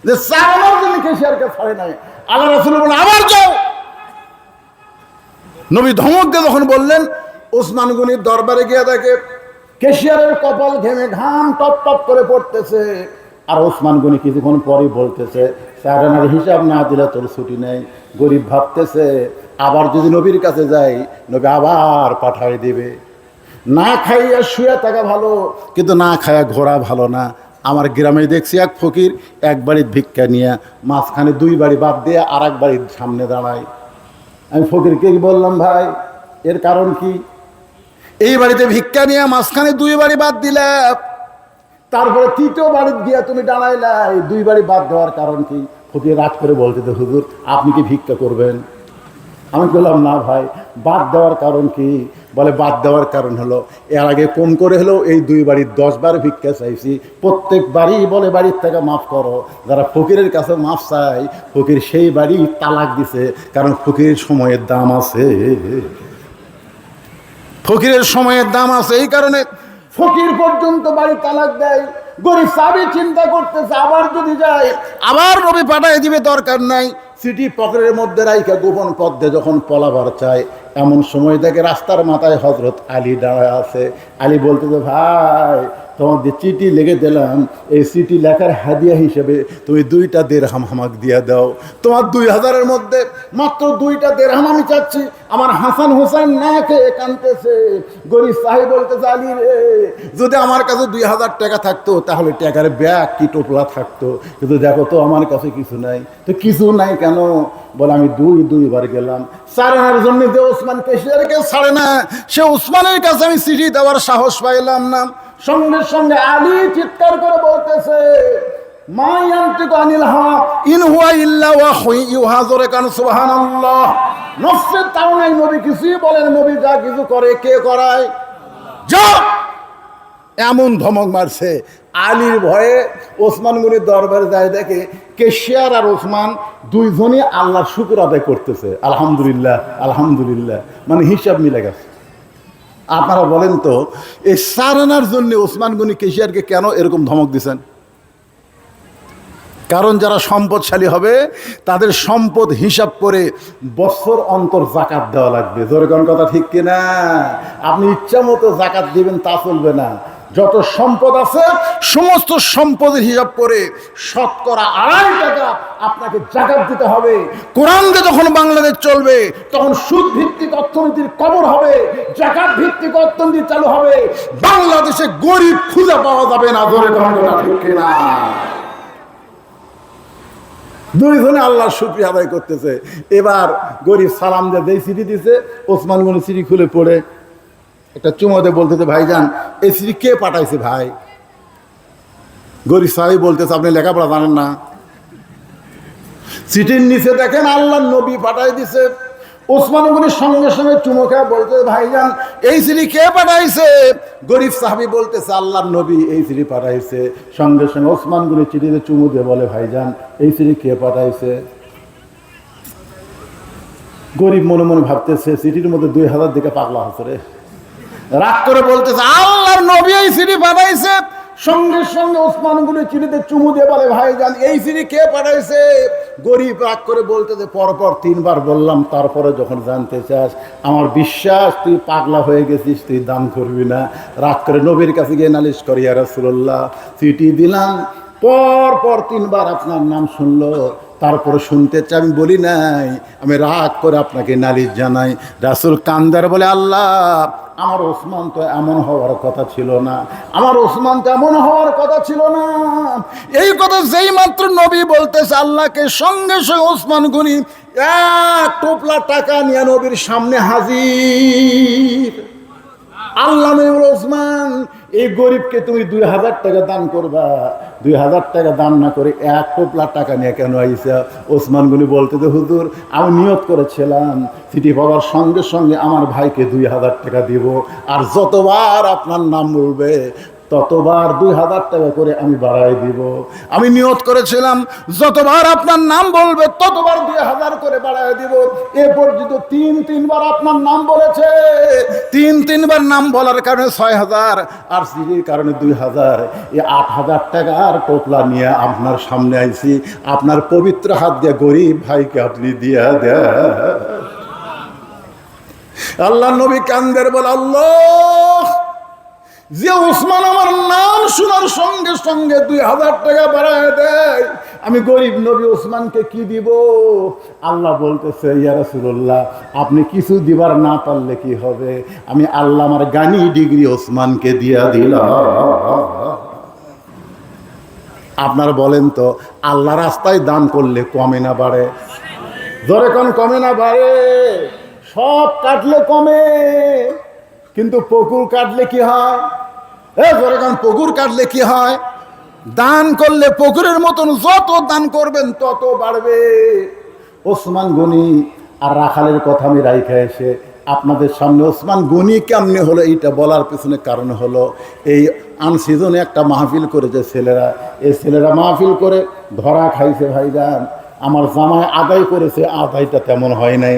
যে 4 আনার জন্য কেশিয়ারকে ছাড়ে নাই? আল্লাহ রাসূল বলেন, আবার যাও। নবী ধমক দিয়ে যখন বললেন, ওসমান গনির দরবারে গিয়ে দেখে কেশিয়ারের কপাল ঘেমে ঘাম টপ টপ করে পড়তেছে, আর ওসমান গনি কিছুক্ষণ পরে বলতেছে, 4 আনার হিসাব না দিলে তোর ছুটি নেই। গরিব ভাবতেছে, আবার যদি নবীর কাছে যাই, নবী আবার পাঠাই দিবে। না খাইয়া শুয়ে থাকা ভালো, কিন্তু না খাইয়া ঘোরা ভালো না। আমার গ্রামে দেখছি এক ফকির এক বাড়ির ভিক্ষা নিয়ে মাঝখানে 2 বাড়ি বাদ দিয়ে আর এক বাড়ির সামনে দাঁড়ায়। আমি ফকিরকে বললাম, ভাই এর কারণ কি? এই বাড়িতে ভিক্ষা নিয়ে মাঝখানে 2 বাড়ি বাদ দিলে, তারপরে 3য় বাড়িতে গিয়া তুমি দাঁড়াইলা, এই 2 বাড়ি বাদ দেওয়ার কারণ কি? ফকির রাগ করে বলতে, হুজুর আপনি কি ভিক্ষা করবেন? আমি বললাম, না ভাই, বাদ দেওয়ার কারণ কি? বলে, বাদ দেওয়ার কারণ হলো, এর আগে কম করে হলেও এই 2 বাড়ির 10 বার ভিক্ষা চাইছি, প্রত্যেক বাড়ি বলে বাড়ির থেকে মাফ করো। যারা ফকিরের কাছে মাফ চাই, ফকির সেই বাড়ি তালাক দিছে, কারণ ফকিরের সময়ের দাম আছে, ফকিরের সময়ের দাম আছে। এই কারণে ফকির পর্যন্ত বাড়ি তালাক দেয়। গরিব সাহাবী চিন্তা করতেছে, আবার যদি যায় আবার নবী পাঠাই দিবে, দরকার নাই। সিটি পকেটের মধ্যে রাইখা গোপন পথে যখন পলাবার চায়, এমন সময় দেখে রাস্তার মাথায় হযরত আলী দাঁড়ায় আছে। আলী বলতেছে, ভাই তোমাদের চিঠি লিখে দিলাম, এই চিঠি লেখার হাদিয়া হিসেবে তুমি 2টা দিরহাম আমাকে দিয়ে দাও। তোমার 2000-এর মধ্যে মাত্র 2টা দিরহাম আমি চাচ্ছি। আমার হাসান হোসেন না খেয়ে কাঁদতেছে। গরিব সাহেব বলতেছে, আলী রে, যদি আমার কাছে 2000 টাকা থাকতো তাহলে টাকার ব্যাগ কি টোপলা থাকতো, কিন্তু দেখো তো আমার কাছে কিছু নাই। তো কিছু নাই কেন? বলে আমি দুইবার গেলাম, সারানোর জন্য যে ওসমান কেশিয়ারকে ছাড়ে না, সে ওসমানের কাছে আমি চিঠি দেওয়ার সাহস পাইলাম না। সঙ্গে সঙ্গে আলী চিৎকার করে বলতেছে, মা ইয়ানতিকু আনিল হাওয়া ইন হুয়া ইল্লা ওয়াহয়ুহা। জোরে কান সুবহানাল্লাহ। নফসের তাও নাই, নবী কিছুই বলেন, নবী যা কিছু করে কে করায়? যা এমন ধমক মারছে। আলীর ভয়ে ওসমান গনির দরবারে যায়, দেখে কেশিয়ার আর ওসমান দুইজনই আল্লাহর শুকর আদায় করতেছে, আলহামদুলিল্লাহ আলহামদুলিল্লাহ, মানে হিসাব মিলে গেছে। আপনারা বলেন তো, এই সারানার জন্য ওসমান গনি কেশিয়ারকে কেন এরকম ধমক দিছেন? কারণ যারা সম্পদশালী হবে তাদের সম্পদ হিসাব করে বছর অন্তর জাকাত দেওয়া লাগবে। জোরে কোন কথা ঠিক কিনা? আপনি ইচ্ছা মতো জাকাত দিবেন তা চলবে না। যত সম্পদ আছে সমস্ত সম্পদের হিসাব করে 2.5 টাকা আপনাকে জাকাত দিতে হবে। কোরআন দিয়ে যখন বাংলাদেশ চলবে তখন সুদ ভিত্তিক অর্থনীতির কবর হবে, জাকাত ভিত্তিক অর্থনীতি চালু হবে। বাংলাদেশে গরিব খুঁজে পাওয়া যাবে না। জোরে কোন কথা ঠিক কিনা? দুইজনে আল্লাহর শুকরিয়া আদায় করতেছে। এবার গরিব সালাম দিয়ে চিঠি দিছে, ওসমান গনি চিঠি খুলে পড়ে একটা চুমোতে বলতেছে, ভাইজান এই চিঠি কে পাঠাইছে ভাই? গরিব সাহেব বলতেছে, আপনি লেখাপড়া জানেন না? চিঠির নিচে দেখেন আল্লাহর নবী পাঠাই দিছে। ওসমান গনির সঙ্গে সঙ্গে চুমো খেয়ে বলতেছে, ভাইজান এই চিঠি কে পাঠাইছে? গরিব সাহাবী বলতেছে, আল্লাহর নবী এই চিঠি পাঠাইছে। সঙ্গে সঙ্গে ওসমান গনি চিঠিতে চুমু দিয়ে বলে, ভাইজান এই চিঠি কে পাঠাইছে? গরিব মনে মনে ভাবতেছে, চিঠির মধ্যে 2000 দিকে পাগলা হচ্ছে রে। রাগ করে বলতেছে, আল্লাহর নবী এই চিঠি পাঠাইছে। সঙ্গে সঙ্গে ওসমান গনি চিঠিতে চুমু দিয়ে বলে, ভাইজান এই চিঠি কে পাঠাইছে? গরিব রাগ করে বলতেছে, পরপর 3বার বললাম, তারপরে যখন জানতে চাস আমার বিশ্বাস তুই পাগলা হয়ে গেছিস, তুই দান করবি না। রাগ করে নবীর কাছে গিয়ে নালিশ করি, ইয়া রাসূলুল্লাহ চিঠি দিলাম, পরপর 3বার আপনার নাম শুনলো, তারপরে শুনতে চাই, আমি বলি নাই, আমি রাগ করে আপনাকে নালিশ জানাই। রাসূল কান্দার বলে, আল্লাহ আমার ওসমান তো এমন হওয়ার কথা ছিল না, আমার ওসমান তো এমন হওয়ার কথা ছিল না। এই কথা যেই মাত্র নবী বলতেছে আল্লাহকে, সঙ্গে সঙ্গে ওসমান গনি 1 টোপলা টাকা নিয়ে নবীর সামনে হাজির। আল্লাহ নবী বলে, ওসমান এই গরিবকে তুমি 2000 টাকা দান করবা। 2000 টাকা দান না করে 1 টোপলা টাকা নিয়ে কেন আইসা? ওসমান গনি বলতে, হুজুর আমি নিয়ত করেছিলাম চিঠি পাওয়ার সঙ্গে সঙ্গে আমার ভাইকে 2000 টাকা দিব, আর যতবার আপনার নাম বলবে ততবার 2000 টাকা করে আমি বাড়াই দিব। আমি নিয়ত করেছিলাম যতবার আপনার নাম বলবে ততবার 2000 করে বাড়াই দিব। এ পর্যন্ত 3বার আপনার নাম বলেছে। 3বার নাম বলার কারণে 6000, আর চিঠির কারণে 2000। এই 8000 টাকার টোপলা নিয়ে আপনার সামনে আইছি। আপনার পবিত্র হাত দিয়ে গরিব ভাইকে আপনি দিয়া দেন। আল্লাহ নবী কান্দের বলে, আল্লাহ যে ওসমান আমার নাম শোনার সঙ্গে সঙ্গে 2000 টাকা বাড়ায় দেয়, আমি গরিব নবী ওসমানকে কি দিব? আল্লাহ বলতেছে, ইয়া রাসূলুল্লাহ আপনি কিছু দিবার না পারলে কি হবে, আমি আল্লাহ আমার গানি ডিগ্রি ওসমানকে দিয়া দিলাম। আপনারা বলেন তো, আল্লাহ রাস্তায় দান করলে কমে না বাড়ে? জোরে কোন কমে না বাড়ে? সব কাটলে কমে, কিন্তু পুকুর কাটলে কি হয়? জোরে কোন পুকুর কাটলে কি হয়? দান করলে পুকুরের মতন যত দান করবেন তত বাড়বে। ওসমান গনি আর রাখালের কথা আমি রাইখা এসে আপনাদের সামনে ওসমান গনি কেমনে হলো এইটা বলার পেছনে কারণ হলো, এই আনসিজনে একটা মাহফিল করেছে ছেলেরা। এই ছেলেরা মাহফিল করে ধরা খাইছে। ভাইজান আমার জামাই আদায় করেছে, আদায়টা তেমন হয় নাই।